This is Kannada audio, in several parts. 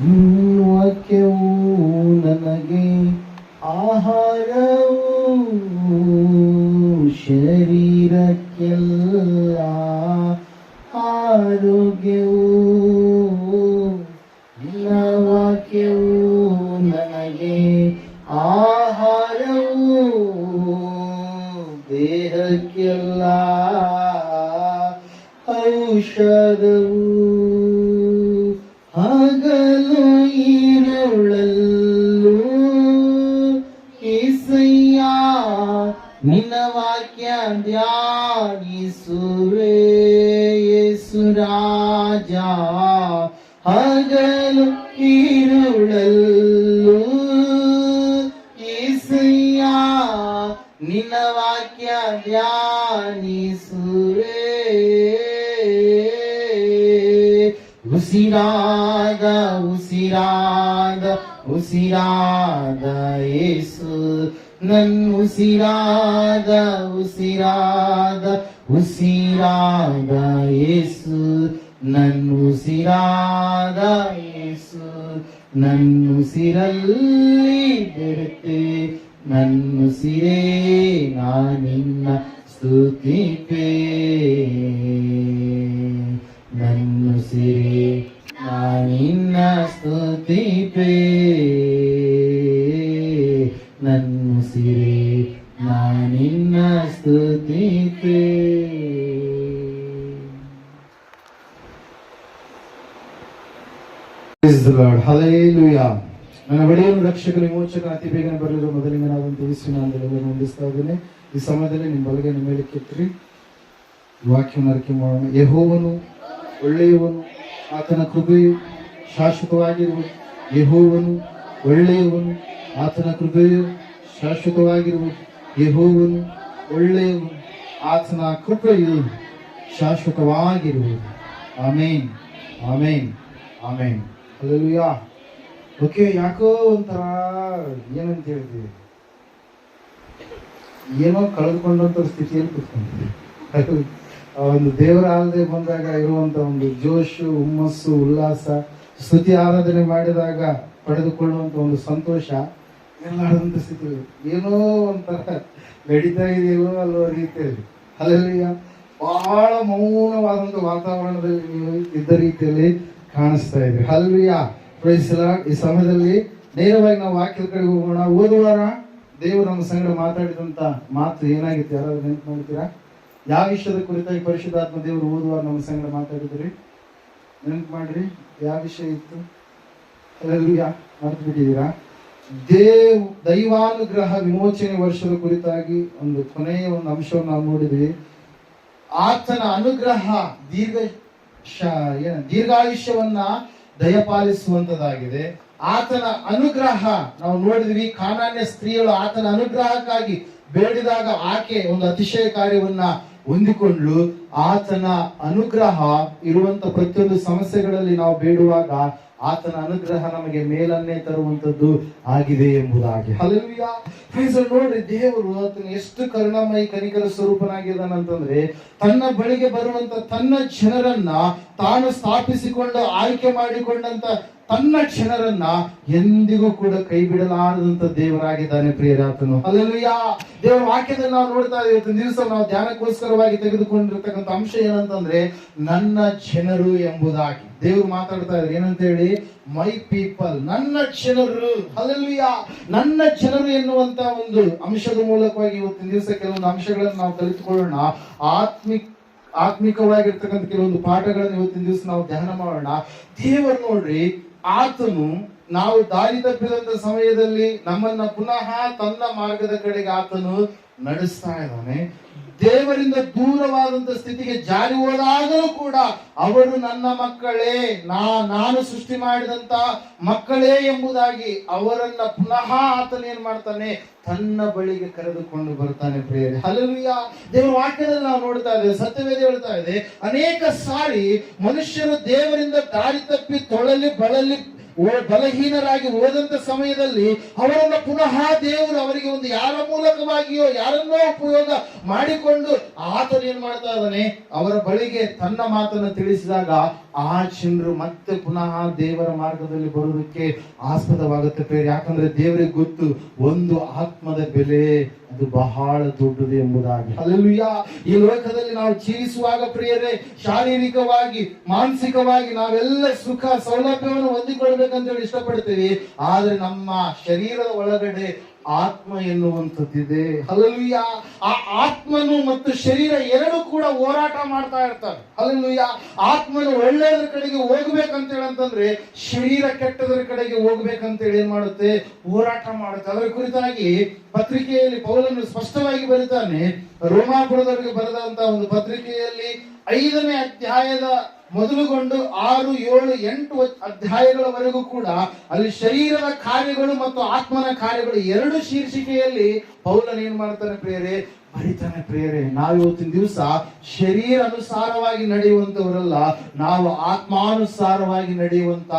ವಾಕ್ಯವು ನನಗೆ ಆಹಾರವು, ಶರೀರಕ್ಕೆಲ್ಲ ಆರೋಗ್ಯವು. ನಿನ್ನ ವಾಕ್ಯವು ನನಗೆ ಆಹಾರವು, ದೇಹಕ್ಕೆಲ್ಲ ಔಷಧವು. ಹಗಲು ಇರುಳಲ್ಲೂ ಏಸಯ್ಯ ನಿನ್ನ ವಾಕ್ಯ ಧ್ಯಾನಿಸುವೆ ಯೇಸು ರಾಜ. ಹಗಲು ಇರುಳಲ್ಲೂ ಏಸಯ್ಯ ನಿನ್ನ ವಾಕ್ಯ ಧ್ಯಾನಿಸುವೆ. ಉಸಿರಾದ ಉಸಿರಾದ ಉಸಿರಾದ ಯೇಸು, ನನ್ ಉಸಿರಾದ ಉಸಿರಾದ ಉಸಿರಾದ ಯೇಸು, ನನ್ ಉಸಿರಾದ ಯೇಸು. ನನ್ನ ಉಸಿರಲ್ಲಿ ಬೆರೆತೆ ನನ್ನುಸಿರೇ ನಾನಿನ್ನ ಸ್ತುತಿಪೇ. ನನ್ನುಸಿರೇ ನಾನಿನ್ನ ಸ್ತುತಿಪೇ. ನನ್ನುಸಿರೇ ನಾನಿನ್ನ ಸ್ತುತಿಪೇ. Praise the Lord. Hallelujah. ನನ್ನ ಬಳಿಯನ್ನು ರಕ್ಷಕ ವಿಮೋಚಕ ಅತಿ ಬೇಗನೆ ಬರಲಿರುವ ಮೊದಲಿಗನಾದಂಥ ಯೇಸುವಿನ ನಾಮದಲ್ಲಿ ವಂದಿಸ್ತಾ ಇದ್ದೇನೆ. ಈ ಸಮಯದಲ್ಲಿ ನಿಮ್ಮ ಬಲಗೈಯನ್ನು ಮೇಲೆ ಕೆತ್ತಿರಿ, ವಾಕ್ಯವನ್ನು ಅರಿಕೆ ಮಾಡೋಣ. ಯೆಹೋವನು ಒಳ್ಳೆಯವನು, ಆತನ ಕೃಪೆಯು ಶಾಶ್ವತವಾಗಿರುವುದು. ಯೆಹೋವನು ಒಳ್ಳೆಯವನು, ಆತನ ಕೃಪೆಯು ಶಾಶ್ವತವಾಗಿರುವುದು. ಯೆಹೋವನು ಒಳ್ಳೆಯವನು, ಆತನ ಕೃಪೆಯು ಶಾಶ್ವತವಾಗಿರುವುದು. ಆಮೇನ್, ಆಮೇನ್, ಆಮೇನ್. ಹಲ್ಲೆಲೂಯಾ. ಓಕೆ, ಯಾಕೋ ಒಂಥರ ಏನಂತ ಹೇಳ್ತೀವಿ, ಏನೋ ಕಳೆದುಕೊಂಡಂತ ಸ್ಥಿತಿಯಲ್ಲಿ ಕೂತ್ಕೊಂಡಿದ್ದೀವಿ. ಒಂದು ದೇವರ ಆರಾಧನೆ ಬಂದಾಗ ಇರುವಂತ ಒಂದು ಜೋಶು, ಹುಮ್ಮಸ್ಸು, ಉಲ್ಲಾಸ, ಸ್ತುತಿ ಆರಾಧನೆ ಮಾಡಿದಾಗ ಪಡೆದುಕೊಳ್ಳುವಂತ ಒಂದು ಸಂತೋಷ ಎಲ್ಲಾದಂತ ಸ್ಥಿತಿ ಏನೋ ಒಂಥರ ನಡೀತಾ ಇದೆಯೋ ಅಲ್ಲೋ ರೀತಿಯಲ್ಲಿ. ಹಲ್ಲೆಲೂಯಾ. ಬಹಳ ಮೌನವಾದಂತ ವಾತಾವರಣದಲ್ಲಿ ನೀವು ಇದ್ದ ರೀತಿಯಲ್ಲಿ ಕಾಣಿಸ್ತಾ ಇದೆ. ಹಲ್ಲೆಲೂಯಾ. Praise the Lord. ಈ ಸಮಯದಲ್ಲಿ ನೇರವಾಗಿ ನಾವು ವಾಕ್ಯದ ಕಡೆಗೆ ಹೋಗೋಣ. ಹೋದುವಾರ ದೇವರು ನಮ್ಮ ಸಂಗಡ ಮಾತಾಡಿದಂತ ಮಾತು ಏನಾಗಿತ್ತು? ಯಾರಾದ್ರೂ ನೆನಪು ಮಾಡ್ತೀರಾ? ಯಾವ ವಿಷಯದ ಕುರಿತಾಗಿ ಪರಿಶುದ್ಧಾತ್ಮ ದೇವರು ಹೋದುವಾರ ನಮ್ಮ ಸಂಗಡ ಮಾತಾಡಿದ್ರಿ? ನೆನಪು ಮಾಡ್ರಿ, ಯಾವ ವಿಷಯ ಇತ್ತು? ಹಲ್ಲೆಲೂಯಾ. ಮರೆತು ಬಿಟ್ಟಿದ್ದೀರಾ? ದೈವಾನುಗ್ರಹ ವಿಮೋಚನೆ ವರ್ಷದ ಕುರಿತಾಗಿ ಒಂದು ಕೊನೆಯ ಒಂದು ಅಂಶವನ್ನು ನಾವು ನೋಡಿದ್ವಿ. ಆತನ ಅನುಗ್ರಹ ದೀರ್ಘಾಯುಷ್ಯವನ್ನ ದಯಪಾಲಿಸುವಂತದಾಗಿದೆ. ಆತನ ಅನುಗ್ರಹ ನಾವು ನೋಡಿದ್ವಿ. ಕಾನಾನ್ಯ ಸ್ತ್ರೀಯಳು ಆತನ ಅನುಗ್ರಹಕ್ಕಾಗಿ ಬೇಡಿದಾಗ ಆಕೆ ಒಂದು ಅತಿಶಯ ಕಾರ್ಯವನ್ನ ಹೊಂದಿಕೊಂಡ್ಲು. ಆತನ ಅನುಗ್ರಹ ಇರುವಂತ ಪ್ರತಿಯೊಂದು ಸಮಸ್ಯೆಗಳಲ್ಲಿ ನಾವು ಬೇಡುವಾಗ ಆತನ ಅನುಗ್ರಹ ನಮಗೆ ಮೇಲನ್ನೇ ತರುವಂತದ್ದು ಆಗಿದೆ ಎಂಬುದಾಗಿ. ಹಲ್ಲೆಲೂಯಾ. ನೋಡ್ರಿ, ದೇವರು ಆತನ ಎಷ್ಟು ಕರುಣಾಮಯಿ ಕನಿಕರ ಸ್ವರೂಪನಾಗಿದ್ದಾನಂತಂದ್ರೆ, ತನ್ನ ಬಳಿಗೆ ಬರುವಂತ ತನ್ನ ಜನರನ್ನ ತಾನು ಸ್ಥಾಪಿಸಿಕೊಂಡು ಆಯ್ಕೆ ಮಾಡಿಕೊಂಡಂತ ತನ್ನ ಜನರನ್ನ ಎಂದಿಗೂ ಕೂಡ ಕೈ ಬಿಡಲಾರದಂತ ದೇವರಾಗಿದ್ದಾನೆ ಪ್ರಿಯರಾತನು. ಹಲ್ಲೆಲೂಯಾ. ದೇವರ ವಾಕ್ಯದಲ್ಲಿ ನಾವು ನೋಡ್ತಾ ಇದ್ದೀವಿ. ಇವತ್ತಿನ ದಿವಸ ನಾವು ಧ್ಯಾನಕ್ಕೋಸ್ಕರವಾಗಿ ತೆಗೆದುಕೊಂಡಿರ್ತಕ್ಕಂಥ ಅಂಶ ಏನಂತಂದ್ರೆ, ನನ್ನ ಜನರು ಎಂಬುದಾಗಿ ದೇವರು ಮಾತಾಡ್ತಾ ಇದ್ದಾರೆ. ಏನಂತ ಹೇಳಿ? ಮೈ ಪೀಪಲ್, ನನ್ನ ಜನರು. ಹಲ್ಲೆಲೂಯಾ. ನನ್ನ ಜನರು ಎನ್ನುವಂತ ಒಂದು ಅಂಶದ ಮೂಲಕವಾಗಿ ಇವತ್ತಿನ ದಿವಸ ಕೆಲವೊಂದು ಅಂಶಗಳನ್ನು ನಾವು ಕಲಿತುಕೊಳ್ಳೋಣ. ಆತ್ಮಿಕವಾಗಿರ್ತಕ್ಕಂಥ ಕೆಲವೊಂದು ಪಾಠಗಳನ್ನು ಇವತ್ತಿನ ದಿವಸ ನಾವು ಧ್ಯಾನ ಮಾಡೋಣ. ದೇವರು ನೋಡ್ರಿ, ಆತನು ನಾವು ದಾರಿ ತಪ್ಪಿದಂತ ಸಮಯದಲ್ಲಿ ನಮ್ಮನ್ನ ಪುನಃ ತನ್ನ ಮಾರ್ಗದ ಕಡೆಗೆ ಆತನು ನಡೆಸ್ತಾ ಇದ್ದಾನೆ. ದೇವರಿಂದ ದೂರವಾದಂತ ಸ್ಥಿತಿಗೆ ಜಾರಿ ಹೋದಾಗಲೂ ಕೂಡ ಅವರು ನನ್ನ ಮಕ್ಕಳೇ, ನಾನು ಸೃಷ್ಟಿ ಮಾಡಿದಂತ ಮಕ್ಕಳೇ ಎಂಬುದಾಗಿ ಅವರನ್ನ ಪುನಃ ಆತನ ಏನ್ ಮಾಡ್ತಾನೆ? ತನ್ನ ಬಳಿಗೆ ಕರೆದುಕೊಂಡು ಬರ್ತಾನೆ ಪ್ರಿಯರೇ. ಹಲ್ಲೆಲೂಯಾ. ದೇವರ ವಾಕ್ಯದಲ್ಲಿ ನಾವು ನೋಡ್ತಾ ಇದ್ದೇವೆ, ಸತ್ಯವೇದ ಹೇಳ್ತಾ ಇದೆ, ಅನೇಕ ಸಾರಿ ಮನುಷ್ಯರು ದೇವರಿಂದ ದಾರಿ ತಪ್ಪಿ ತೊಳಲಿ ಬಳಲಿ ಬಲಹೀನರಾಗಿ ಹೋದಂತ ಸಮಯದಲ್ಲಿ ಅವರನ್ನ ಪುನಃ ದೇವರು ಅವರಿಗೆ ಒಂದು ಯಾರ ಮೂಲಕವಾಗಿಯೋ ಯಾರನ್ನೋ ಉಪಯೋಗ ಮಾಡಿಕೊಂಡು ಆತನು ಏನ್ ಮಾಡ್ತಾ ಇದ್ದಾನೆ? ಅವರ ಬಳಿಗೆ ತನ್ನ ಮಾತನ್ನು ತಿಳಿಸಿದಾಗ ಆ ಜನರು ಮತ್ತೆ ಪುನಃ ದೇವರ ಮಾರ್ಗದಲ್ಲಿ ಬರುವುದಕ್ಕೆ ಆಸ್ಪದವಾಗುತ್ತೆ ಪ್ರಿಯರೇ. ಯಾಕಂದ್ರೆ ದೇವರಿಗೆ ಗೊತ್ತು ಒಂದು ಆತ್ಮದ ಬೆಲೆ ಅದು ಬಹಳ ದೊಡ್ಡದು ಎಂಬುದಾಗಿ. ಹಲ್ಲೆಲೂಯಾ. ಈ ಲೋಕದಲ್ಲಿ ನಾವು ಜೀವಿಸುವಾಗ ಪ್ರಿಯರೇ, ಶಾರೀರಿಕವಾಗಿ ಮಾನಸಿಕವಾಗಿ ನಾವೆಲ್ಲ ಸುಖ ಸೌಲಭ್ಯವನ್ನು ಹೊಂದಿಕೊಳ್ಬೇಕಂತ ಹೇಳಿ ಇಷ್ಟಪಡ್ತೀವಿ. ಆದ್ರೆ ನಮ್ಮ ಶರೀರದ ಒಳಗಡೆ ಆತ್ಮ ಎನ್ನುವಂಥದ್ದಿದೆ. ಹಲ್ಲೆಲೂಯಾ. ಆ ಆತ್ಮನು ಮತ್ತು ಶರೀರ ಎರಡು ಕೂಡ ಹೋರಾಟ ಮಾಡ್ತಾ ಇರ್ತಾರೆ. ಹಲ್ಲೆಲೂಯಾ. ಆತ್ಮನು ಒಳ್ಳೆಯದ್ರ ಕಡೆಗೆ ಹೋಗ್ಬೇಕಂತ ಹೇಳಂತಂದ್ರೆ ಶರೀರ ಕೆಟ್ಟದರ ಕಡೆಗೆ ಹೋಗ್ಬೇಕಂತ ಹೇಳಿ ಏನ್ ಮಾಡುತ್ತೆ? ಹೋರಾಟ ಮಾಡುತ್ತೆ. ಅದರ ಕುರಿತಾಗಿ ಪತ್ರಿಕೆಯಲ್ಲಿ ಪೌಲನು ಸ್ಪಷ್ಟವಾಗಿ ಬರೀತಾನೆ. ರೋಮಾಪುರದವರಿಗೆ ಬರೆದಂತ ಒಂದು ಪತ್ರಿಕೆಯಲ್ಲಿ 5ನೇ ಅಧ್ಯಾಯದ ಮೊದಲುಗೊಂಡು 6, 7, 8 ಅಧ್ಯಾಯಗಳವರೆಗೂ ಕೂಡ ಅಲ್ಲಿ ಶರೀರದ ಕಾರ್ಯಗಳು ಮತ್ತು ಆತ್ಮನ ಕಾರ್ಯಗಳು 2 ಶೀರ್ಷಿಕೆಯಲ್ಲಿ ಪೌಲನ್ ಏನ್ ಮಾಡ್ತಾನೆ ಪ್ರಿಯರೇ? ಬರಿತಾನೆ ಪ್ರಿಯರೇ. ನಾವು ಇವತ್ತಿನ ದಿವಸ ಶರೀರ ಅನುಸಾರವಾಗಿ ನಡೆಯುವಂತವರಲ್ಲ, ನಾವು ಆತ್ಮಾನುಸಾರವಾಗಿ ನಡೆಯುವಂತ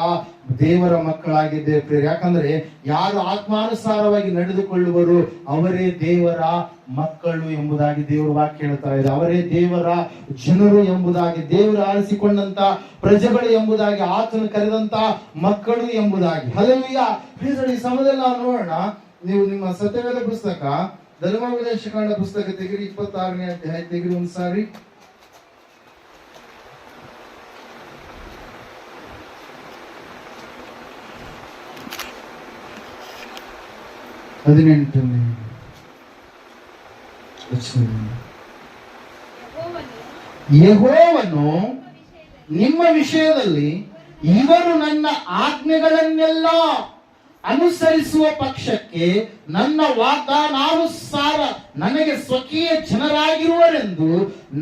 ದೇವರ ಮಕ್ಕಳಾಗಿದ್ದೇವೆ ಪ್ರಿಯರೇ. ಯಾಕಂದ್ರೆ ಯಾರು ಆತ್ಮಾನುಸಾರವಾಗಿ ನಡೆದುಕೊಳ್ಳುವರು ಅವರೇ ದೇವರ ಮಕ್ಕಳು ಎಂಬುದಾಗಿ ದೇವರ ವಾಕ್ಯ ಹೇಳ್ತಾ ಇದೆ. ಅವರೇ ದೇವರ ಜನರು ಎಂಬುದಾಗಿ, ದೇವರು ಆರಿಸಿಕೊಂಡಂತ ಪ್ರಜೆಗಳು ಎಂಬುದಾಗಿ, ಆತನು ಕರೆದಂತ ಮಕ್ಕಳು ಎಂಬುದಾಗಿ. ಹಲ್ಲೆಲೂಯಾ. ಈ ಸಮಯದಲ್ಲಿ ನಾವು ನೋಡೋಣ. ನೀವು ನಿಮ್ಮ ಸತ್ಯವೇದ ಪುಸ್ತಕ ಧರ್ಮೋಪದೇಶ ಕಾಂಡ ಪುಸ್ತಕ ತೆಗಿರಿ, 26ನೇ ಅಧ್ಯಾಯ ತೆಗಿರಿ ಒಂದ್ಸಾರಿ. 18ನೇ ಯೆಹೋವನು ನಿಮ್ಮ ವಿಷಯದಲ್ಲಿ ಇವರು ನನ್ನ ಆಜ್ಞೆಗಳನ್ನೆಲ್ಲ ಅನುಸರಿಸುವ ಪಕ್ಷಕ್ಕೆ ನನ್ನ ವಾಗ್ದಾನಾನುಸಾರ ನನಗೆ ಸ್ವಕೀಯ ಜನರಾಗಿರುವರೆಂದು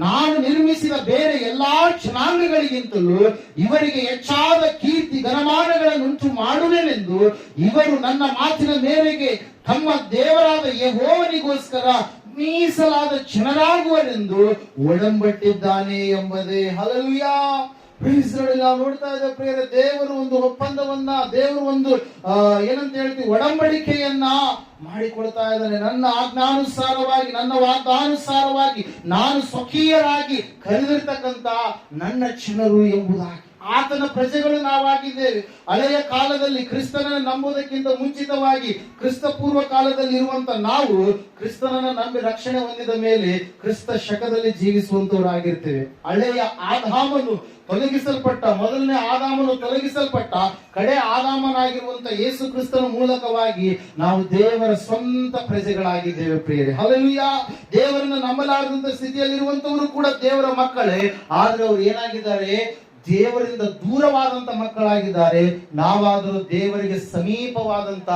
ನಾನು ನಿರ್ಮಿಸಿದ ಬೇರೆ ಎಲ್ಲಾ ಜನಾಂಗಗಳಿಗಿಂತಲೂ ಇವರಿಗೆ ಹೆಚ್ಚಾದ ಕೀರ್ತಿ ಘನಮಾನಗಳನ್ನುಂಟು ಮಾಡುವೆನೆಂದು ಇವರು ನನ್ನ ಮಾತಿನ ಮೇರೆಗೆ ತಮ್ಮ ದೇವರಾದ ಯೆಹೋವನಿಗೋಸ್ಕರ ಮೀಸಲಾದ ಜನರಾಗುವರೆಂದು ಒಡಂಬಟ್ಟಿದ್ದಾನೆ ಎಂಬುದೇ. ಹಲ್ಲೆಲೂಯಾ. ನಾವು ನೋಡ್ತಾ ಇದ್ದ ಪ್ರಿಯರೇ, ದೇವರು ಒಂದು ಒಪ್ಪಂದವನ್ನ, ದೇವರು ಒಂದು ಏನಂತ ಹೇಳ್ತೀವಿ, ಒಡಂಬಡಿಕೆಯನ್ನ ಮಾಡಿಕೊಳ್ತಾ ಇದ್ದಾನೆ. ನನ್ನ ಆಜ್ಞಾನುಸಾರವಾಗಿ, ನನ್ನ ವಾಗ್ದಾನುಸಾರವಾಗಿ ನಾನು ಸ್ವಕೀಯರಾಗಿ ಕರೆದಿರ್ತಕ್ಕಂತ ನನ್ನ ಜನರು ಎಂಬುದಾಗಿ ಆತನ ಪ್ರಜೆಗಳು ನಾವಾಗಿದ್ದೇವೆ. ಹಳೆಯ ಕಾಲದಲ್ಲಿ ಕ್ರಿಸ್ತನನ್ನು ನಂಬುವುದಕ್ಕಿಂತ ಮುಂಚಿತವಾಗಿ ಕ್ರಿಸ್ತ ಪೂರ್ವ ಕಾಲದಲ್ಲಿ ಇರುವಂತ ನಾವು ಕ್ರಿಸ್ತನನ್ನ ನಂಬಿ ರಕ್ಷಣೆ ಹೊಂದಿದ ಮೇಲೆ ಕ್ರಿಸ್ತ ಶಕದಲ್ಲಿ ಜೀವಿಸುವಂತವರಾಗಿರ್ತೇವೆ. ಹಳೆಯ ಆದಾಮನು ತೊಲಗಿಸಲ್ಪಟ್ಟ, ಮೊದಲನೇ ಆದಾಮನು ತೊಲಗಿಸಲ್ಪಟ್ಟ ಕಡೆ ಆದಾಮನಾಗಿರುವಂತ ಯೇಸು ಕ್ರಿಸ್ತನ ಮೂಲಕವಾಗಿ ನಾವು ದೇವರ ಸ್ವಂತ ಪ್ರಜೆಗಳಾಗಿದ್ದೇವೆ ಪ್ರಿಯರೇ. ಹಲ್ಲೆಲೂಯಾ. ದೇವರನ್ನ ನಂಬಲಾರದಂತ ಸ್ಥಿತಿಯಲ್ಲಿರುವಂತವರು ಕೂಡ ದೇವರ ಮಕ್ಕಳೇ. ಆದ್ರೆ ಅವರು ಏನಾಗಿದ್ದಾರೆ? ದೇವರಿಂದ ದೂರವಾದಂತ ಮಕ್ಕಳಾಗಿದ್ದಾರೆ. ನಾವಾದರೂ ದೇವರಿಗೆ ಸಮೀಪವಾದಂತ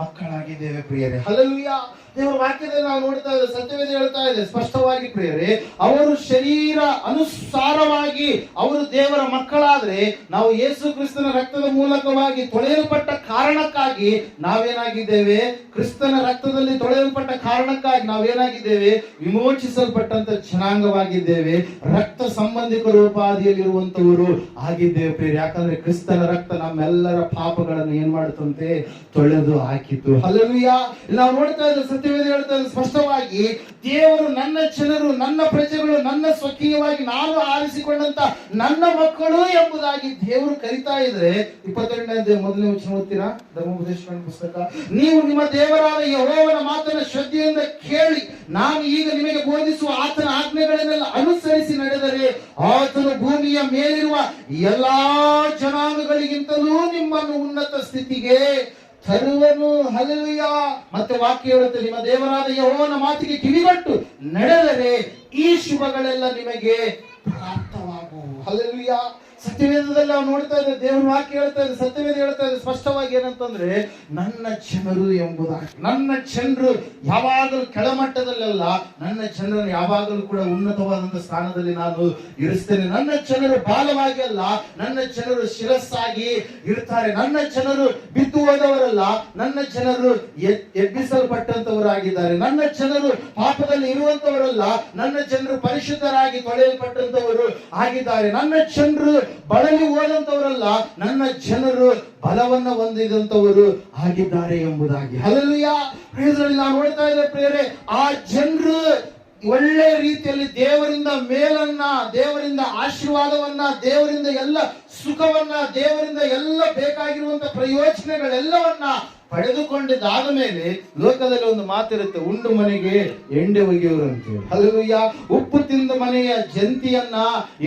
ಮಕ್ಕಳಾಗಿದ್ದೇವೆ ಪ್ರಿಯರೇ. ಹಲ್ಲೆಲೂಯಾ. ದೇವರ ವಾಕ್ಯದಲ್ಲಿ ನಾವು ನೋಡ್ತಾ ಇದ್ದೇವೆ, ಸತ್ಯವೇದ ಹೇಳ್ತಾ ಇದೆ ಸ್ಪಷ್ಟವಾಗಿ ಪ್ರಿಯರೇ, ಅವರು ಶರೀರ ಅನುಸಾರವಾಗಿ ಅವರು ದೇವರ ಮಕ್ಕಳಾದ್ರೆ ನಾವು ಯೇಸು ಕ್ರಿಸ್ತನ ರಕ್ತದ ಮೂಲಕವಾಗಿ ತೊಳೆಯಲ್ಪಟ್ಟ ಕಾರಣಕ್ಕಾಗಿ ನಾವೇನಾಗಿದ್ದೇವೆ? ಕ್ರಿಸ್ತನ ರಕ್ತದಲ್ಲಿ ತೊಳೆಯಲ್ಪಟ್ಟ ಕಾರಣಕ್ಕಾಗಿ ನಾವೇನಾಗಿದ್ದೇವೆ? ವಿಮೋಚಿಸಲ್ಪಟ್ಟಂತ ಜನಾಂಗವಾಗಿದ್ದೇವೆ. ರಕ್ತ ಸಂಬಂಧಿಕ ರೂಪಾದಿಯಲ್ಲಿರುವಂತವರು ಆಗಿದ್ದೇವೆ ಪ್ರಿಯರೇ. ಯಾಕಂದ್ರೆ ಕ್ರಿಸ್ತನ ರಕ್ತ ನಮ್ಮೆಲ್ಲರ ಪಾಪಗಳನ್ನು ಏನ್ ಮಾಡುತ್ತಂತೆ? ತೊಳೆದು ಹಾಕಿತು. ಹಲ್ಲೆಲೂಯಾ. ನಾವು ನೋಡ್ತಾ ಇದ್ದೇವೆ, ಸತ್ಯವೇದ ಹೇಳ್ತಾ ಇದೆ ಸ್ಪಷ್ಟವಾಗಿ, ದೇವರು ನನ್ನ ಜನರು, ನನ್ನ ಪ್ರಜೆಗಳು, ನನ್ನ ಸ್ವಕೀಯವಾಗಿ ನಾನು ಆರಿಸಿಕೊಂಡಂತ ನನ್ನ ಮಕ್ಕಳು ಎಂಬುದಾಗಿ ದೇವರು ಕರಿತಾ ಇದ್ರೆ 22ನೇ ಮೊದಲನೇ ವಚನ ಓದ್ತೀರಾ? ಧರ್ಮೋಪದೇಶ ಪುಸ್ತಕ. ನೀವು ನಿಮ್ಮ ದೇವರಾದ ಯೆಹೋವನ ಮಾತನ್ನ ಶ್ರದ್ಧೆಯಿಂದ ಕೇಳಿ ನಾನು ಈಗ ನಿಮಗೆ ಬೋಧಿಸುವ ಆತನ ಆಜ್ಞೆಗಳನ್ನೆಲ್ಲ ಅನುಸರಿಸಿ ನಡೆದರೆ ಆತನು ಭೂಮಿಯ ಮೇಲಿರುವ ಎಲ್ಲಾ ಜನಾಂಗಗಳಿಗಿಂತಲೂ ನಿಮ್ಮನ್ನು ಉನ್ನತ ಸ್ಥಿತಿಗೆ ತರುವನು. ಹಲ್ಲೆಲೂಯಾ. ಮತ್ತೆ ವಾಕ್ಯ ಹೇಳುತ್ತೆ, ನಿಮ್ಮ ದೇವರಾದ ಯೆಹೋವನ ಮಾತಿಗೆ ಕಿವಿಗೊಟ್ಟು ನಡೆದರೆ ಈ ಶುಭಗಳೆಲ್ಲ ನಿಮಗೆ ಪ್ರಾಪ್ತವಾಗುವು. ಹಲ್ಲೆಲೂಯಾ. ಸತ್ಯವೇದದಲ್ಲಿ ನಾವು ನೋಡ್ತಾ ಇದ್ದೇವೆ, ದೇವರ ವಾಕ್ಯ ಹೇಳ್ತಾ ಇದೆ, ಸತ್ಯವೇದ ಹೇಳ್ತಾ ಇದೆ ಸ್ಪಷ್ಟವಾಗಿ ಏನಂತಂದ್ರೆ ನನ್ನ ಜನರು ಎಂಬುದಾಗಿ. ನನ್ನ ಜನರು ಯಾವಾಗಲೂ ಕೆಳಮಟ್ಟದಲ್ಲ, ನನ್ನ ಜನರನ್ನು ಯಾವಾಗಲೂ ಕೂಡ ಉನ್ನತವಾದಂತ ಸ್ಥಾನದಲ್ಲಿ ನಾನು ಇರಿಸ್ತೇನೆ. ನನ್ನ ಜನರು ಬಾಲವಾಗಿ ಅಲ್ಲ, ನನ್ನ ಜನರು ಶಿರಸ್ಸಾಗಿ ಇರ್ತಾರೆ. ನನ್ನ ಜನರು ಬಿದ್ದು ಹೋದವರಲ್ಲ, ನನ್ನ ಜನರು ಎಬ್ಬಿಸಲ್ಪಟ್ಟಂತವರಾಗಿದ್ದಾರೆ. ನನ್ನ ಜನರು ಪಾಪದಲ್ಲಿ ಇರುವಂತವರಲ್ಲ, ನನ್ನ ಜನರು ಪರಿಶುದ್ಧರಾಗಿ ತೊಳೆಯಲ್ಪಟ್ಟಂತವರು ಆಗಿದ್ದಾರೆ. ನನ್ನ ಜನರು ಬಳಲಿ ಹೋದಂತವರಲ್ಲ, ನನ್ನ ಜನರು ಬಲವನ್ನ ಹೊಂದಿದಂತವರು ಆಗಿದ್ದಾರೆ ಎಂಬುದಾಗಿ. ಹಲ್ಲೆಲೂಯಾ. ನಾವು ನೋಡ್ತಾ ಇದ್ದೇವೆ ಪ್ರಿಯರೇ, ಆ ಜನರು ಒಳ್ಳೆ ರೀತಿಯಲ್ಲಿ ದೇವರಿಂದ ಮೇಲನ್ನ, ದೇವರಿಂದ ಆಶೀರ್ವಾದವನ್ನ, ದೇವರಿಂದ ಎಲ್ಲ ಸುಖವನ್ನ, ದೇವರಿಂದ ಎಲ್ಲ ಬೇಕಾಗಿರುವಂತ ಪ್ರಯೋಜನಗಳೆಲ್ಲವನ್ನ ಪಡೆದುಕೊಂಡಿದ್ದಾದ ಮೇಲೆ ಲೋಕದಲ್ಲಿ ಒಂದು ಮಾತಿರುತ್ತೆ, ಉಂಡು ಮನೆಗೆ ಎಂಡೆ ಒಗೆಯುವರು ಅಂತೇಳಿ. ಹಲ್ಲೆಲೂಯಾ. ಉಪ್ಪು ತಿಂದ ಮನೆಯ ಜಂತಿಯನ್ನ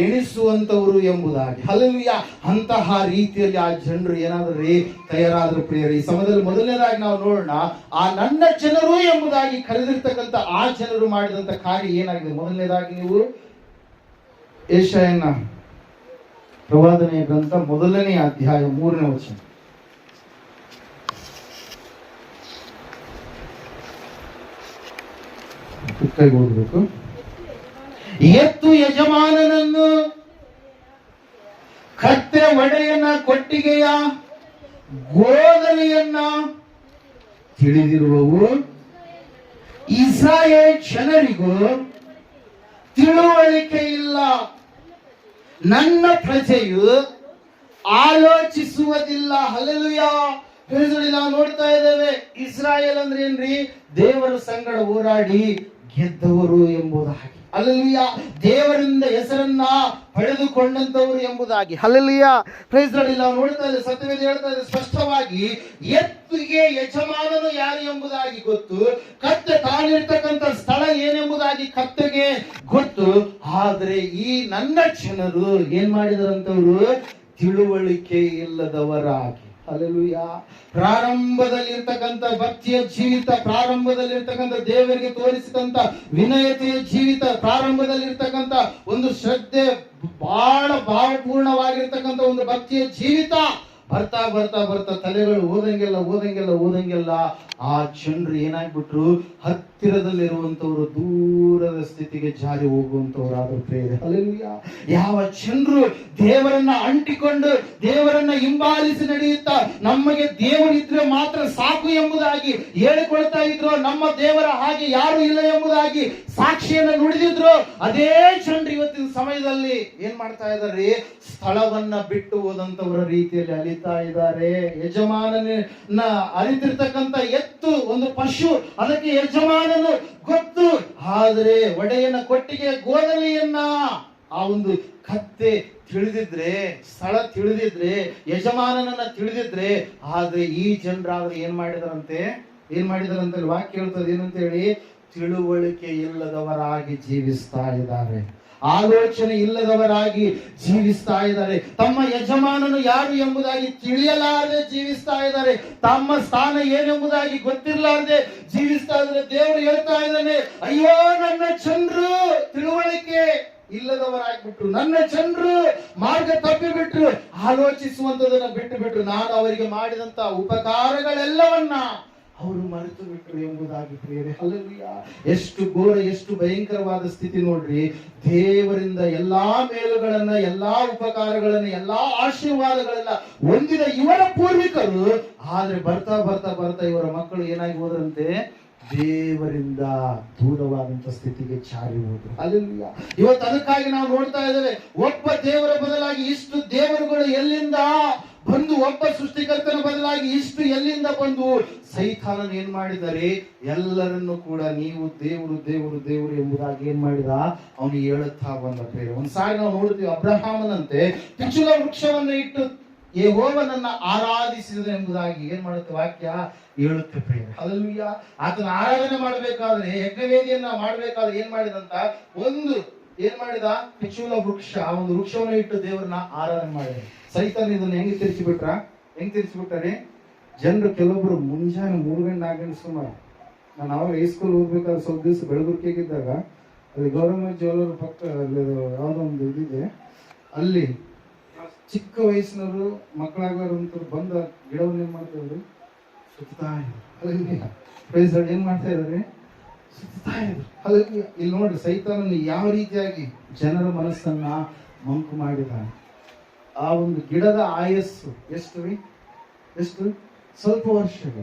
ಎಣಿಸುವಂತವರು ಎಂಬುದಾಗಿ. ಹಲ್ಲೆಲೂಯಾ. ಅಂತಹ ರೀತಿಯಲ್ಲಿ ಆ ಜನರು ಏನಾದ್ರೂ ತಯಾರಾದ್ರು ಪ್ರಿಯರು. ಈ ಸಮಯದಲ್ಲಿ ಮೊದಲನೇದಾಗಿ ನಾವು ನೋಡೋಣ, ಆ ನನ್ನ ಜನರು ಎಂಬುದಾಗಿ ಕರೆದಿರ್ತಕ್ಕಂಥ ಆ ಜನರು ಮಾಡಿದಂತ ಕಾರ್ಯ ಏನಾಗಿದೆ. ಮೊದಲನೇದಾಗಿ ನೀವು ಯೆಶಾಯನ ಪ್ರವಾದನೆಯ ಗ್ರಂಥ 1ನೇ ಅಧ್ಯಾಯ 3ನೇ ವಚನ. ಓದಬೇಕು. ಎತ್ತು ಯಜಮಾನನನ್ನು, ಕತ್ತೆ ಒಡೆಯನ ಕೊಟ್ಟಿಗೆಯ ಗೋದಲಿಯನ್ನ ತಿಳಿದಿರುವವು. ಇಸ್ರಾಯೇಲ್ ಜನರಿಗೂ ತಿಳುವಳಿಕೆ ಇಲ್ಲ, ನನ್ನ ಪ್ರಜೆಯು ಆಲೋಚಿಸುವುದಿಲ್ಲ. ಹಲ್ಲೆಲೂಯಾ. ನಾವು ನೋಡ್ತಾ ಇದ್ದೇವೆ, ಇಸ್ರಾಯೇಲ್ ಅಂದ್ರೆ ಏನ್ರಿ? ದೇವರ ಸಂಗಡ ಹೋರಾಡಿ ಗೆದ್ದವರು ಎಂಬುದಾಗಿ. ಹಲ್ಲೆಲೂಯಾ. ದೇವರಿಂದ ಹೆಸರನ್ನ ಪಡೆದುಕೊಂಡಂತವರು ಎಂಬುದಾಗಿ. ಹಲ್ಲೆಲೂಯಾ. Praise Lord. ನಾವು ನೋಡ್ತಾ ಇದ್ದೇವೆ, ಸತ್ಯವೇದ ಹೇಳ್ತಾ ಇದೆ ಸ್ಪಷ್ಟವಾಗಿ, ಎತ್ತಿಗೆ ಯಜಮಾನನು ಯಾರು ಎಂಬುದಾಗಿ ಗೊತ್ತು, ಕತ್ತೆ ತಾನಿರ್ತಕ್ಕಂಥ ಸ್ಥಳ ಏನೆಂಬುದಾಗಿ ಕತ್ತೆಗೆ ಗೊತ್ತು. ಆದ್ರೆ ಈ ನನ್ನ ಜನರು ಏನ್ ಮಾಡಿದರಂತವ್ರು? ತಿಳುವಳಿಕೆ ಇಲ್ಲದವರಾಗಿ. ಹಲ್ಲೆಲೂಯಾ. ಪ್ರಾರಂಭದಲ್ಲಿರ್ತಕ್ಕಂಥ ಭಕ್ತಿಯ ಜೀವಿತ, ಪ್ರಾರಂಭದಲ್ಲಿರ್ತಕ್ಕಂಥ ದೇವರಿಗೆ ತೋರಿಸಿದಂತ ವಿನಯತೆಯ ಜೀವಿತ, ಪ್ರಾರಂಭದಲ್ಲಿರ್ತಕ್ಕಂಥ ಒಂದು ಶ್ರದ್ಧೆ, ಬಹಳ ಭಾವಪೂರ್ಣವಾಗಿರ್ತಕ್ಕಂಥ ಒಂದು ಭಕ್ತಿಯ ಜೀವಿತ, ಬರ್ತಾ ಬರ್ತಾ ಬರ್ತಾ ತಲೆಗಳು ಓದಂಗೆಲ್ಲ ಆ ಜನರು ಏನಾಗ್ಬಿಟ್ರು? ಹತ್ತಿರದಲ್ಲಿರುವಂತವ್ರು ದೂರದ ಸ್ಥಿತಿಗೆ ಜಾರಿ ಹೋಗುವಂತವ್ರಾದ್ರು ಪ್ರೇರೆ. ಹಲ್ಲೆಲೂಯಾ. ಯಾವ ಜನರು ದೇವರನ್ನ ಅಂಟಿಕೊಂಡು ದೇವರನ್ನ ಹಿಂಬಾಲಿಸಿ ನಡೆಯುತ್ತಾ ನಮಗೆ ದೇವರಿದ್ರೆ ಮಾತ್ರ ಸಾಕು ಎಂಬುದಾಗಿ ಹೇಳಿಕೊಳ್ತಾ ಇದ್ರು, ನಮ್ಮ ದೇವರ ಹಾಗೆ ಯಾರು ಇಲ್ಲ ಎಂಬುದಾಗಿ ಸಾಕ್ಷಿಯನ್ನು ನುಡಿದಿದ್ರು, ಅದೇ ಜನರು ಇವತ್ತಿನ ಸಮಯದಲ್ಲಿ ಏನ್ ಮಾಡ್ತಾ ಇದ್ದಾರೆ? ಸ್ಥಳವನ್ನ ಬಿಟ್ಟು ಹೋದಂತವರ ರೀತಿಯಲ್ಲಿ ಅಲಿತಾ ಇದ್ದಾರೆ. ಯಜಮಾನನ ಅರಿತಿರ್ತಕ್ಕಂಥ ಎತ್ತು ಒಂದು ಪಶು, ಅದಕ್ಕೆ ಯಜಮಾನನು ಗೊತ್ತು. ಆದರೆ ಒಡೆಯನ ಕೊಟ್ಟಿಗೆ ಗೋದಲಿಯನ್ನ ಆ ಒಂದು ಕತ್ತೆ ತಿಳಿದಿದ್ರೆ, ಸ್ಥಳ ತಿಳಿದಿದ್ರೆ, ಯಜಮಾನನನ್ನ ತಿಳಿದಿದ್ರೆ, ಆದ್ರೆ ಈ ಜನರಾದ್ರೆ ಏನ್ ಮಾಡಿದಾರಂತೆ ವಾಕ್ಯ ಹೇಳ್ತದೆ ಏನಂತ ಹೇಳಿ? ತಿಳುವಳಿಕೆ ಇಲ್ಲದವರಾಗಿ ಜೀವಿಸ್ತಾ ಇದ್ದಾರೆ, ಆಲೋಚನೆ ಇಲ್ಲದವರಾಗಿ ಜೀವಿಸ್ತಾ ಇದ್ದಾರೆ. ತಮ್ಮ ಯಜಮಾನನು ಯಾರು ಎಂಬುದಾಗಿ ತಿಳಿಯಲಾರದೆ ಜೀವಿಸ್ತಾ ಇದ್ದಾರೆ. ತಮ್ಮ ಸ್ಥಾನ ಏನೆಂಬುದಾಗಿ ಗೊತ್ತಿರಲಾರದೆ ಜೀವಿಸ್ತಾ ಇದ್ದಾರೆ. ದೇವರು ಹೇಳ್ತಾ ಇದ್ದಾನೆ, ಅಯ್ಯೋ ನನ್ನ ಜನರು ತಿಳುವಳಿಕೆ ಇಲ್ಲದವರಾಗ್ಬಿಟ್ರು, ನನ್ನ ಜನರು ಮಾರ್ಗ ತಪ್ಪಿಬಿಟ್ರು, ಆಲೋಚಿಸುವಂತದನ್ನ ಬಿಟ್ಟು ನಾನು ಅವರಿಗೆ ಮಾಡಿದಂತ ಉಪಕಾರಗಳೆಲ್ಲವನ್ನ ಅವರು ಮರೆತು ಬಿಟ್ಟರು ಎಂಬುದಾಗಿ ಪ್ರಿಯರೇ. ಹಲ್ಲೆಲೂಯಾ. ಎಷ್ಟು ಘೋರ, ಎಷ್ಟು ಭಯಂಕರವಾದ ಸ್ಥಿತಿ ನೋಡ್ರಿ. ದೇವರಿಂದ ಎಲ್ಲಾ ಮೇಲುಗಳನ್ನ, ಎಲ್ಲಾ ಉಪಕಾರಗಳನ್ನ, ಎಲ್ಲಾ ಆಶೀರ್ವಾದಗಳನ್ನ ಹೊಂದಿದ ಇವರ ಪೂರ್ವಿಕರು, ಆದ್ರೆ ಬರ್ತಾ ಬರ್ತಾ ಬರ್ತಾ ಇವರ ಮಕ್ಕಳು ಏನಾಗಿ ಹೋದ್ರಂತೆ? ದೇವರಿಂದ ದೂರವಾದಂತ ಸ್ಥಿತಿಗೆ ಜಾರಿ ಹೋದ್ರು. ಹಲ್ಲೆಲೂಯಾ. ಇವತ್ತು ಅದಕ್ಕಾಗಿ ನಾವು ನೋಡ್ತಾ ಇದ್ದೇವೆ, ಒಬ್ಬ ದೇವರ ಬದಲಾಗಿ ಇಷ್ಟು ದೇವರುಗಳು ಎಲ್ಲಿಂದ ಬಂದು, ಒಬ್ಬ ಸೃಷ್ಟಿಕರ್ತನ ಬದಲಾಗಿ ಇಷ್ಟು ಎಲ್ಲಿಂದ ಬಂದು ಸೈತಾನನ್ ಏನ್ ಮಾಡಿದ್ದಾರೆ? ಎಲ್ಲರನ್ನು ಕೂಡ ನೀವು ದೇವರು ದೇವರು ದೇವರು ಎಂಬುದಾಗಿ ಏನ್ ಮಾಡಿದ? ಅವನು ಹೇಳುತ್ತಾ ಬಂದ ಪ್ರೇರೆ. ಒಂದ್ಸಾರಿ ನಾವು ನೋಡ್ತೀವಿ, ಅಬ್ರಹಾಮನಂತೆ ಪಿಚುಲ ವೃಕ್ಷವನ್ನು ಇಟ್ಟು ಯೆಹೋವನನ್ನ ಆರಾಧಿಸಿದ ಎಂಬುದಾಗಿ ಏನ್ ಮಾಡುತ್ತೆ ವಾಕ್ಯ ಹೇಳುತ್ತೆ ಪ್ರೇರೆ. ಹಲ್ಲೆಲೂಯಾ. ಆತನ ಆರಾಧನೆ ಮಾಡಬೇಕಾದ್ರೆ, ಯಜ್ಞವೇದಿಯನ್ನ ಮಾಡಬೇಕಾದ್ರೆ ಏನ್ ಮಾಡಿದಂತ? ಏನ್ ಮಾಡಿದ? ಪಿಚುಲ ವೃಕ್ಷ, ಆ ಒಂದು ವೃಕ್ಷವನ್ನು ಇಟ್ಟು ದೇವರನ್ನ ಆರಾಧನೆ ಮಾಡಿದ. ಸೈತಾನ ಇದನ್ನ ಹೆಂಗ್ ತಿರ್ಸಿಬಿಟ್ಟಾರೆ? ಜನರು ಕೆಲವೊಬ್ರು ಮುಂಜಾನೆ 3 ಗಂಟೆ 4 ಗಂಟೆ ಸುಮಾರು, ನಾನು ಅವಾಗ ಹೈಸ್ಕೂಲ್ ಓದ್ಬೇಕಾದ್ರೆ ಸ್ವಲ್ಪ ದಿವಸ ಬೆಳಗುರ್ಕೆಗಿದ್ದಾಗ ಅಲ್ಲಿ ಗೌರವ ಜ್ಯುವೆಲ್ಲರ್ ಪಕ್ಕ ಅಲ್ಲಿ ಯಾವ್ದೋ ಒಂದು ಇದಿದೆ, ಅಲ್ಲಿ ಚಿಕ್ಕ ವಯಸ್ಸಿನವರು ಮಕ್ಕಳಾಗೋರಂತವ್ರು ಬಂದ ಗಿಡವನ್ನು ಏನ್ ಮಾಡ್ತಾ ಇದ್ರು? ಸುತ್ತಾ ಇದ್ರು. ಏನ್ ಮಾಡ್ತಾ ಇದ್ದಾರೆ? ಸುತ್ತಾ ಇದ್ರು. ಹಾಗಾಗಿ ಇಲ್ಲಿ ನೋಡ್ರಿ, ಸೈತಾನನು ಯಾವ ರೀತಿಯಾಗಿ ಜನರ ಮನಸ್ಸನ್ನ ಮಂಕು ಮಾಡಿದಾನೆ. ಆ ಒಂದು ಗಿಡದ ಆಯಸ್ಸು ಎಷ್ಟು ಸ್ವಲ್ಪ ವರ್ಷಗಳು.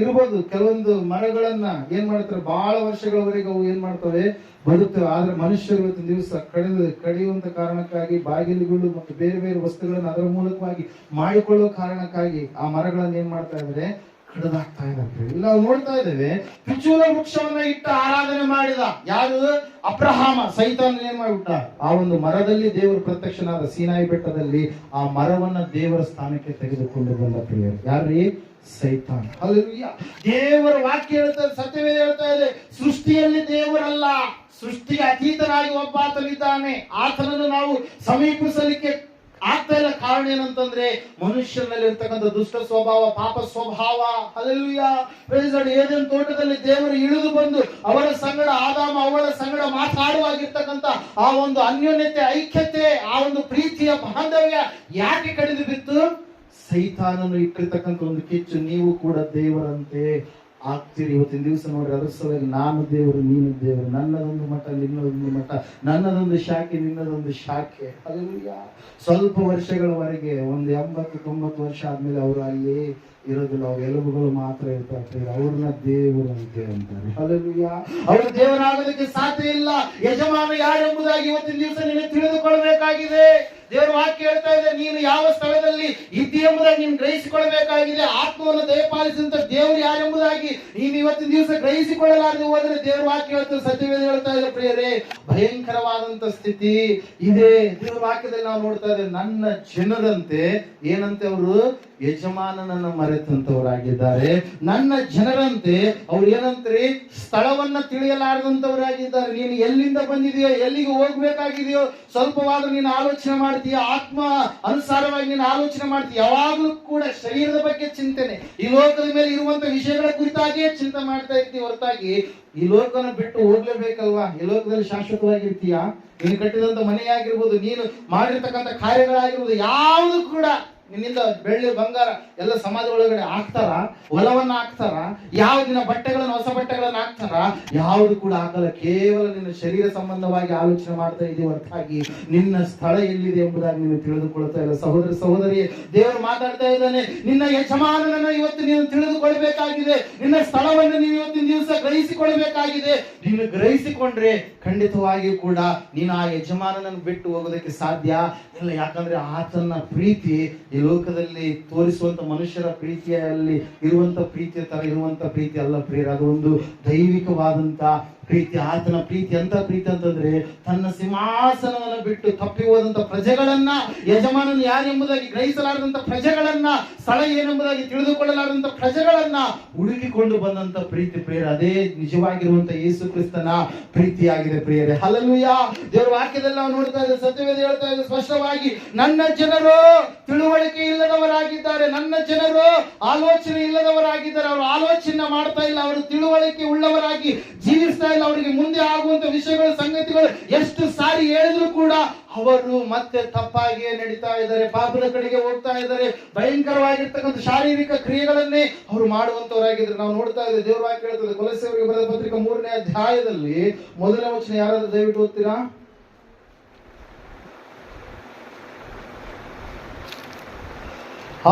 ಇರ್ಬೋದು. ಕೆಲವೊಂದು ಮರಗಳನ್ನ ಏನ್ ಮಾಡ್ತಾರೆ? ಬಹಳ ವರ್ಷಗಳವರೆಗೆ ಅವು ಏನ್ ಮಾಡ್ತವೆ? ಬದುಕ್ತವೆ. ಆದ್ರೆ ಮನುಷ್ಯರು ಇವತ್ತಿನ ದಿವಸ ಕಡಿಯುವಂತ ಕಾರಣಕ್ಕಾಗಿ ಬಾಗಿಲುಗಳು ಮತ್ತು ಬೇರೆ ಬೇರೆ ವಸ್ತುಗಳನ್ನ ಅದರ ಮೂಲಕವಾಗಿ ಮಾಡಿಕೊಳ್ಳುವ ಕಾರಣಕ್ಕಾಗಿ ಆ ಮರಗಳನ್ನ ಏನ್ ಮಾಡ್ತಾ ಇದ್ದಾರೆ? ಕಡಿದಾಗ್ತಾ ಇದ್ದಾರೆ. ನಾವು ನೋಡ್ತಾ ಇದ್ದೇವೆ, ಪಿಚೂಲ ವೃಕ್ಷವನ್ನ ಇಟ್ಟು ಆರಾಧನೆ ಮಾಡಿದ ಯಾರು? ಅಬ್ರಹಾಮ. ಸೈತಾನ್ ಏನ್ ಮಾಡಿಬಿಟ್ಟ? ಆ ಒಂದು ಮರದಲ್ಲಿ ದೇವರು ಪ್ರತ್ಯಕ್ಷನಾದ ಸೀನಾಯಿ ಬೆಟ್ಟದಲ್ಲಿ ಆ ಮರವನ್ನ ದೇವರ ಸ್ಥಾನಕ್ಕೆ ತೆಗೆದುಕೊಂಡು ಬಂದ ಪ್ರಿಯರು ಯಾರ್ರೀ? ಸೈತಾನ್. ಹಲ್ಲೆಲೂಯಾ. ದೇವರ ವಾಕ್ಯ ಹೇಳ್ತಾ ಇದೆ, ಸತ್ಯವೇ ಹೇಳ್ತಾ ಇದೆ, ಸೃಷ್ಟಿಯಲ್ಲಿ ದೇವರಲ್ಲ, ಸೃಷ್ಟಿಗೆ ಅತೀತನಾಗಿ ಒಬ್ಬ ಆತನಿದ್ದಾನೆ. ಆತನನ್ನು ನಾವು ಸಮೀಪಿಸಲಿಕ್ಕೆ ಆಗ್ತಾ ಇಲ್ಲ. ಕಾರಣ ಏನಂತಂದ್ರೆ ಮನುಷ್ಯನಲ್ಲಿ ಇರ್ತಕ್ಕಂಥ ದುಷ್ಟ ಸ್ವಭಾವ, ಪಾಪ ಸ್ವಭಾವ. Hallelujah. Praise the Lord. Eden ತೋಟದಲ್ಲಿ ದೇವರು ಇಳಿದು ಬಂದು ಅವರ ಸಂಗಡ, ಆದಾಮ ಅವಳ ಸಂಗಡ ಮಾತಾಡುವಾಗಿರ್ತಕ್ಕಂಥ ಆ ಒಂದು ಅನ್ಯೋನ್ಯತೆ, ಐಕ್ಯತೆ, ಆ ಒಂದು ಪ್ರೀತಿಯ ಬಾಂಧವ್ಯ ಯಾಕೆ ಕಡಿದು ಬಿತ್ತು? ಸೈತಾನನು ಇಟ್ಟಿರ್ತಕ್ಕಂಥ ಒಂದು ಕಿಚ್ಚು. ನೀವು ಕೂಡ ದೇವರಂತೆ ಆಗ್ತೀರಿ. ಇವತ್ತಿನ ದಿವಸ ನೋಡ್ರಿ, ಅದ್ರ ಸಲುವಾಗಿ ನಾನು ದೇವರು, ನೀನು ದೇವರು, ನನ್ನದೊಂದು ಮಠ, ನಿನ್ನದೊಂದು ಮಠ, ನನ್ನದೊಂದು ಶಾಖೆ, ನಿನ್ನದೊಂದು ಶಾಖೆ. ಹಲ್ಲೆಲೂಯಾ. ಸ್ವಲ್ಪ ವರ್ಷಗಳವರೆಗೆ, ಒಂದು 80-90 ವರ್ಷ ಆದ್ಮೇಲೆ ಅವರು ಅಲ್ಲಿ ಇರೋದಿಲ್ಲ, ಅವ್ರ ಎಲುಬುಗಳು ಮಾತ್ರ ಇರ್ತಾರೆ. ಅವ್ರನ್ನ ದೇವರು ಅಂತಾರೆ. ಹಲ್ಲೆಲೂಯಾ. ಅವರು ದೇವರಾಗೋದಕ್ಕೆ ಸಾಧ್ಯ ಇಲ್ಲ. ಯಜಮಾನ ಯಾರೆಂಬುದಾಗಿ ಇವತ್ತಿನ ದಿವಸ ನೀನು ತಿಳಿದುಕೊಳ್ಳಬೇಕಾಗಿದೆ. ದೇವರ ವಾಕ್ಯ ಹೇಳ್ತಾ ಇದೆ, ನೀನು ಯಾವ ಸ್ಥಳದಲ್ಲಿ ಇದ್ದಿ ಎಂಬುದಾಗಿ ನೀನು ಗ್ರಹಿಸಿಕೊಳ್ಳಬೇಕಾಗಿದೆ. ಆತ್ಮವನ್ನು ದಯಪಾಲಿಸಿದಂತ ದೇವರು ಯಾರೆಂಬುದಾಗಿ ನೀನು ಇವತ್ತಿನ ದಿವಸ ಗ್ರಹಿಸಿಕೊಳ್ಳಲಾರದೆ ಹೋದರೆ ದೇವರ ವಾಕ್ಯ ಹೇಳ್ತಾ, ಸತ್ಯವೇದ ಹೇಳ್ತಾ ಇದೆ ಪ್ರಿಯರೇ, ಭಯಂಕರವಾದಂತ ಸ್ಥಿತಿ ಇದೆ. ದೇವರ ವಾಕ್ಯದಲ್ಲಿ ನಾವು ನೋಡ್ತಾ ಇದ್ದೇವೆ, ನನ್ನ ಜನರಂತೆ ಏನಂತೆ ಅವರು? ಯಜಮಾನನನ್ನು ಮರೆತಂತವರಾಗಿದ್ದಾರೆ. ನನ್ನ ಜನರಂತೆ ಅವ್ರು ಏನಂತ್ರಿ? ಸ್ಥಳವನ್ನ ತಿಳಿಯಲಾರದಂತವರಾಗಿದ್ದಾರೆ. ನೀನು ಎಲ್ಲಿಂದ ಬಂದಿದೆಯೋ, ಎಲ್ಲಿಗೆ ಹೋಗ್ಬೇಕಾಗಿದೆಯೋ ಸ್ವಲ್ಪವಾದ್ರೂ ನೀನು ಆಲೋಚನೆ ಮಾಡ್ತೀಯ. ಆತ್ಮ ಅನುಸಾರವಾಗಿ ನೀನು ಆಲೋಚನೆ ಮಾಡ್ತೀಯ. ಯಾವಾಗ್ಲೂ ಕೂಡ ಶರೀರದ ಬಗ್ಗೆ ಚಿಂತನೆ, ಈ ಲೋಕದ ಮೇಲೆ ಇರುವಂತ ವಿಷಯಗಳ ಕುರಿತಾಗಿಯೇ ಚಿಂತೆ ಮಾಡ್ತಾ ಇರ್ತೀವಿ ಹೊರತಾಗಿ ಈ ಲೋಕನ ಬಿಟ್ಟು ಹೋಗ್ಲೇಬೇಕಲ್ವಾ? ಈ ಲೋಕದಲ್ಲಿ ಶಾಶ್ವತವಾಗಿರ್ತೀಯಾ? ನೀನು ಕಟ್ಟಿದಂತ ಮನೆಯಾಗಿರ್ಬೋದು, ನೀನು ಮಾಡಿರ್ತಕ್ಕಂಥ ಕಾರ್ಯಗಳಾಗಿರ್ಬೋದು, ಯಾವುದು ಕೂಡ ನಿನ್ನಿಂದ ಬೆಳ್ಳಿ ಬಂಗಾರ ಎಲ್ಲ ಸಮಾಜ ಒಳಗಡೆ ಹಾಕ್ತಾರ? ಹೊಲವನ್ನ ಹಾಕ್ತಾರ? ಯಾವ ದಿನ ಬಟ್ಟೆಗಳನ್ನು, ಹೊಸ ಬಟ್ಟೆಗಳನ್ನ ಹಾಕ್ತಾರ? ಯಾವುದು ಕೂಡ ಹಾಕಲ್ಲ. ಕೇವಲ ನಿನ್ನ ಶರೀರ ಸಂಬಂಧವಾಗಿ ಆಲೋಚನೆ ಮಾಡ್ತಾ ಇದೀವಿ ಹೊರತಾಗಿ ನಿನ್ನ ಸ್ಥಳ ಎಲ್ಲಿದೆ ಎಂಬುದಾಗಿ ನೀನು ತಿಳಿದುಕೊಳ್ತಾ ಇಲ್ಲ. ಸಹೋದರ ಸಹೋದರಿ, ದೇವರು ಮಾತಾಡ್ತಾ ಇದ್ದಾನೆ, ನಿನ್ನ ಯಜಮಾನನನ್ನ ಇವತ್ತು ನೀನು ತಿಳಿದುಕೊಳ್ಬೇಕಾಗಿದೆ. ನಿನ್ನ ಸ್ಥಳವನ್ನು ನೀನು ಇವತ್ತಿನ ದಿವಸ ಗ್ರಹಿಸಿಕೊಳ್ಬೇಕಾಗಿದೆ. ನೀನು ಗ್ರಹಿಸಿಕೊಂಡ್ರೆ ಖಂಡಿತವಾಗಿಯೂ ಕೂಡ ನೀನು ಆ ಯಜಮಾನನನ್ನು ಬಿಟ್ಟು ಹೋಗೋದಕ್ಕೆ ಸಾಧ್ಯ ಇಲ್ಲ. ಯಾಕಂದ್ರೆ ಆತನ ಪ್ರೀತಿ ಈ ಲೋಕದಲ್ಲಿ ತೋರಿಸುವಂತ ಮನುಷ್ಯರ ಪ್ರೀತಿಯಲ್ಲಿ ಇರುವಂತ ಪ್ರೀತಿಯ ತರ ಇರುವಂತ ಪ್ರೀತಿ ಅಲ್ಲ ಪ್ರಿಯರ. ಅದು ಒಂದು ದೈವಿಕವಾದಂತ ಪ್ರೀತಿ. ಆತನ ಪ್ರೀತಿ ಅಂತ ಪ್ರೀತಿ ಅಂತಂದ್ರೆ ತನ್ನ ಸಿಂಹಾಸನವನ್ನು ಬಿಟ್ಟು ತಪ್ಪಿ ಹೋದಂತ ಪ್ರಜೆಗಳನ್ನ, ಯಜಮಾನನು ಯಾರೆಂಬುದಾಗಿ ಗ್ರಹಿಸಲಾರದಂತ ಪ್ರಜೆಗಳನ್ನ, ಸ್ಥಳ ಏನೆಂಬುದಾಗಿ ತಿಳಿದುಕೊಳ್ಳಲಾರದಂತ ಪ್ರಜೆಗಳನ್ನ ಹುಡುಕಿಕೊಂಡು ಬಂದಂತ ಪ್ರೀತಿ ಪ್ರಿಯರ. ಅದೇ ನಿಜವಾಗಿರುವಂತ ಯೇಸು ಕ್ರಿಸ್ತನ ಪ್ರೀತಿಯಾಗಿದೆ ಪ್ರಿಯರೇ. ಹಲ್ಲೆಲೂಯಾ. ದೇವರ ವಾಕ್ಯದಲ್ಲಿ ನಾವು ನೋಡ್ತಾ ಇದ್ದೇವೆ, ಸತ್ಯವೇದ ಹೇಳ್ತಾ ಇದೆ ಸ್ಪಷ್ಟವಾಗಿ, ನನ್ನ ಜನರು ತಿಳುವಳಿಕೆ ಇಲ್ಲದವರಾಗಿದ್ದಾರೆ, ನನ್ನ ಜನರು ಆಲೋಚನೆ ಇಲ್ಲದವರಾಗಿದ್ದಾರೆ. ಅವರು ಆಲೋಚನೆ ಮಾಡ್ತಾ ಇಲ್ಲ, ಅವರು ತಿಳುವಳಿಕೆ ಉಳ್ಳವರಾಗಿ ಜೀವಿಸ್ತಾ ಇಲ್ಲ. ಅವರಿಗೆ ಮುಂದೆ ಆಗುವಂತ ವಿಷಯಗಳು, ಸಂಗತಿಗಳು ಎಷ್ಟು ಸಾರಿ ಹೇಳಿದ್ರು ಕೂಡ ಅವರು ಮತ್ತೆ ತಪ್ಪಾಗಿಯೇ ನಡೀತಾ ಇದ್ದಾರೆ, ಪಾಪದ ಕಡೆಗೆ ಹೋಗ್ತಾ ಇದ್ದಾರೆ. ಭಯಂಕರವಾಗಿರ್ತಕ್ಕಂಥ ಶಾರೀರಿಕ ಕ್ರಿಯೆಗಳನ್ನೇ ಅವರು ಮಾಡುವಂತವರಾಗಿದ್ದಾರೆ. ನಾವು ನೋಡ್ತಾ ಇದ್ದೇವೆ, ದೇವರ ವಾಕ್ಯ ಹೇಳ್ತದೆ, ಕೊಲೊಸ್ಸೆಯವರಿಗೆ ಬರೆದ ಪತ್ರಿಕೆ 3ನೇ ಅಧ್ಯಾಯದಲ್ಲಿ 1ನೇ ವಚನ ಯಾರಾದ್ರೂ ದಯವಿಟ್ಟು ಓದ್ತೀರಾ?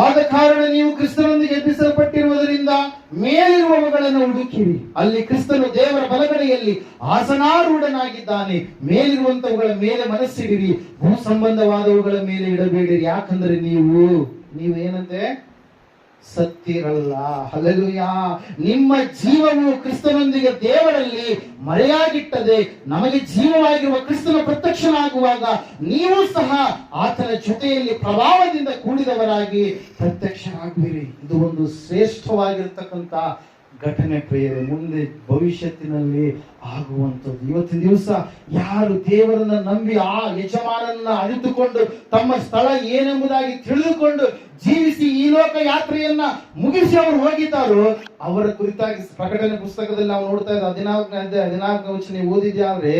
ಆದ ಕಾರಣ ನೀವು ಕ್ರಿಸ್ತನೊಂದಿಗೆ ಎಬ್ಬಿಸಲ್ಪಟ್ಟಿರುವುದರಿಂದ ಮೇಲಿರುವವುಗಳನ್ನು ಹುಡುಕಿರಿ, ಅಲ್ಲಿ ಕ್ರಿಸ್ತನು ದೇವರ ಬಲಗಡೆಯಲ್ಲಿ ಆಸನಾರೂಢನಾಗಿದ್ದಾನೆ. ಮೇಲಿರುವಂತವುಗಳ ಮೇಲೆ ಮನಸ್ಸಿಡಿರಿ, ಭೂ ಸಂಬಂಧವಾದವುಗಳ ಮೇಲೆ ಇಡಬೇಡಿರಿ. ಯಾಕಂದ್ರೆ ನೀವೇನಂತೆ ಸತ್ತಿರಲ್ಲ. ಹಲ್ಲೆಲೂಯಾ. ನಿಮ್ಮ ಜೀವವು ಕ್ರಿಸ್ತನೊಂದಿಗೆ ದೇವರಲ್ಲಿ ಮರೆಯಾಗಿಟ್ಟದೆ ನಮಗೆ ಜೀವವಾಗಿರುವ ಕ್ರಿಸ್ತನ ಪ್ರತ್ಯಕ್ಷನಾಗುವಾಗ ನೀವು ಸಹ ಆತನ ಜೊತೆಯಲ್ಲಿ ಪ್ರಭಾವದಿಂದ ಕೂಡಿದವರಾಗಿ ಪ್ರತ್ಯಕ್ಷರಾಗುವಿರಿ. ಇದು ಒಂದು ಶ್ರೇಷ್ಠವಾಗಿರ್ತಕ್ಕಂಥ ಘಟನೆ ಪ್ರಿಯರೇ, ಮುಂದೆ ಭವಿಷ್ಯತ್ತಿನಲ್ಲಿ ಆಗುವಂಥದ್ದು. ಇವತ್ತಿನ ದಿವಸ ಯಾರು ದೇವರನ್ನ ನಂಬಿ ಆ ಯಜಮಾನನ್ನ ಅರಿತುಕೊಂಡು ತಮ್ಮ ಸ್ಥಳ ಏನೆಂಬುದಾಗಿ ತಿಳಿದುಕೊಂಡು ಜೀವಿಸಿ ಈ ಲೋಕ ಯಾತ್ರೆಯನ್ನ ಮುಗಿಸಿ ಅವರು ಹೋಗಿದ್ದಾರೋ ಅವರ ಕುರಿತಾಗಿ ಪ್ರಕಟಣೆ ಪುಸ್ತಕದಲ್ಲಿ ನಾವು ನೋಡ್ತಾ ಇದ್ದ 14ನೇ ವಚನ ಓದಿದ್ಯಾದ್ರೆ,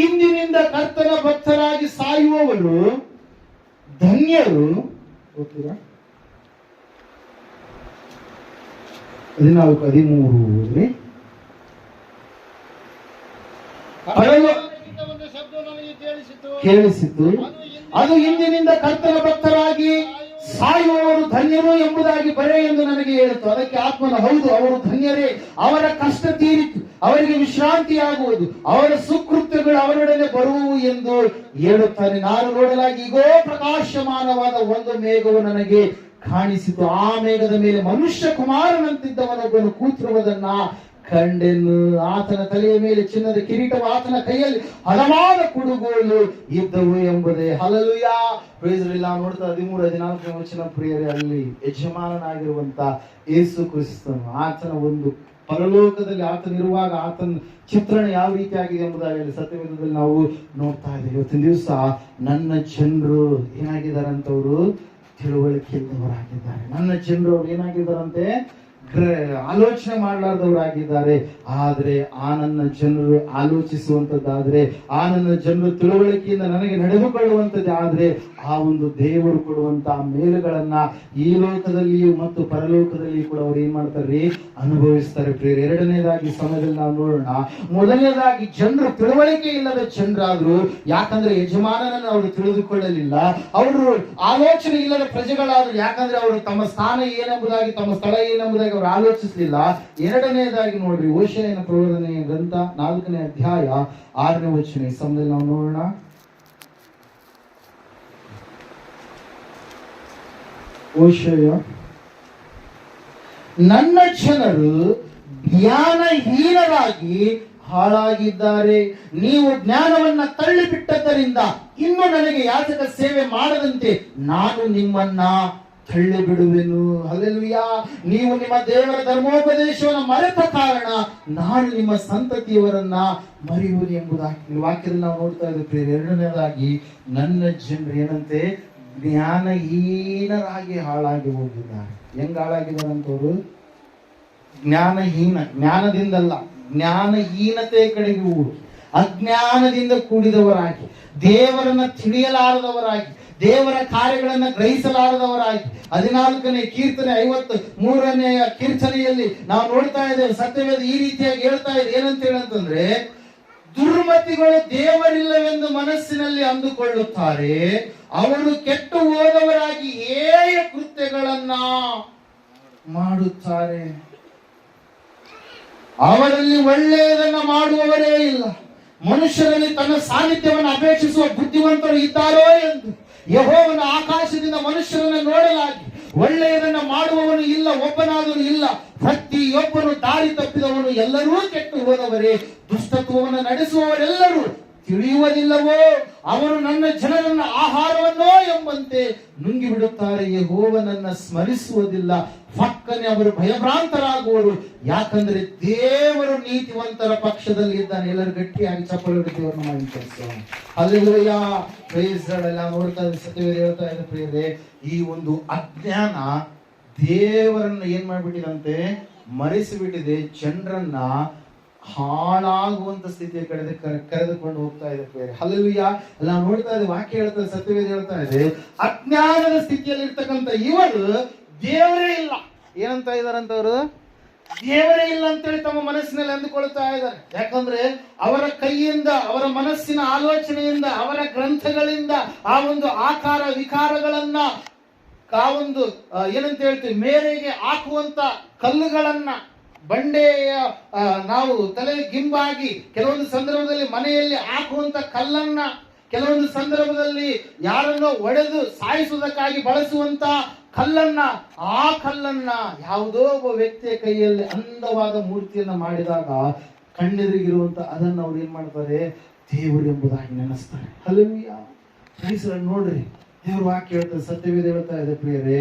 ಇಂದಿನಿಂದ ಕರ್ತನ ಭಕ್ತರಾಗಿ ಸಾಯುವವರು ಧನ್ಯರು. ಗೊತ್ತಿರಾ? 14-13 ಕೇಳಿಸಿತು, ಅದು ಇಂದಿನಿಂದ ಕರ್ತನ ಭಕ್ತರಾಗಿ ಸಾಯುವವರು ಧನ್ಯರು ಎಂಬುದಾಗಿ ಬರೆ ಎಂದು ನನಗೆ ಹೇಳಿತು. ಅದಕ್ಕೆ ಆತ್ಮನ, ಹೌದು ಅವರು ಧನ್ಯರೇ, ಅವರ ಕಷ್ಟ ತೀರಿತು, ಅವರಿಗೆ ವಿಶ್ರಾಂತಿಯಾಗುವುದು, ಅವರ ಸುಕೃತ್ಯಗಳು ಅವರೊಡನೆ ಬರುವು ಎಂದು ಹೇಳುತ್ತಾನೆ. ನಾನು ನೋಡಲಾಗಿ ಈಗೋ ಪ್ರಕಾಶಮಾನವಾದ ಒಂದು ಮೇಘವು ನನಗೆ ಕಾಣಿಸಿತು. ಆ ಮೇಘದ ಮೇಲೆ ಮನುಷ್ಯ ಕುಮಾರನಂತಿದ್ದವನೊಬ್ಬನು ಕೂತಿರುವುದನ್ನ ಕಂಡೆನು. ಆತನ ತಲೆಯ ಮೇಲೆ ಚಿನ್ನದ ಕಿರೀಟವು, ಆತನ ಕೈಯಲ್ಲಿ ಹಲವಾದ ಕುಡುಗೋಲು ಇದ್ದವು ಎಂಬುದೇ. Hallelujah, praise the Lord. ನೋಡ್ತಾ 13-14 ವಚನ ಪ್ರಿಯರೇ, ಅಲ್ಲಿ ಯಜಮಾನನಾಗಿರುವಂತ ಯೇಸು ಕ್ರಿಸ್ತನು, ಆತನ ಒಂದು ಪರಲೋಕದಲ್ಲಿ ಆತನಿರುವಾಗ ಆತನ ಚಿತ್ರಣ ಯಾವ ರೀತಿಯಾಗಿದೆ ಎಂಬುದಾಗಿ ಸತ್ಯವೇದದಲ್ಲಿ ನಾವು ನೋಡ್ತಾ ಇದ್ದೇವೆ. ಇವತ್ತಿನ ದಿವಸ ನನ್ನ ಜನರು ಏನಾಗಿದ್ದಾರಂತವ್ರು ತಿಳುವಳಿಕೆ ಇಲ್ಲದವರಾಗಿದ್ದಾರೆ. ನನ್ನ ಜನರು ಅವ್ರು ಏನಾಗಿದ್ದಾರಂತೆ, ಆಲೋಚನೆ ಮಾಡಲಾರ್ದವರಾಗಿದ್ದಾರೆ. ಆದ್ರೆ ಆ ನನ್ನ ಜನರು ಆಲೋಚಿಸುವಂತದ್ದಾದ್ರೆ, ಆ ನನ್ನ ಜನರು ತಿಳುವಳಿಕೆಯಿಂದ ನನಗೆ ನಡೆದುಕೊಳ್ಳುವಂತದ್ದೇ ಆದ್ರೆ, ಆ ಒಂದು ದೇವರು ಕೊಡುವಂತ ಮೇಲುಗಳನ್ನ ಈ ಲೋಕದಲ್ಲಿಯೂ ಮತ್ತು ಪರಲೋಕದಲ್ಲಿಯೂ ಕೂಡ ಅವ್ರು ಏನ್ ಮಾಡ್ತಾರೆ, ಅನುಭವಿಸ್ತಾರೆ. ಪ್ರಿಯರೇ, ಎರಡನೇದಾಗಿ ಸಮಯದಲ್ಲಿ ನಾವು ನೋಡೋಣ. ಮೊದಲನೇದಾಗಿ ಜನರು ತಿಳುವಳಿಕೆ ಇಲ್ಲದ ಜನರಾದ್ರು. ಯಾಕಂದ್ರೆ ಯಜಮಾನನನ್ನು ಅವರು ತಿಳಿದುಕೊಳ್ಳಲಿಲ್ಲ. ಅವರು ಆಲೋಚನೆ ಇಲ್ಲದ ಪ್ರಜೆಗಳಾದ್ರು. ಯಾಕಂದ್ರೆ ಅವರು ತಮ್ಮ ಸ್ಥಾನ ಏನೆಂಬುದಾಗಿ, ತಮ್ಮ ಸ್ಥಳ ಏನೆಂಬುದಾಗಿ ಅವರು ಆಲೋಚಿಸಲಿಲ್ಲ. ಎರಡನೇದಾಗಿ ನೋಡ್ರಿ, ಹೋಶೇಯನ ಪ್ರಬೋಧನೆಯ ಗ್ರಂಥ 4ನೇ ಅಧ್ಯಾಯ 6ನೇ ವಚನ ಈ ಸಮಯದಲ್ಲಿ ನಾವು ನೋಡೋಣ. ಹೋಶೇಯ, ನನ್ನ ಜನರು ಜ್ಞಾನಹೀನರಾಗಿ ಹಾಳಾಗಿದ್ದಾರೆ. ನೀವು ಜ್ಞಾನವನ್ನ ತಳ್ಳಿಬಿಟ್ಟದ್ದರಿಂದ ಇನ್ನು ನನಗೆ ಯಾಜಕ ಸೇವೆ ಮಾಡದಂತೆ ನಾನು ನಿಮ್ಮನ್ನ ತಳ್ಳಿ ಬಿಡುವೆನು. ಹಲ್ಲೆಲೂಯಾ. ನೀವು ನಿಮ್ಮ ದೇವರ ಧರ್ಮೋಪದೇಶವನ್ನು ಮರೆತ ಕಾರಣ ನಾನು ನಿಮ್ಮ ಸಂತತಿಯವರನ್ನ ಮರೆಯುವುದು ಎಂಬುದಾಗಿ ವಾಕ್ಯದಲ್ಲಿ ನಾವು ನೋಡ್ತಾ ಇದ್ದೇವೆ. ಎರಡನೇದಾಗಿ ನನ್ನ ಜನರು ಏನಂತೆ, ಜ್ಞಾನಹೀನರಾಗಿ ಹಾಳಾಗಿ ಹೋಗಿದ್ದಾರೆ. ಹೆಂಗ್ ಹಾಳಾಗಿದ್ದಾರಂತವ್ರು? ಜ್ಞಾನದಿಂದಲ್ಲ, ಜ್ಞಾನಹೀನತೆ ಕಡೆಗೆ ಹೋಗುವುದು, ಅಜ್ಞಾನದಿಂದ ಕೂಡಿದವರಾಗಿ, ದೇವರನ್ನ ತಿಳಿಯಲಾರದವರಾಗಿ, ದೇವರ ಕಾರ್ಯಗಳನ್ನ ಗ್ರಹಿಸಲಾರದವರಾಗಿ. 14ನೇ ಕೀರ್ತನೆ 53ನೇ ಕೀರ್ತನೆಯಲ್ಲಿ ನಾವು ನೋಡ್ತಾ ಇದ್ದೇವೆ. ಸತ್ಯವೇದ ಈ ರೀತಿಯಾಗಿ ಹೇಳ್ತಾ ಇದೆ. ಏನಂತ ಹೇಳಂತಂದ್ರೆ, ದುರ್ಮತಿಗಳು ದೇವರಿಲ್ಲವೆಂದು ಮನಸ್ಸಿನಲ್ಲಿ ಅಂದುಕೊಳ್ಳುತ್ತಾರೆ. ಅವರು ಕೆಟ್ಟು ಹೋದವರಾಗಿ ಹೇಯ ಕೃತ್ಯಗಳನ್ನ ಮಾಡುತ್ತಾರೆ. ಅವರಲ್ಲಿ ಒಳ್ಳೆಯದನ್ನ ಮಾಡುವವರೇ ಇಲ್ಲ. ಮನುಷ್ಯರಲ್ಲಿ ತನ್ನ ಸಾನ್ನಿಧ್ಯವನ್ನು ಅಪೇಕ್ಷಿಸುವ ಬುದ್ಧಿವಂತರು ಇದ್ದಾರೋ ಎಂದು ಯೆಹೋವನ ಆಕಾಶದಿಂದ ಮನುಷ್ಯರನ್ನು ನೋಡಲಾಗಿ ಒಳ್ಳೆಯದನ್ನ ಮಾಡುವವನು ಇಲ್ಲ, ಒಬ್ಬನಾದರೂ ಇಲ್ಲ. ಪ್ರತಿಯೊಬ್ಬನು ದಾರಿ ತಪ್ಪಿದವನು, ಎಲ್ಲರೂ ಕೆಟ್ಟು ಹೋದವರೇ. ದುಷ್ಟತ್ವವನ್ನು ನಡೆಸುವವರೆಲ್ಲರೂ ತಿಳಿಯುವುದಿಲ್ಲವೋ? ಅವರು ನನ್ನ ಜನರನ್ನ ಆಹಾರವನ್ನೋ ಎಂಬಂತೆ ನುಂಗಿ ಬಿಡುತ್ತಾರೆ. ಯೆಹೋವನನ್ನ ಸ್ಮರಿಸುವುದಿಲ್ಲ. ಪಕ್ಕನೆ ಅವರು ಭಯಭ್ರಾಂತರಾಗುವರು. ಯಾಕಂದ್ರೆ ದೇವರು ನೀತಿವಂತರ ಪಕ್ಷದಲ್ಲಿ ಇದ್ದಾನೆ. ಎಲ್ಲರೂ ಗಟ್ಟಿಯಾಗಿ ಚಪ್ಪಲಿ ಹೊಡೆದೇವರನ್ನ ಮಾಡಿ ಕೆಲಸ. Hallelujah, praise the Lord. ನೋಡ್ತಾ ಇದ್ದ ಸತ್ಯವೇದ ಹೇಳ್ತಾ ಇದೆ ಪ್ರಿಯರೇ, ಈ ಒಂದು ಅಜ್ಞಾನ ದೇವರನ್ನ ಏನ್ ಮಾಡ್ಬಿಟ್ಟಿದಂತೆ, ಮರೆಸಿಬಿಟ್ಟಿದೆ. ಜನರನ್ನ ಹಾಳಾಗುವಂತ ಸ್ಥಿತಿಯ ಕರೆದುಕೊಂಡು ಹೋಗ್ತಾ ಇದೆ ಪ್ರಿಯರೇ. ಹಲ್ಲೆಲೂಯಾ. ನಾವು ನೋಡ್ತಾ ಇದ್ದೇವೆ, ವಾಕ್ಯ ಹೇಳ್ತಾ ಇದೆ, ಸತ್ಯವೇದ ಹೇಳ್ತಾ ಇದೆ, ಅಜ್ಞಾನದ ಸ್ಥಿತಿಯಲ್ಲಿ ಇರ್ತಕ್ಕಂಥ ಇವರು ದೇವರೇ ಇಲ್ಲ. ಏನಂತ ಇದಾರಂತವ್ರು? ದೇವರೇ ಇಲ್ಲ ಅಂತೇಳಿ ತಮ್ಮ ಮನಸ್ಸಿನಲ್ಲಿ ಅಂದುಕೊಳ್ತಾ ಇದ್ದಾರೆ. ಯಾಕಂದ್ರೆ ಅವರ ಕೈಯಿಂದ, ಅವರ ಮನಸ್ಸಿನ ಆಲೋಚನೆಯಿಂದ, ಅವರ ಗ್ರಂಥಗಳಿಂದ ಆ ಒಂದು ಆಕಾರ ವಿಕಾರಗಳನ್ನ, ಆ ಒಂದು ಏನಂತ ಹೇಳ್ತೀವಿ, ಮೇರೆಗೆ ಹಾಕುವಂತ ಕಲ್ಲುಗಳನ್ನ, ಬಂಡೆಯ ನಾವು ತಲೆ ಗಿಂಬಾಗಿ ಕೆಲವೊಂದು ಸಂದರ್ಭದಲ್ಲಿ ಮನೆಯಲ್ಲಿ ಹಾಕುವಂತ ಕಲ್ಲನ್ನ, ಕೆಲವೊಂದು ಸಂದರ್ಭದಲ್ಲಿ ಯಾರನ್ನೋ ಒಡೆದು ಸಾಯಿಸುವುದಕ್ಕಾಗಿ ಬಳಸುವಂತ ಕಲ್ಲನ್ನ, ಆ ಕಲ್ಲನ್ನ ಯಾವುದೋ ಒಬ್ಬ ವ್ಯಕ್ತಿಯ ಕೈಯಲ್ಲಿ ಅಂದವಾದ ಮೂರ್ತಿಯನ್ನ ಮಾಡಿದಾಗ ಕಣ್ಣೆದುರಿಗಿರುವಂತ ಅದನ್ನ ಅವ್ರು ಏನ್ ಮಾಡ್ತಾರೆ, ದೇವರು ಎಂಬುದಾಗಿ ನೆನೆಸ್ತಾರೆ. ಹಲ್ಲೆಲೂಯಾ. ನೋಡ್ರಿ, ದೇವ್ರ ವಾಕ್ಯ ಹೇಳ್ತಾರೆ, ಸತ್ಯವೇದ ಹೇಳ್ತಾ ಇದೆ ಪ್ರಿಯರೇ,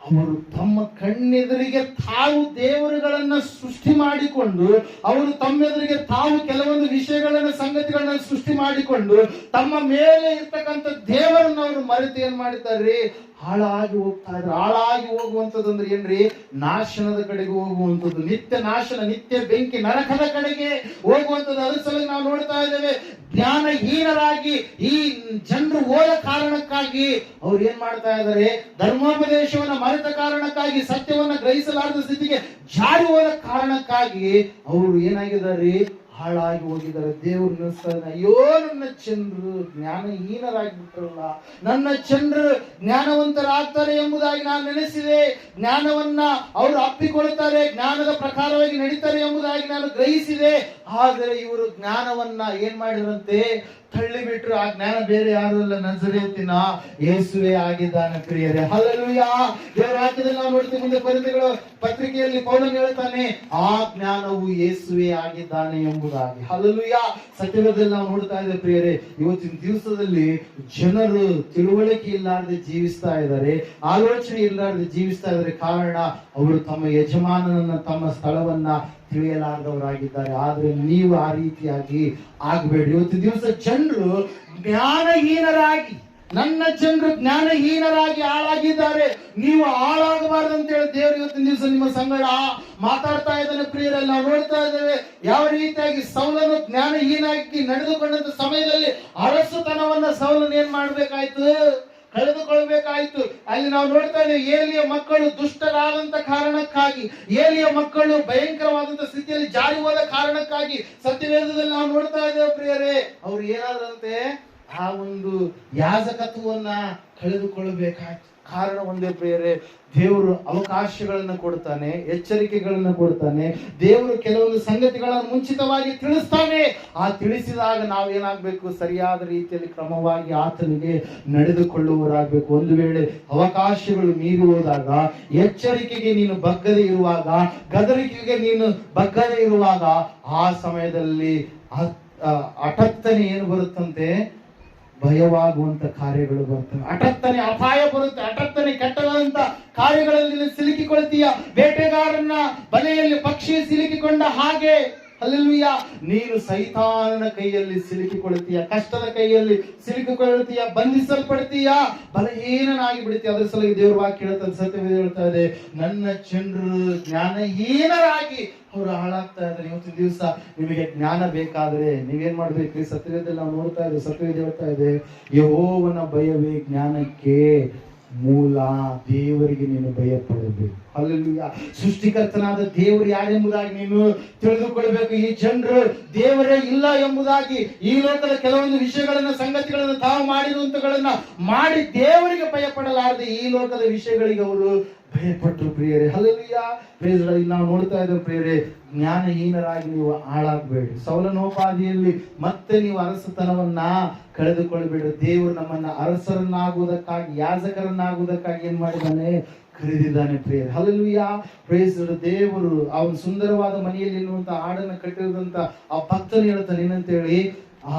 ಅವರು ತಮ್ಮ ಕಣ್ಣೆದುರಿಗೆ ತಾವು ದೇವರುಗಳನ್ನ ಸೃಷ್ಟಿ ಮಾಡಿಕೊಂಡು, ಅವರು ತಮ್ಮೆದುರಿಗೆ ತಾವು ಕೆಲವೊಂದು ವಿಷಯಗಳನ್ನ, ಸಂಗತಿಗಳನ್ನ ಸೃಷ್ಟಿ ಮಾಡಿಕೊಂಡು ತಮ್ಮ ಮೇಲೆ ಇರ್ತಕ್ಕಂಥ ದೇವರನ್ನ ಅವರು ಮರೆತು ಏನ್ ಮಾಡಿದ್ದಾರೆ, ಹಾಳಾಗಿ ಹೋಗ್ತಾ ಇದ್ರು. ಹಾಳಾಗಿ ಹೋಗುವಂಥದ್ದು ಅಂದ್ರೆ ಏನ್ರಿ? ನಾಶನದ ಕಡೆಗೆ ಹೋಗುವಂಥದ್ದು, ನಿತ್ಯ ನಾಶನ, ನಿತ್ಯ ಬೆಂಕಿ, ನರಕದ ಕಡೆಗೆ ಹೋಗುವಂಥದ್ದು. ಅದ್ರ ಸಲುವಾಗಿ ನಾವು ನೋಡ್ತಾ ಇದ್ದೇವೆ, ಜ್ಞಾನಹೀನರಾಗಿ ಈ ಜನರು ಹೋದ ಕಾರಣಕ್ಕಾಗಿ ಅವ್ರು ಏನ್ ಮಾಡ್ತಾ ಇದ್ದಾರೆ, ಧರ್ಮೋಪದೇಶವನ್ನ ಮರೆತ ಕಾರಣಕ್ಕಾಗಿ, ಸತ್ಯವನ್ನ ಗ್ರಹಿಸಲಾರದ ಸ್ಥಿತಿಗೆ ಜಾರಿ ಹೋದ ಕಾರಣಕ್ಕಾಗಿ ಅವರು ಏನಾಗಿದ್ದಾರೆ, ಹಾಳಾಗಿ ಹೋಗಿದ್ದಾರೆ. ದೇವರು ನೆನೆಸ್ತಾನೆ, ಅಯ್ಯೋ ನನ್ನ ಜನರು ಜ್ಞಾನಹೀನರಾಗಿಬಿಟ್ರಲ್ಲ, ನನ್ನ ಜನರು ಜ್ಞಾನವಂತರಾಗ್ತಾರೆ ಎಂಬುದಾಗಿ ನಾನು ನೆನೆಸಿದೆ. ಜ್ಞಾನವನ್ನ ಅವರು ಅಪ್ಪಿಕೊಳ್ತಾರೆ, ಜ್ಞಾನದ ಪ್ರಕಾರವಾಗಿ ನಡೀತಾರೆ ಎಂಬುದಾಗಿ ನಾನು ಗ್ರಹಿಸಿದೆ. ಆದರೆ ಇವರು ಜ್ಞಾನವನ್ನ ಏನ್ ಮಾಡಿದ್ರಂತೆ, ತಳ್ಳಿಬಿಟ್ರು. ಆ ಜ್ಞಾನ ಬೇರೆ ಯಾರು ಅಲ್ಲ, ನಜರೇತಿನ ಯೇಸುವೇ ಆಗಿದ್ದಾನೆ ಪ್ರಿಯರೇ. ಹಲ್ಲೆಲೂಯಾ. ದೇವರ ವಾಕ್ಯದಲ್ಲಿ ನಾವು ನೋಡ್ತೀವಿ, ಮುಂದೆ ಕೊರಿಂಥಿಗಳ ಪತ್ರಿಕೆಯಲ್ಲಿ ಪೌಲನು ಹೇಳ್ತಾನೆ, ಆ ಜ್ಞಾನವು ಯೇಸುವೇ ಆಗಿದ್ದಾನೆ ಎಂಬುದಾಗಿ. ಹಲ್ಲೆಲೂಯಾ. ಸತ್ಯವೇದದಲ್ಲಿ ನಾವು ನೋಡ್ತಾ ಇದ್ದೇವೆ ಪ್ರಿಯರೇ, ಇವತ್ತಿನ ದಿವಸದಲ್ಲಿ ಜನರು ತಿಳುವಳಿಕೆ ಇಲ್ಲಾರದೆ ಜೀವಿಸ್ತಾ ಇದ್ದಾರೆ, ಆಲೋಚನೆ ಇಲ್ಲಾರದೆ ಜೀವಿಸ್ತಾ ಇದ್ದಾರೆ. ಕಾರಣ, ಅವರು ತಮ್ಮ ಯಜಮಾನನನ್ನ, ತಮ್ಮ ಸ್ಥಳವನ್ನ ತಿಳಿಯಲಾರದವರಾಗಿದ್ದಾರೆ. ಆದ್ರೆ ನೀವು ಆ ರೀತಿಯಾಗಿ ಆಗಬೇಡಿ. ಇವತ್ತು ದಿವಸ ಜನರು ಜ್ಞಾನಹೀನರಾಗಿ, ನನ್ನ ಜನರು ಜ್ಞಾನಹೀನರಾಗಿ ಹಾಳಾಗಿದ್ದಾರೆ. ನೀವು ಹಾಳಾಗಬಾರ್ದು ಅಂತ ಹೇಳಿ ದೇವರು ಇವತ್ತಿನ ದಿವಸ ನಿಮ್ಮ ಸಂಗಡ ಮಾತಾಡ್ತಾ ಇದ್ದಾನೆ ಪ್ರಿಯರಲ್ಲಿ. ನಾವು ನೋಡ್ತಾ ಇದ್ದೇವೆ ಯಾವ ರೀತಿಯಾಗಿ ಸೌಲನು ಜ್ಞಾನಹೀನಾಗಿ ನಡೆದುಕೊಂಡಂತ ಸಮಯದಲ್ಲಿ ಅರಸುತನವನ್ನ ಸೌಲನು ಏನ್ ಮಾಡ್ಬೇಕಾಯ್ತು, ಕಳೆದುಕೊಳ್ಬೇಕಾಯ್ತು. ಅಲ್ಲಿ ನಾವು ನೋಡ್ತಾ ಇದ್ದೇವೆ, ಏಲಿಯ ಮಕ್ಕಳು ದುಷ್ಟರಾದಂತ ಕಾರಣಕ್ಕಾಗಿ, ಏಲಿಯ ಮಕ್ಕಳು ಭಯಂಕರವಾದಂತ ಸ್ಥಿತಿಯಲ್ಲಿ ಜಾರಿ ಹೋದ ಕಾರಣಕ್ಕಾಗಿ ಸತ್ಯವೇದದಲ್ಲಿ ನಾವು ನೋಡ್ತಾ ಇದ್ದೇವೆ ಪ್ರಿಯರೇ, ಅವ್ರು ಏನಾದ್ರಂತೆ ಆ ಒಂದು ಯಾಜಕತ್ವವನ್ನ ಕಳೆದುಕೊಳ್ಳಬೇಕಾಯ್ತು. ಕಾರಣ ಒಂದೇ ಪ್ರಿಯರೇ, ದೇವರು ಅವಕಾಶಗಳನ್ನ ಕೊಡ್ತಾನೆ, ಎಚ್ಚರಿಕೆಗಳನ್ನ ಕೊಡ್ತಾನೆ, ದೇವರು ಕೆಲವೊಂದು ಸಂಗತಿಗಳನ್ನು ಮುಂಚಿತವಾಗಿ ತಿಳಿಸ್ತಾನೆ. ಆ ತಿಳಿಸಿದಾಗ ನಾವೇನಾಗ್ಬೇಕು, ಸರಿಯಾದ ರೀತಿಯಲ್ಲಿ ಕ್ರಮವಾಗಿ ಆತನಿಗೆ ನಡೆದುಕೊಳ್ಳುವವರಾಗಬೇಕು. ಒಂದು ವೇಳೆ ಅವಕಾಶಗಳು ಮೀರಿ ಹೋದಾಗ, ಎಚ್ಚರಿಕೆಗೆ ನೀನು ಬಗ್ಗದೆ ಇರುವಾಗ, ಗದರಿಕೆಗೆ ನೀನು ಬಗ್ಗದೆ ಇರುವಾಗ, ಆ ಸಮಯದಲ್ಲಿ ಹಠಾತ್ತನೆ ಏನು ಬರುತ್ತಂತೆ, ಭಯವಾಗುವಂತ ಕಾರ್ಯಗಳು ಬರ್ತವೆ. ಹಠಾತ್ತನೆ ಅಪಾಯ ಬರುತ್ತೆ, ಹಠಾತ್ತನೆ ಕೆಟ್ಟದಂತ ಕಾರ್ಯಗಳಲ್ಲಿ ಸಿಲುಕಿಕೊಳ್ತೀಯ. ಬೇಟೆಗಾರನ ಬಲೆಯಲ್ಲಿ ಪಕ್ಷಿ ಸಿಲುಕಿಕೊಂಡ ಹಾಗೆ, ಹಲ್ಲೆಲೂಯಾ, ನೀನು ಸೈತಾನನ ಕೈಯಲ್ಲಿ ಸಿಲುಕಿಕೊಳ್ತೀಯ, ಕಷ್ಟದ ಕೈಯಲ್ಲಿ ಸಿಲುಕಿಕೊಳ್ತೀಯ, ಬಂಧಿಸಲ್ಪಡ್ತೀಯ, ಬಲಹೀನನಾಗಿ ಬಿಡ್ತೀಯ. ಅದ್ರ ಸಲುವಾಗಿ ದೇವ್ರ ವಾಕ್ಯ ಹೇಳ್ತಾರೆ, ಸತ್ಯವೇದ ಹೇಳ್ತಾ ಇದೆ, ನನ್ನ ಜನರು ಜ್ಞಾನಹೀನರಾಗಿ ಅವರು ಹಾಳಾಗ್ತಾ ಇದ್ದಾರೆ. ಇವತ್ತಿನ ದಿವಸ ನಿಮಗೆ ಜ್ಞಾನ ಬೇಕಾದ್ರೆ ನೀವೇನ್ ಮಾಡ್ಬೇಕ್ರಿ? ಸತ್ಯವೇದದಲ್ಲಿ ನಾವು ನೋಡ್ತಾ ಇದ್ದೇವೆ, ಸತ್ಯವೇದ ಹೇಳ್ತಾ ಇದೆ, ಯೆಹೋವನ ಭಯವೇ ಜ್ಞಾನಕ್ಕೆ ಮೂಲ. ದೇವರಿಗೆ ನೀನು ಭಯ ಪಡಬೇಕು. ಹಲ್ಲೆಲೂಯಾ. ಸೃಷ್ಟಿಕರ್ತನಾದ ದೇವರು ಯಾರೆಂಬುದಾಗಿ ನೀನು ತಿಳಿದುಕೊಳ್ಬೇಕು. ಈ ಜನರು ದೇವರೇ ಇಲ್ಲ ಎಂಬುದಾಗಿ ಈ ಲೋಕದ ಕೆಲವೊಂದು ವಿಷಯಗಳನ್ನ, ಸಂಗತಿಗಳನ್ನ ತಾವು ಮಾಡಿರುವಂತಗಳನ್ನ ಮಾಡಿ ದೇವರಿಗೆ ಭಯ ಪಡಲಾರದೆ ಈ ಲೋಕದ ವಿಷಯಗಳಿಗೆ ಅವರು ಭಯಪಟ್ಟರು ಪ್ರಿಯರೇ. ಹಲ್ಲೆಲೂಯಾ. Praise God. ನಾವು ನೋಡ್ತಾ ಇದ್ದೇವೆ ಪ್ರಿಯರೇ, ಜ್ಞಾನಹೀನರಾಗಿ ನೀವು ಹಾಳಾಗಬೇಡಿ. ಸೌಲನೋಪಾದಿಯಲ್ಲಿ ಮತ್ತೆ ನೀವು ಅರಸತನವನ್ನ ಕಳೆದುಕೊಳ್ಳಬೇಡಿ. ದೇವರು ನಮ್ಮನ್ನ ಅರಸರನ್ನಾಗುವುದಕ್ಕಾಗಿ, ಯಾಜಕರನ್ನಾಗುವುದಕ್ಕಾಗಿ ಏನ್ ಮಾಡಿದ್ದಾನೆ, ಕರೆದಿದ್ದಾನೆ ಪ್ರಿಯರೇ. ಹಲ್ಲೆಲೂಯಾ. Praise God. ದೇವರು ಅವನು ಸುಂದರವಾದ ಮನೆಯಲ್ಲಿ ಎನ್ನುವಂತ ಹಾಡನ್ನು ಕಟ್ಟಿರುವಂತ ಆ ಭಕ್ತನು ಹೇಳ್ತಾನೆ ಏನಂತೇಳಿ,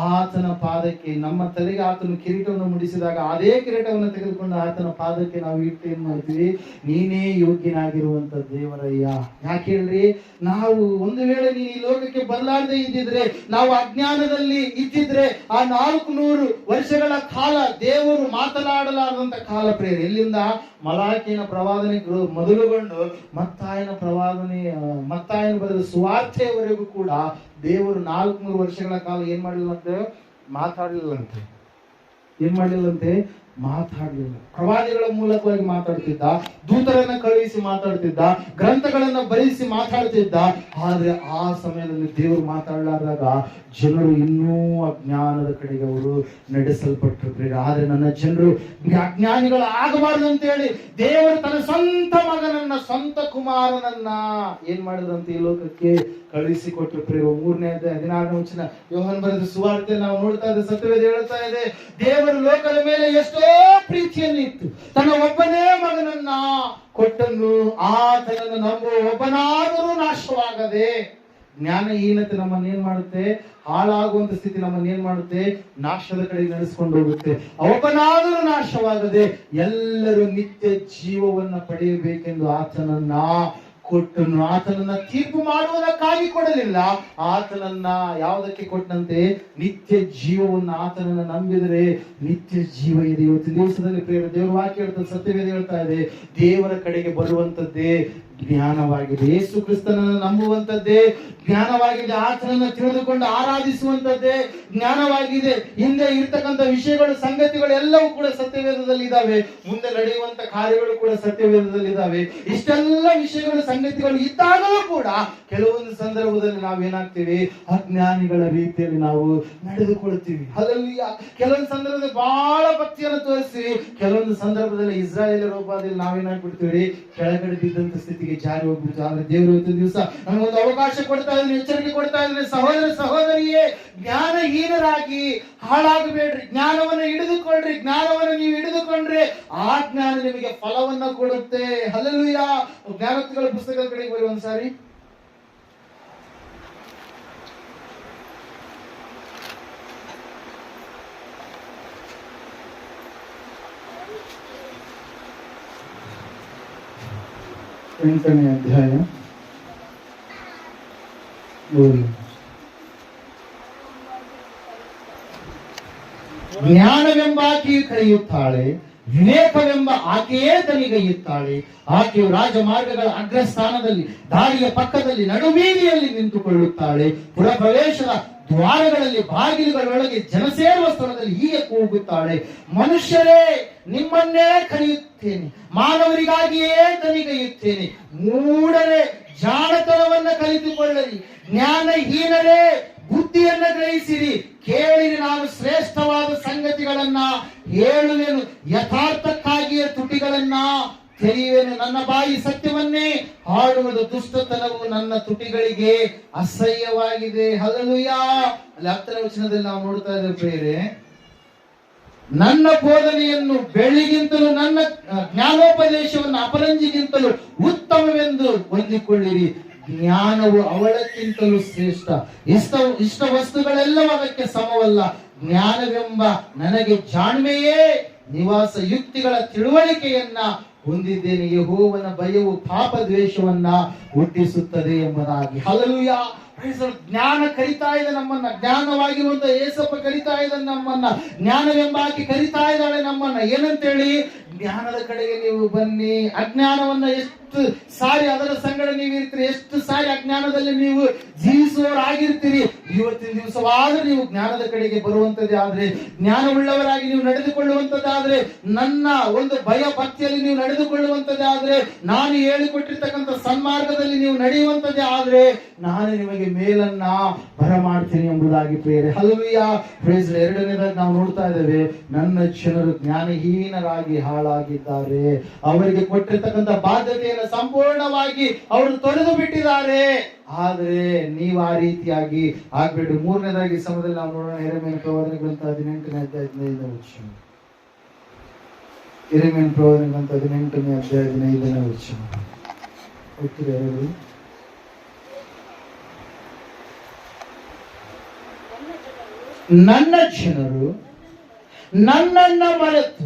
ಆತನ ಪಾದಕ್ಕೆ, ನಮ್ಮ ತಲೆಗೆ ಆತನು ಕಿರೀಟವನ್ನು ಮುಡಿಸಿದಾಗ ಅದೇ ಕಿರೀಟವನ್ನು ತೆಗೆದುಕೊಂಡು ಆತನ ಪಾದಕ್ಕೆ ನಾವು ಇಟ್ಟು ಏನ್ ಮಾಡ್ತೀವಿ, ನೀನೇ ಯೋಗ್ಯನಾಗಿರುವಂತ ದೇವರಯ್ಯ. ಯಾಕೆ ಹೇಳ್ರಿ, ನಾವು ಒಂದು ವೇಳೆ ನೀನು ಈ ಲೋಕಕ್ಕೆ ಬರಲಾರದೆ ಇದ್ದಿದ್ರೆ, ನಾವು ಅಜ್ಞಾನದಲ್ಲಿ ಇದ್ದಿದ್ರೆ, ಆ 400 ವರ್ಷಗಳ ಕಾಲ ದೇವರು ಮಾತನಾಡಲಾರದಂತ ಕಾಲ ಪ್ರೇರೆ. ಎಲ್ಲಿಂದ ಮಲಾಕಿನ ಪ್ರವಾದನೆ ಮೊದಲುಗೊಂಡು ಮತ್ತಾಯನ ಬರೆದ ಸುವಾರ್ತೆಯವರೆಗೂ ಕೂಡ ದೇವರು 400 ವರ್ಷಗಳ ಕಾಲ ಏನ್ ಮಾಡಲಿಲ್ಲಂತೆ, ಮಾತಾಡಲಿಲ್ಲಂತೆ. ಮಾತಾಡಲಿಲ್ಲ. ಪ್ರವಾದಿಗಳ ಮೂಲಕವಾಗಿ ಮಾತಾಡ್ತಿದ್ದ, ದೂತರನ್ನ ಕಳುಹಿಸಿ ಮಾತಾಡ್ತಿದ್ದ, ಗ್ರಂಥಗಳನ್ನ ಬರೆಸಿ ಮಾತಾಡ್ತಿದ್ದ. ಆದ್ರೆ ಆ ಸಮಯದಲ್ಲಿ ದೇವರು ಮಾತಾಡಲಾರ್ದಾಗ ಜನರು ಇನ್ನೂ ಅಜ್ಞಾನದ ಕಡೆಗೆ ಅವರು ನಡೆಸಲ್ಪಟ್ಟರು. ಆದ್ರೆ ನನ್ನ ಜನರು ಅಜ್ಞಾನಿಗಳು ಆಗಬಾರ್ದು ಅಂತ ಹೇಳಿ ದೇವರು ತನ್ನ ಸ್ವಂತ ಮಗನನ್ನ, ಸ್ವಂತ ಕುಮಾರನನ್ನ ಏನ್ ಮಾಡಿದ್ರಂತ ಈ ಲೋಕಕ್ಕೆ ಕಳುಹಿಸಿಕೊಟ್ರು. 3ನೇ ಅಧ್ಯಾಯ 16ನೇ ವಚನ ಯೋಹಾನ ಬರೆದ ಸುವಾರ್ತೆ ನಾವು ನೋಡ್ತಾ ಇದ್ದೇವೆ. ಸತ್ಯವೇದ ಹೇಳ್ತಾ ಇದೆ, ದೇವರು ಲೋಕದ ಮೇಲೆ ಎಷ್ಟೋ ಪ್ರೀತಿಯನ್ನು ಇತ್ತು, ತನ್ನ ಒಬ್ಬನೇ ಮಗನನ್ನ ಕೊಟ್ಟನು, ಆತನನ್ನು ನಂಬುವ ಒಬ್ಬನಾದರೂ ನಾಶವಾಗದೆ. ಜ್ಞಾನಹೀನತೆ ನಮ್ಮನ್ನ ಏನ್ ಮಾಡುತ್ತೆ, ಹಾಳಾಗುವಂತ ಸ್ಥಿತಿ ನಮ್ಮನ್ನ ಏನ್ ಮಾಡುತ್ತೆ, ನಾಶದ ಕಡೆಗೆ ನಡೆಸ್ಕೊಂಡು ಹೋಗುತ್ತೆ. ಒಬ್ಬನಾದರೂ ನಾಶವಾಗದೆ ಎಲ್ಲರೂ ನಿತ್ಯ ಜೀವವನ್ನ ಪಡೆಯಬೇಕೆಂದು ಆತನನ್ನ ಕೊಟ್ಟನು. ಆತನನ್ನ ತೀರ್ಪು ಮಾಡುವುದಕ್ಕಾಗಿ ಕೊಡಲಿಲ್ಲ, ಆತನನ್ನ ಯಾವುದಕ್ಕೆ ಕೊಟ್ಟಂತೆ, ನಿತ್ಯ ಜೀವವನ್ನು. ಆತನನ್ನ ನಂಬಿದರೆ ನಿತ್ಯ ಜೀವ ಇದೆ. ಇವತ್ತಿನ ದಿವಸದಲ್ಲಿ ಪ್ರಿಯರ ದೇವರ ವಾಕ್ಯ ಹೇಳ್ತದೆ, ಸತ್ಯವೇದ ಹೇಳ್ತಾ ಇದೆ, ದೇವರ ಕಡೆಗೆ ಬರುವಂತದ್ದೇ ಜ್ಞಾನವಾಗಿದೆ. ಯೇಸು ಕ್ರಿಸ್ತನನ್ನು ನಂಬುವಂತದ್ದೇ ಜ್ಞಾನವಾಗಿದೆ. ಆತನನ್ನು ತಿಳಿದುಕೊಂಡು ಆರಾಧಿಸುವಂತದ್ದೇ ಜ್ಞಾನವಾಗಿದೆ. ಹಿಂದೆ ಇರ್ತಕ್ಕಂಥ ವಿಷಯಗಳು, ಸಂಗತಿಗಳು ಎಲ್ಲವೂ ಕೂಡ ಸತ್ಯವೇದದಲ್ಲಿ ಇದ್ದಾವೆ. ಮುಂದೆ ನಡೆಯುವಂತ ಕಾರ್ಯಗಳು ಕೂಡ ಸತ್ಯವೇದದಲ್ಲಿ ಇದ್ದಾವೆ. ಇಷ್ಟೆಲ್ಲ ವಿಷಯಗಳು, ಸಂಗತಿಗಳು ಇದ್ದಾಗಲೂ ಕೂಡ ಕೆಲವೊಂದು ಸಂದರ್ಭದಲ್ಲಿ ನಾವೇನಾಗ್ತೀವಿ, ಅಜ್ಞಾನಿಗಳ ರೀತಿಯಲ್ಲಿ ನಾವು ನಡೆದುಕೊಳ್ತೀವಿ. ಅದರಲ್ಲಿ ಕೆಲವೊಂದು ಸಂದರ್ಭದಲ್ಲಿ ಬಹಳ ಭಕ್ತಿಯನ್ನು ತೋರಿಸ್ತೀವಿ, ಕೆಲವೊಂದು ಸಂದರ್ಭದಲ್ಲಿ ಇಸ್ರಾಯೇಲ್ ರೂಪದಲ್ಲಿ ನಾವೇನಾಗ್ಬಿಡ್ತೀವಿ, ಕೆಳಗಡೆ ಬಿದ್ದಂತ ಸ್ಥಿತಿಗೆ ಜಾರಿ ಹೋಗ್ಬಿಡ್ತೀವಿ. ಆದ್ರೆ ದೇವರು ಇವತ್ತು ದಿವಸ ನಮಗೊಂದು ಅವಕಾಶ ಕೊಡ್ತಾ ಇದ್ದಾನೆ, ಎಚ್ಚರಿಕೆ ಕೊಡ್ತಾ ಇದ್ದಾನೆ. ಸಹೋದರ ಸಹೋದರಿಯೇ, ಜ್ಞಾನಹೀನರಾಗಿ ಹಾಳಾಗಬೇಡ್ರಿ. ಜ್ಞಾನವನ್ನು ಹಿಡಿದುಕೊಳ್ಳ್ರಿ. ಜ್ಞಾನವನ್ನು ನೀವು ಹಿಡಿದುಕೊಂಡ್ರೆ ಆ ಜ್ಞಾನ ನಿಮಗೆ ಫಲವನ್ನ ಕೊಡುತ್ತೆ. ಹಲ್ಲೆಲೂಯಾ. ಜ್ಞಾನೋಕ್ತಿಗಳ ಪುಸ್ತಕದ ಕಡೆಗೆ ಬರಿ ಒಂದ್ಸಾರಿ. ಎಂಟನೇ ಅಧ್ಯಾಯ ಜ್ಞಾನವೆಂಬ ಆಕೆಯು ಕರೆಯುತ್ತಾಳೆ, ವಿವೇಕವೆಂಬ ಆಕೆಯೇ ತನಿಗೈಯುತ್ತಾಳೆ. ಆಕೆಯು ರಾಜಮಾರ್ಗಗಳ ಅಗ್ರಸ್ಥಾನದಲ್ಲಿ, ದಾರಿಯ ಪಕ್ಕದಲ್ಲಿ, ನಡುಬೀದಿಯಲ್ಲಿ ನಿಂತುಕೊಳ್ಳುತ್ತಾಳೆ. ಪುರಪ್ರವೇಶದ ದ್ವಾರಗಳಲ್ಲಿ, ಬಾಗಿಲುಗಳೊಳಗೆ, ಜನಸೇರುವ ಸ್ಥಳದಲ್ಲಿ ಹೀಗೆ ಕೂಗುತ್ತಾಳೆ, ಮನುಷ್ಯರೇ, ನಿಮ್ಮನ್ನೇ ಕರೆಯುತ್ತೇನೆ, ಮಾನವರಿಗಾಗಿಯೇ ತನಿಗೈಯುತ್ತೇನೆ. ಮೂಢರೇ, ಜಾಣತನವನ್ನ ಕಲಿತುಕೊಳ್ಳರಿ. ಜ್ಞಾನಹೀನರೇ, ಬುದ್ಧಿಯನ್ನ ಗ್ರಹಿಸಿರಿ. ಕೇಳಿರಿ, ನಾನು ಶ್ರೇಷ್ಠವಾದ ಸಂಗತಿಗಳನ್ನ ಹೇಳುವೆನು, ಯಥಾರ್ಥಕ್ಕಾಗಿಯೇ ತುಟಿಗಳನ್ನ ತೆರೆಯುವೆನು. ನನ್ನ ಬಾಯಿ ಸತ್ಯವನ್ನೇ ಹಾಡುವುದು, ದುಷ್ಟತನವು ನನ್ನ ತುಟಿಗಳಿಗೆ ಅಸಹ್ಯವಾಗಿದೆ. ಹಲ್ಲೆಲೂಯಾ. ಅಲ್ಲಿ 10ನೇ ವಚನದಲ್ಲಿ ನಾವು ನೋಡ್ತಾ ಇದ್ದೇವೆ ಪ್ರಿಯರೇ, ನನ್ನ ಬೋಧನೆಯನ್ನು ಬೆಳ್ಳಿಗಿಂತಲೂ, ನನ್ನ ಜ್ಞಾನೋಪದೇಶವನ್ನು ಅಪರಂಜಿಗಿಂತಲೂ ಉತ್ತಮವೆಂದು ಹೊಂದಿಕೊಳ್ಳಿರಿ. ಜ್ಞಾನವು ಅವಳಕ್ಕಿಂತಲೂ ಶ್ರೇಷ್ಠ. ಇಷ್ಟ ವಸ್ತುಗಳೆಲ್ಲವೂ ಅದಕ್ಕೆ ಸಮವಲ್ಲ. ಜ್ಞಾನವೆಂಬ ನನಗೆ ಜಾಣ್ಮೆಯೇ ನಿವಾಸ, ಯುಕ್ತಿಗಳ ತಿಳುವಳಿಕೆಯನ್ನ ಹೊಂದಿದ್ದೇನೆ. ಯೆಹೋವನ ಭಯವು ಪಾಪ ದ್ವೇಷವನ್ನ ಹುಟ್ಟಿಸುತ್ತದೆ ಎಂಬುದಾಗಿ. ಹಲ್ಲೆಲೂಯಾ. ಜ್ಞಾನ ಕರಿತಾ ಇದೆ ನಮ್ಮನ್ನ. ಜ್ಞಾನವಾಗಿರುವಂತ ಏಸಪ್ಪ ಕರಿತಾ ಇದ್ದಾನೆ ನಮ್ಮನ್ನ. ಜ್ಞಾನವೆಂಬಾಕಿ ಕರಿತಾ ಇದ್ದಾಳೆ ನಮ್ಮನ್ನ. ಏನಂತೇಳಿ? ಜ್ಞಾನದ ಕಡೆಗೆ ನೀವು ಬನ್ನಿ. ಅಜ್ಞಾನವನ್ನ ಎಷ್ಟು ಸಾರಿ ಅದರ ಸಂಗಡ ನೀವು ಇರ್ತೀರಿ, ಎಷ್ಟು ಸಾರಿ ಅಜ್ಞಾನದಲ್ಲಿ ನೀವು ಜೀವಿಸುವವರಾಗಿರ್ತೀರಿ. ಇವತ್ತಿನ ದಿವಸವಾದ್ರೆ ನೀವು ಜ್ಞಾನದ ಕಡೆಗೆ ಬರುವಂತದ್ದೇ ಆದ್ರೆ, ಜ್ಞಾನವುಳ್ಳವರಾಗಿ ನೀವು ನಡೆದುಕೊಳ್ಳುವಂತದ್ದಾದ್ರೆ, ನನ್ನ ಒಂದು ಭಯ ಭಕ್ತಿಯಲ್ಲಿ ನೀವು ನಡೆದುಕೊಳ್ಳುವಂತದ್ದೇ ಆದ್ರೆ, ನಾನು ಹೇಳಿಕೊಟ್ಟಿರ್ತಕ್ಕಂಥ ಸನ್ಮಾರ್ಗದಲ್ಲಿ ನೀವು ನಡೆಯುವಂತದ್ದೇ ಆದ್ರೆ, ನಾನು ನಿಮಗೆ ಮೇಲನ್ನ ಬರಮಾಡ್ತೀನಿ ಎಂಬುದಾಗಿ ಪ್ರೇರೆ. ಹಲ್ಲೆಲೂಯಾ. ಪ್ರೈಸ್. ಎರಡನೇದಾಗಿ ನಾವು ನೋಡ್ತಾ ಇದ್ದೇವೆ, ನನ್ನ ಜನರು ಜ್ಞಾನಹೀನರಾಗಿ ಹಾಳಾಗಿದ್ದಾರೆ. ಅವರಿಗೆ ಕೊಟ್ಟಿರ್ತಕ್ಕಂಥ ಬಾಧ್ಯತೆಯನ್ನು ಸಂಪೂರ್ಣವಾಗಿ ಅವರು ತೊರೆದು ಬಿಟ್ಟಿದ್ದಾರೆ. ಆದ್ರೆ ನೀವು ಆ ರೀತಿಯಾಗಿ ಆಗ್ಬೇಡಿ. ಮೂರನೇದಾಗಿ ಸಮಯದಲ್ಲಿ ನಾವು ನೋಡೋಣ, ಯೆರೆಮೀಯನ ಪ್ರವಾದನೆ ಗ್ರಂಥ 18ನೇ ಅಧ್ಯಾಯದ 5ನೇ ವಚನ. ಯೆರೆಮೀಯನ ಪ್ರವಾದನೆ ಗ್ರಂಥ 18ನೇ ಅಧ್ಯಾಯದ 5ನೇ ವಚನ. ಓದ್ತೀರಾ ಯಾರು? ನನ್ನ ಜನರು ನನ್ನನ್ನ ಮರೆತು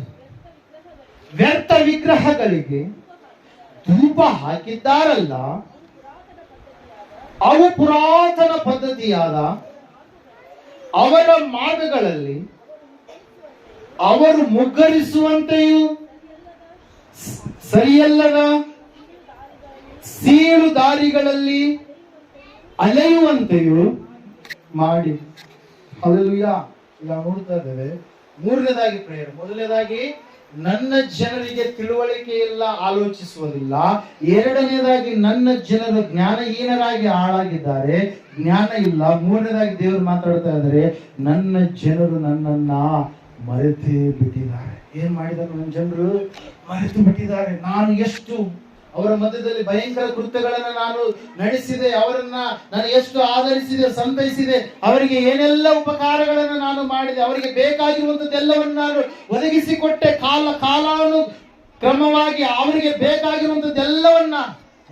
ವ್ಯರ್ಥ ವಿಗ್ರಹಗಳಿಗೆ ಧೂಪ ಹಾಕಿದ್ದಾರಲ್ಲ, ಅವು ಪುರಾತನ ಪದ್ಧತಿಯಾದ ಅವರ ಮಾರ್ಗಗಳಲ್ಲಿ ಅವರು ಮುಗ್ಗರಿಸುವಂತೆಯೂ ಸರಿಯಲ್ಲದ ಸೀಳು ದಾರಿಗಳಲ್ಲಿ ಅಲೆಯುವಂತೆಯೂ ಮಾಡಿ. ಹಲ್ಲೆಲೂಯಾ. ಈಗ ನೋಡ್ತಾ ಇದ್ದೇವೆ. ಮೂರನೇದಾಗಿ ಪ್ರೇಯರ್. ಮೊದಲನೇದಾಗಿ ನನ್ನ ಜನರಿಗೆ ತಿಳುವಳಿಕೆ ಇಲ್ಲ, ಆಲೋಚಿಸುವುದಿಲ್ಲ. ಎರಡನೇದಾಗಿ ನನ್ನ ಜನರು ಜ್ಞಾನಹೀನರಾಗಿ ಹಾಳಾಗಿದ್ದಾರೆ, ಜ್ಞಾನ ಇಲ್ಲ. ಮೂರನೇದಾಗಿ ದೇವರು ಮಾತಾಡ್ತಾ ಇದ್ದಾರೆ, ನನ್ನ ಜನರು ನನ್ನನ್ನ ಮರೆತೇ ಬಿಟ್ಟಿದ್ದಾರೆ. ಏನ್ ಮಾಡಿದ್ದಾರೆ? ನನ್ನ ಜನರು ಮರೆತು ಬಿಟ್ಟಿದ್ದಾರೆ. ನಾನು ಎಷ್ಟು ಅವರ ಮಧ್ಯದಲ್ಲಿ ಭಯಂಕರ ಕೃತ್ಯಗಳನ್ನ ನಾನು ನಡೆಸಿದೆ, ಅವರನ್ನ ನಾನು ಎಷ್ಟು ಆಧರಿಸಿದೆ, ಸಂತೈಸಿದೆ, ಅವರಿಗೆ ಏನೆಲ್ಲ ಉಪಕಾರಗಳನ್ನು ನಾನು ಮಾಡಿದೆ, ಅವರಿಗೆ ಬೇಕಾಗಿರುವಂತದ್ದೆಲ್ಲವನ್ನು ನಾನು ಒದಗಿಸಿಕೊಟ್ಟೆ. ಕಾಲಾನು ಕ್ರಮವಾಗಿ ಅವರಿಗೆ ಬೇಕಾಗಿರುವಂತದ್ದೆಲ್ಲವನ್ನ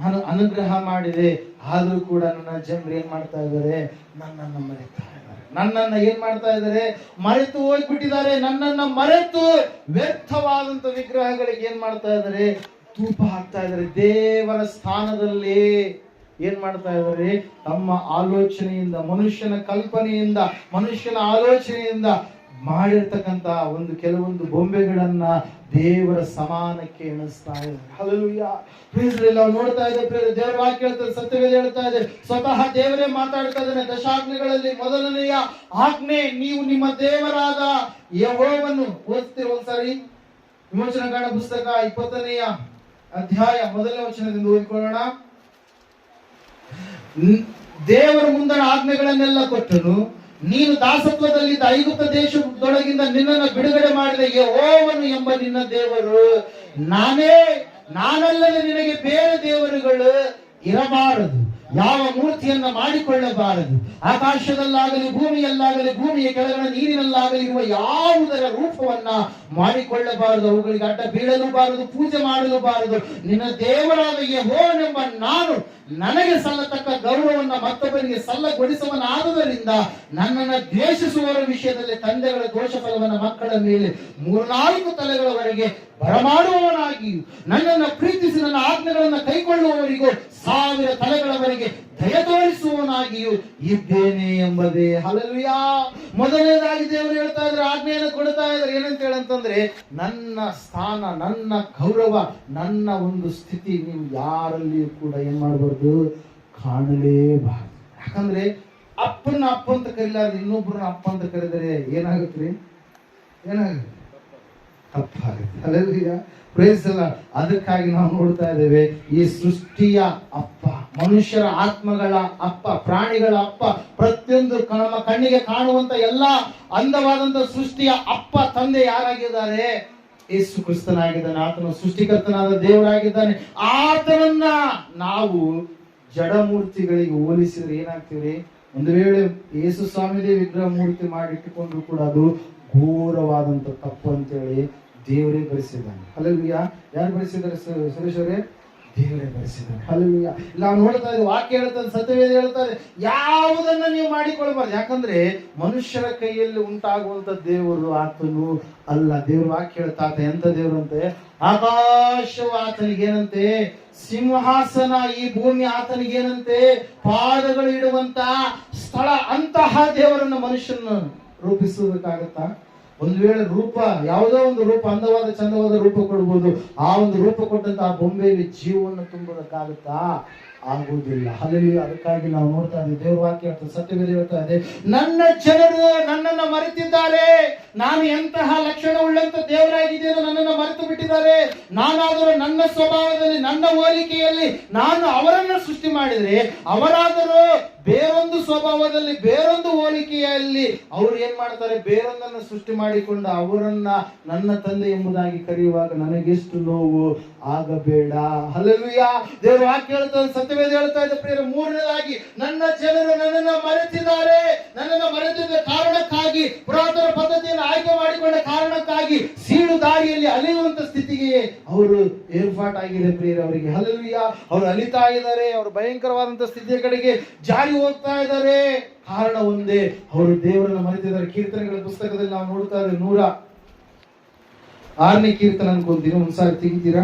ನಾನು ಅನುಗ್ರಹ ಮಾಡಿದೆ. ಆದ್ರೂ ಕೂಡ ನನ್ನ ಜನರು ಏನ್ ಮಾಡ್ತಾ ಇದ್ದಾರೆ? ನನ್ನನ್ನು ಮರೆತಾ ಇದ್ದಾರೆ. ನನ್ನನ್ನ ಏನ್ ಮಾಡ್ತಾ ಇದ್ದಾರೆ? ಮರೆತು ಹೋಗ್ಬಿಟ್ಟಿದ್ದಾರೆ. ನನ್ನನ್ನ ಮರೆತು ವ್ಯರ್ಥವಾದಂತ ವಿಗ್ರಹಗಳಿಗೆ ಏನ್ ಮಾಡ್ತಾ ಇದ್ದಾರೆ? ಧೂಪ ಹಾಕ್ತಾ ಇದ್ದಾರೆ. ದೇವರ ಸ್ಥಾನದಲ್ಲಿ ಏನ್ ಮಾಡ್ತಾ ಇದ್ದಾರೆ? ತಮ್ಮ ಆಲೋಚನೆಯಿಂದ, ಮನುಷ್ಯನ ಕಲ್ಪನೆಯಿಂದ, ಮನುಷ್ಯನ ಆಲೋಚನೆಯಿಂದ ಮಾಡಿರ್ತಕ್ಕಂತ ಕೆಲವೊಂದು ಬೊಂಬೆಗಳನ್ನ ದೇವರ ಸಮಾನಕ್ಕೆ ಎಣಿಸ್ತಾ ಇದ್ದಾರೆ. ಹಲ್ಲೆಲೂಯಾ. ಪ್ರೀಸ್ ನಾವು ನೋಡ್ತಾ ಇದ್ದೇವೆ, ದೇವರ ವಾಕ್ಯ ಹೇಳ್ತದೆ, ಸತ್ಯವೇದ ಹೇಳ್ತಾ ಇದೆ, ಸ್ವತಃ ದೇವರೇ ಮಾತಾಡ್ತಾ ಇದ್ದಾನೆ. ದಶಾಜ್ಞೆಗಳಲ್ಲಿ ಮೊದಲನೆಯ ಆಜ್ಞೆ, ನೀವು ನಿಮ್ಮ ದೇವರಾದ ಯೆಹೋವನು. ಓದ್ತೀರಿ ಒಂದ್ಸಾರಿ ವಿಮೋಚನಕಾಂಡ ಪುಸ್ತಕ 20ನೇ ಅಧ್ಯಾಯ 1ನೇ ವಚನದಿಂದ ಓದಿಕೊಳ್ಳೋಣ. ದೇವರ ಮುಂದಣ ಆಜ್ಞೆಗಳನ್ನೆಲ್ಲ ಕೊಟ್ಟನು, ನೀನು ದಾಸತ್ವದಲ್ಲಿದ್ದ ಐಗುಪ್ತ ದೇಶದೊಳಗಿಂದ ನಿನ್ನನ್ನು ಬಿಡುಗಡೆ ಮಾಡಿದ ಯೆಹೋವನು ಎಂಬ ನಿನ್ನ ದೇವರು ನಾನೇ, ನಾನಲ್ಲದೆ ನಿನಗೆ ಬೇರೆ ದೇವರುಗಳು ಇರಬಾರದು, ಯಾವ ಮೂರ್ತಿಯನ್ನ ಮಾಡಿಕೊಳ್ಳಬಾರದು. ಆಕಾಶದಲ್ಲಾಗಲಿ ಭೂಮಿಯಲ್ಲಾಗಲಿ ಭೂಮಿಯ ಕೆಳಗಡೆ ನೀರಿನಲ್ಲಾಗಲಿ ಇರುವ ಯಾವುದರ ರೂಪವನ್ನ ಮಾಡಿಕೊಳ್ಳಬಾರದು, ಅವುಗಳಿಗೆ ಅಡ್ಡ ಬೀಳಲೂಬಾರದು, ಪೂಜೆ ಮಾಡಲೂಬಾರದು. ನಿನ್ನ ದೇವರಾದ ಯೆಹೋವನೆಂಬ ನಾನು ನನಗೆ ಸಲ್ಲತಕ್ಕ ಗೌರವವನ್ನ ಮತ್ತೊಬ್ಬರಿಗೆ ಸಲ್ಲಗೊಳಿಸುವನಾದುದರಿಂದ ನನ್ನನ್ನು ದ್ವೇಷಿಸುವವರ ವಿಷಯದಲ್ಲಿ ತಂದೆಗಳ ದೋಷ ಫಲವನ್ನ ಮಕ್ಕಳ ಮೇಲೆ 3-4 ತಲೆಗಳವರೆಗೆ ಬರಮಾಡುವವನಾಗಿಯೂ, ನನ್ನನ್ನು ಪ್ರೀತಿಸಿ ನನ್ನ ಆಜ್ಞೆಗಳನ್ನು ಕೈಕೊಳ್ಳುವವರಿಗೂ 1000 ತಲೆಗಳವರೆಗೆ ದಯ ತೋರಿಸುವವನಾಗಿಯೂ ಇದ್ದೇನೆ ಎಂಬುದೇ. ಹಲ್ಲೆಲೂಯಾ. ಮೊದಲನೇದಾಗಿ ದೇವರು ಹೇಳ್ತಾ ಇದ್ರೆ, ಆಜ್ಞೆಯನ್ನು ಕೊಡ್ತಾ ಇದ್ರೆ ಏನಂತ ಹೇಳಂತಂದ್ರೆ, ನನ್ನ ಸ್ಥಾನ, ನನ್ನ ಗೌರವ, ನನ್ನ ಒಂದು ಸ್ಥಿತಿ ನೀವು ಯಾರಲ್ಲಿಯೂ ಕೂಡ ಏನ್ ಮಾಡಬಾರ್ದು, ಕಾಣಲೇಬಾರದು. ಯಾಕಂದ್ರೆ ಅಪ್ಪನ ಅಪ್ಪ ಅಂತ ಕರೀಲಾರ್ದು ಇನ್ನೊಬ್ಬರನ್ನ ಅಪ್ಪ ಅಂತ ಕರೆದರೆ ಏನಾಗುತ್ತೆ? ತಪ್ಪಾಗುತ್ತೆ. ಹಲ್ಲೆಲೂಯಾ. Praise the Lord. ಅದಕ್ಕಾಗಿ ನಾವು ನೋಡ್ತಾ ಇದ್ದೇವೆ, ಈ ಸೃಷ್ಟಿಯ ಅಪ್ಪ, ಮನುಷ್ಯರ ಆತ್ಮಗಳ ಅಪ್ಪ, ಪ್ರಾಣಿಗಳ ಅಪ್ಪ, ಪ್ರತಿಯೊಂದು ನಮ್ಮ ಕಣ್ಣಿಗೆ ಕಾಣುವಂತ ಎಲ್ಲಾ ಅಂದವಾದಂತ ಸೃಷ್ಟಿಯ ಅಪ್ಪ ತಂದೆ ಯಾರಾಗಿದ್ದಾರೆ? ಯೇಸು ಕ್ರಿಸ್ತನಾಗಿದ್ದಾನೆ. ಆತನು ಸೃಷ್ಟಿಕರ್ತನಾದ ದೇವರಾಗಿದ್ದಾನೆ. ಆತನನ್ನ ನಾವು ಜಡಮೂರ್ತಿಗಳಿಗೆ ಹೋಲಿಸಿದ್ರೆ ಏನಾಗ್ತೀವಿ? ಒಂದು ವೇಳೆ ಯೇಸು ಸ್ವಾಮಿದೇ ವಿಗ್ರಹ ಮೂರ್ತಿ ಮಾಡಿಟ್ಟುಕೊಂಡ್ರು ಕೂಡ ಅದು ಘೋರವಾದಂತ ತಪ್ಪು ಅಂತೇಳಿ ದೇವರೇ ಬರೆಸಿದ್ದಾನೆ. ಹಲ್ಲೆಲೂಯಾ. ಯಾರು ಬರೆಸಿದ್ದಾರೆ ಸುರೇಶ್ ಅವರೇ? ದೇವರೇ ಬರೆಸಿದ್ದಾನೆ. ಹಲ್ಲೆಲೂಯಾ. ನಾವು ನೋಡ್ತಾ ಇದ್ದೀವಿ, ವಾಕ್ಯ ಹೇಳ್ತದೆ, ಸತ್ಯವೇದ ಹೇಳ್ತಾರೆ, ಯಾವುದನ್ನ ನೀವು ಮಾಡಿಕೊಳ್ಬಾರ್ದು. ಯಾಕಂದ್ರೆ ಮನುಷ್ಯರ ಕೈಯಲ್ಲಿ ಉಂಟಾಗುವಂತ ದೇವರು ಆತನು ಅಲ್ಲ. ದೇವ್ರ ವಾಕ್ಯ ಹೇಳ್ತಾ ಎಂತ ದೇವರು ಅಂತೆ? ಆಕಾಶವು ಆತನಿಗೇನಂತೆ? ಸಿಂಹಾಸನ. ಈ ಭೂಮಿ ಆತನಿಗೇನಂತೆ? ಪಾದಗಳು ಇಡುವಂತ ಸ್ಥಳ. ಅಂತಹ ದೇವರನ್ನ ಮನುಷ್ಯನ ರೂಪಿಸುವುದಕ್ಕಾಗತ್ತಾ? ಒಂದು ವೇಳೆ ರೂಪ, ಯಾವುದೋ ಒಂದು ರೂಪ, ಅಂದವಾದ ಚಂದವಾದ ರೂಪ ಕೊಡ್ಬೋದು. ಆ ಒಂದು ರೂಪ ಕೊಟ್ಟಂತ ಆ ಬೊಂಬೆಯಲ್ಲಿ ಜೀವವನ್ನು ತುಂಬುವುದಕ್ಕಾಗುತ್ತಾ? ಆಗುವುದಿಲ್ಲ. ಹಲ್ಲೆಲೂಯಾ. ಅದಕ್ಕಾಗಿ ನಾವು ನೋಡ್ತಾ ಇದ್ದೀವಿ, ದೇವರ ವಾಕ್ಯ ಹೇಳ್ತಾ, ಸತ್ಯವೇದ ಹೇಳ್ತಾ ಇದೆ, ನನ್ನ ಜನರು ನನ್ನನ್ನು ಮರೆತಿದ್ದಾರೆ. ನಾನು ಎಂತಹ ಲಕ್ಷಣ ಉಳ್ಳಂತ ದೇವರಾಗಿದ್ದೇನೆ, ನನ್ನನ್ನು ಮರೆತು ಬಿಟ್ಟಿದ್ದಾರೆ. ನಾನಾದರೂ ನನ್ನ ಸ್ವಭಾವದಲ್ಲಿ, ನನ್ನ ಹೋಲಿಕೆಯಲ್ಲಿ ನಾನು ಅವರನ್ನು ಸೃಷ್ಟಿ ಮಾಡಿದರೆ, ಅವರಾದರೂ ಬೇರೊಂದು ಸ್ವಭಾವದಲ್ಲಿ, ಬೇರೊಂದು ಹೋಲಿಕೆಯಲ್ಲಿ ಅವರು ಏನ್ ಮಾಡ್ತಾರೆ? ಬೇರೊಂದನ್ನು ಸೃಷ್ಟಿ ಮಾಡಿಕೊಂಡು ಅವರನ್ನ ನನ್ನ ತಂದೆ ಎಂಬುದಾಗಿ ಕರೆಯುವಾಗ ನನಗೆಷ್ಟು ನೋವು ಆಗಬೇಡ. ಹಲ್ಲೆಲೂಯಾ. ದೇವರ ವಾಕ್ಯ ಹೇಳ್ತಾರೆ, ಸತ್ಯವೇದ ಹೇಳ್ತಾ ಇದೆ ಪ್ರಿಯರೇ, ಮೂರನೇದಾಗಿ ನನ್ನ ಜನರು ನನ್ನನ್ನು ಮರೆತಿದ್ದಾರೆ. ನನ್ನನ್ನು ಮರೆತಿದ್ದ ಕಾರಣಕ್ಕಾಗಿ, ಪುರಾತನ ಪದ್ಧತಿಯನ್ನು ಆಯ್ಕೆ ಮಾಡಿಕೊಂಡ ಕಾರಣಕ್ಕಾಗಿ ಸೀಳು ದಾರಿಯಲ್ಲಿ ಅಲಿಯುವಂತ ಸ್ಥಿತಿಗೆ ಅವರು ಏರ್ಪಾಟಾಗಿದೆ ಪ್ರಿಯರೇ ಅವರಿಗೆ. ಹಲ್ಲೆಲೂಯಾ. ಅವರು ಅಲಿತಾ ಇದ್ದಾರೆ, ಅವರು ಭಯಂಕರವಾದಂತ ಸ್ಥಿತಿಯ ಕಡೆಗೆ ಜಾರಿ ಹೋಗ್ತಾ ಇದ್ದಾರೆ. ಕಾರಣ ಒಂದೇ, ಅವರು ದೇವರನ್ನು ಮರೆತಿದ್ದಾರೆ. ಕೀರ್ತನೆಗಳ ಪುಸ್ತಕದಲ್ಲಿ ನಾವು ನೋಡ್ತಾ ಇದ್ದೇವೆ, 106ನೇ ಕೀರ್ತನೆ ಅನ್ಕೊಂತೀನಿ. ಒಂದ್ಸಾರಿ ತೆಗಿತೀರಾ?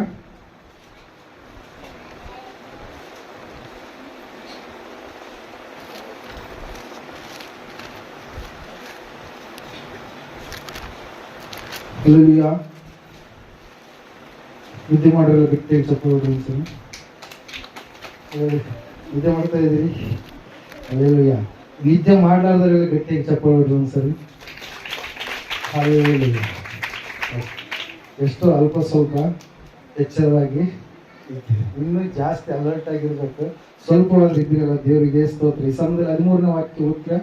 ಹಲ್ಲೆಲೂಯಾ. ನಿದ್ದೆ ಮಾಡೋಲ್ಲ, ಗಟ್ಟಿಯಾಗಿ ಚಪ್ಪಲಿ ಸರಿ. ನಿದ್ದೆ ಮಾಡ್ತಾ ಇದ್ದೀರಿ? ಹಲ್ಲೆಲೂಯಾ. ನಿದ್ದೆ ಮಾಡಲಾರ್ದವರೆಲ್ಲ ಗಟ್ಟಿಯಾಗಿ ಚಪ್ಪಲಿ ಒಂದ್ಸರಿ. ಹಲ್ಲೆಲೂಯಾ. ಎಷ್ಟೋ ಅಲ್ಪ ಸ್ವಲ್ಪ ಎಚ್ಚರವಾಗಿ, ಇನ್ನೂ ಜಾಸ್ತಿ ಅಲರ್ಟ್ ಆಗಿರ್ಬೇಕು. ಸ್ವಲ್ಪ ಒಂದು ಇದ್ದೀರಲ್ಲ, ದೇವರಿಗೆ ಸ್ತೋತ್ರ. ಈ ಸಮಯದಲ್ಲಿ 13ನೇ ವಾಕ್ಯ ಓದ್ತೀರ?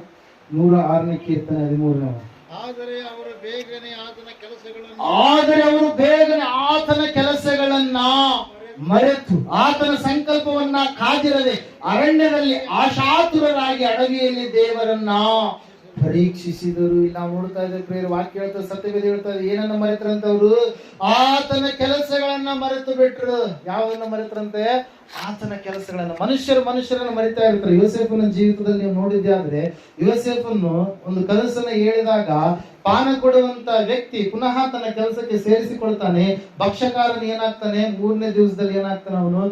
106ನೇ ಕೀರ್ತನೆ 13ನೇ ವಾಕ್ಯ. ಆದರೆ ಅವರು ಬೇಗನೆ ಆತನ ಕೆಲಸಗಳನ್ನ ಮರೆತು ಆತನ ಸಂಕಲ್ಪವನ್ನ ಕಾದಿರದೆ ಅರಣ್ಯದಲ್ಲಿ ಆಶಾತುರರಾಗಿ ಅಡವಿಯಲ್ಲಿ ದೇವರನ್ನ ಪರೀಕ್ಷಿಸಿದರು. ಇಲ್ಲಿ ನಾವು ನೋಡ್ತಾ ಇದ್ದೇವೆ ಪ್ರಿಯರೇ, ವಾಕ್ಯ ಹೇಳ್ತಾರೆ, ಸತ್ಯವೇದ ಹೇಳ್ತಾ ಇದೆ, ಏನನ್ನ ಮರೆತರಂತವ್ರು? ಆತನ ಕೆಲಸಗಳನ್ನ ಮರೆತು ಬಿಟ್ರು. ಯಾವನ್ನ ಮರೆತರಂತೆ? ಆತನ ಕೆಲಸಗಳನ್ನ. ಮನುಷ್ಯರನ್ನು ಮರಿತಾ ಇರ್ತಾರೆ. ಯೋಸೇಫನ ಜೀವಿತದಲ್ಲಿ ನೀವು ನೋಡಿದ್ದೆ ಆದ್ರೆ, ಯೋಸೇಫನ್ನು ಒಂದು ಕನಸನ್ನ ಹೇಳಿದಾಗ ಪಾನ ಕೊಡುವಂತ ವ್ಯಕ್ತಿ ಪುನಃ ತನ್ನ ಕೆಲಸಕ್ಕೆ ಸೇರಿಸಿಕೊಳ್ತಾನೆ. ಭಕ್ಷ್ಯಕಾರನು ಏನಾಗ್ತಾನೆ, 3ನೇ ದಿವಸದಲ್ಲಿ ಏನಾಗ್ತಾನೆ, ಅವನು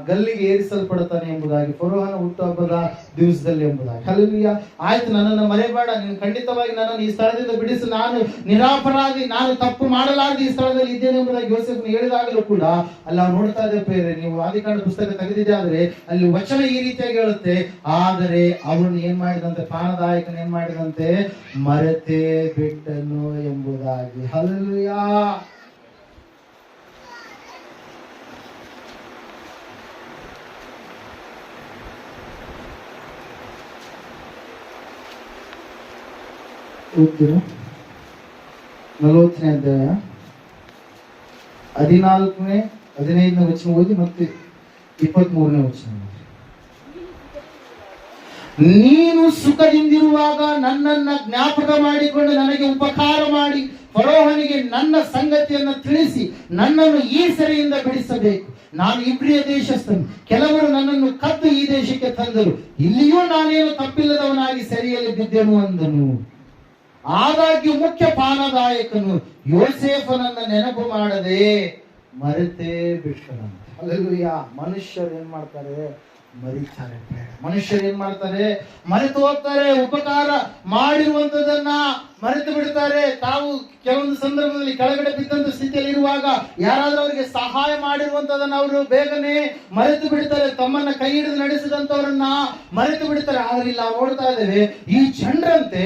ಗಲ್ಲಿಗೆ ಏರಿಸಲ್ಪಡ್ತಾನೆ ಎಂಬುದಾಗಿ, ಫರೋಹನ ಹುಟ್ಟುಹಬ್ಬದ ದಿವಸದಲ್ಲಿ ಎಂಬುದಾಗಿ. ಹಲ್ಲೆಲೂಯಾ. ಆಯ್ತು, ನನ್ನನ್ನು ಮರೆಯಬೇಡ, ನೀನು ಖಂಡಿತವಾಗಿ ನನ್ನನ್ನು ಈ ಸ್ಥಳದಿಂದ ಬಿಡಿಸು, ನಾನು ನಿರಾಪರಾಧಿ, ನಾನು ತಪ್ಪು ಮಾಡಲಾರದೆ ಈ ಸ್ಥಳದಲ್ಲಿ ಇದ್ದೇನೆ ಎಂಬುದಾಗಿ ಯೋಸೇಫನು ಹೇಳಿದಾಗಲೂ ಕೂಡ ಅಲ್ಲಿ ನಾವು ನೋಡ್ತಾ ಇದ್ದೇವೆ ಪ್ರಿಯರೇ, ನೀವು ಆದಿಕಾಂಡ ಪುಸ್ತಕ ತೆಗೆದಿದೆ ಆದ್ರೆ ಅಲ್ಲಿ ವಚನ ಈ ರೀತಿಯಾಗಿ ಹೇಳುತ್ತೆ, ಆದರೆ ಅವನು ಏನ್ ಮಾಡಿದಂತೆ, ಪಾನದಾಯಕನು ಏನ್ ಮಾಡಿದಂತೆ, ಮರೆತೇ ಬಿಟ್ಟನು ಎಂಬುದಾಗಿ. ಹಲ್ಲೆಲೂಯಾ. ಓದ್ತೀರಾ 40ನೇ ಅಧ್ಯಾಯ 14ನೇ 15ನೇ ವಚನ ಓದಿ ಮತ್ತೆ 23ನೇ ವಚನ. ನೀನು ಸುಖದಿಂದಿರುವಾಗ ನನ್ನನ್ನ ಜ್ಞಾಪಕ ಮಾಡಿಕೊಂಡು ನನಗೆ ಉಪಕಾರ ಮಾಡಿ ಫರೋಹನಿಗೆ ನನ್ನ ಸಂಗತಿಯನ್ನು ತಿಳಿಸಿ ನನ್ನನ್ನು ಈ ಸೆರೆಯಿಂದ ಬಿಡಿಸಬೇಕು. ನಾನು ಇಬ್ರಿಯ ದೇಶಸ್ಥನು, ಕೆಲವರು ನನ್ನನ್ನು ಕದ್ದು ಈ ದೇಶಕ್ಕೆ ತಂದರು, ಇಲ್ಲಿಯೂ ನಾನೇನು ತಪ್ಪಿಲ್ಲದವನಾಗಿ ಸೆರೆಯಲ್ಲಿ ಬಿದ್ದೆನು ಅಂದನು. ಆದಾಗ್ಯೂ ಮುಖ್ಯ ಪಾನದಾಯಕನು ಯೋಸೇಫನನ್ನ ನೆನಪು ಮಾಡದೆ ಮರೆತೇ ಬಿಟ್ಟನಂತೆ. ಹಲ್ಲೆಲೂಯಾ. ಮನುಷ್ಯರು ಏನ್ ಮಾಡ್ತಾರೆ, ಮರಿತಾರೆ. ಮನುಷ್ಯರು ಏನ್ ಮಾಡ್ತಾರೆ, ಮರೆತು ಹೋಗ್ತಾರೆ. ಉಪಕಾರ ಮಾಡಿರುವಂತದನ್ನ ಮರೆತು ಬಿಡ್ತಾರೆ. ತಾವು ಕೆಲವೊಂದು ಸಂದರ್ಭದಲ್ಲಿ ಕೆಳಗಡೆ ಬಿದ್ದಂತ ಸ್ಥಿತಿಯಲ್ಲಿ ಇರುವಾಗ ಯಾರಾದ್ರೂ ಅವರಿಗೆ ಸಹಾಯ ಮಾಡಿರುವಂತದನ್ನ ಅವರು ಬೇಗನೆ ಮರೆತು ಬಿಡ್ತಾರೆ. ತಮ್ಮನ್ನ ಕೈ ಹಿಡಿದು ನಡೆಸಿದಂತವರನ್ನ ಮರೆತು ಬಿಡ್ತಾರೆ. ಆದ್ರೆ ಇಲ್ಲಿ ನಾವು ನೋಡ್ತಾ ಇದ್ದೇವೆ, ಈ ಜನರಂತೆ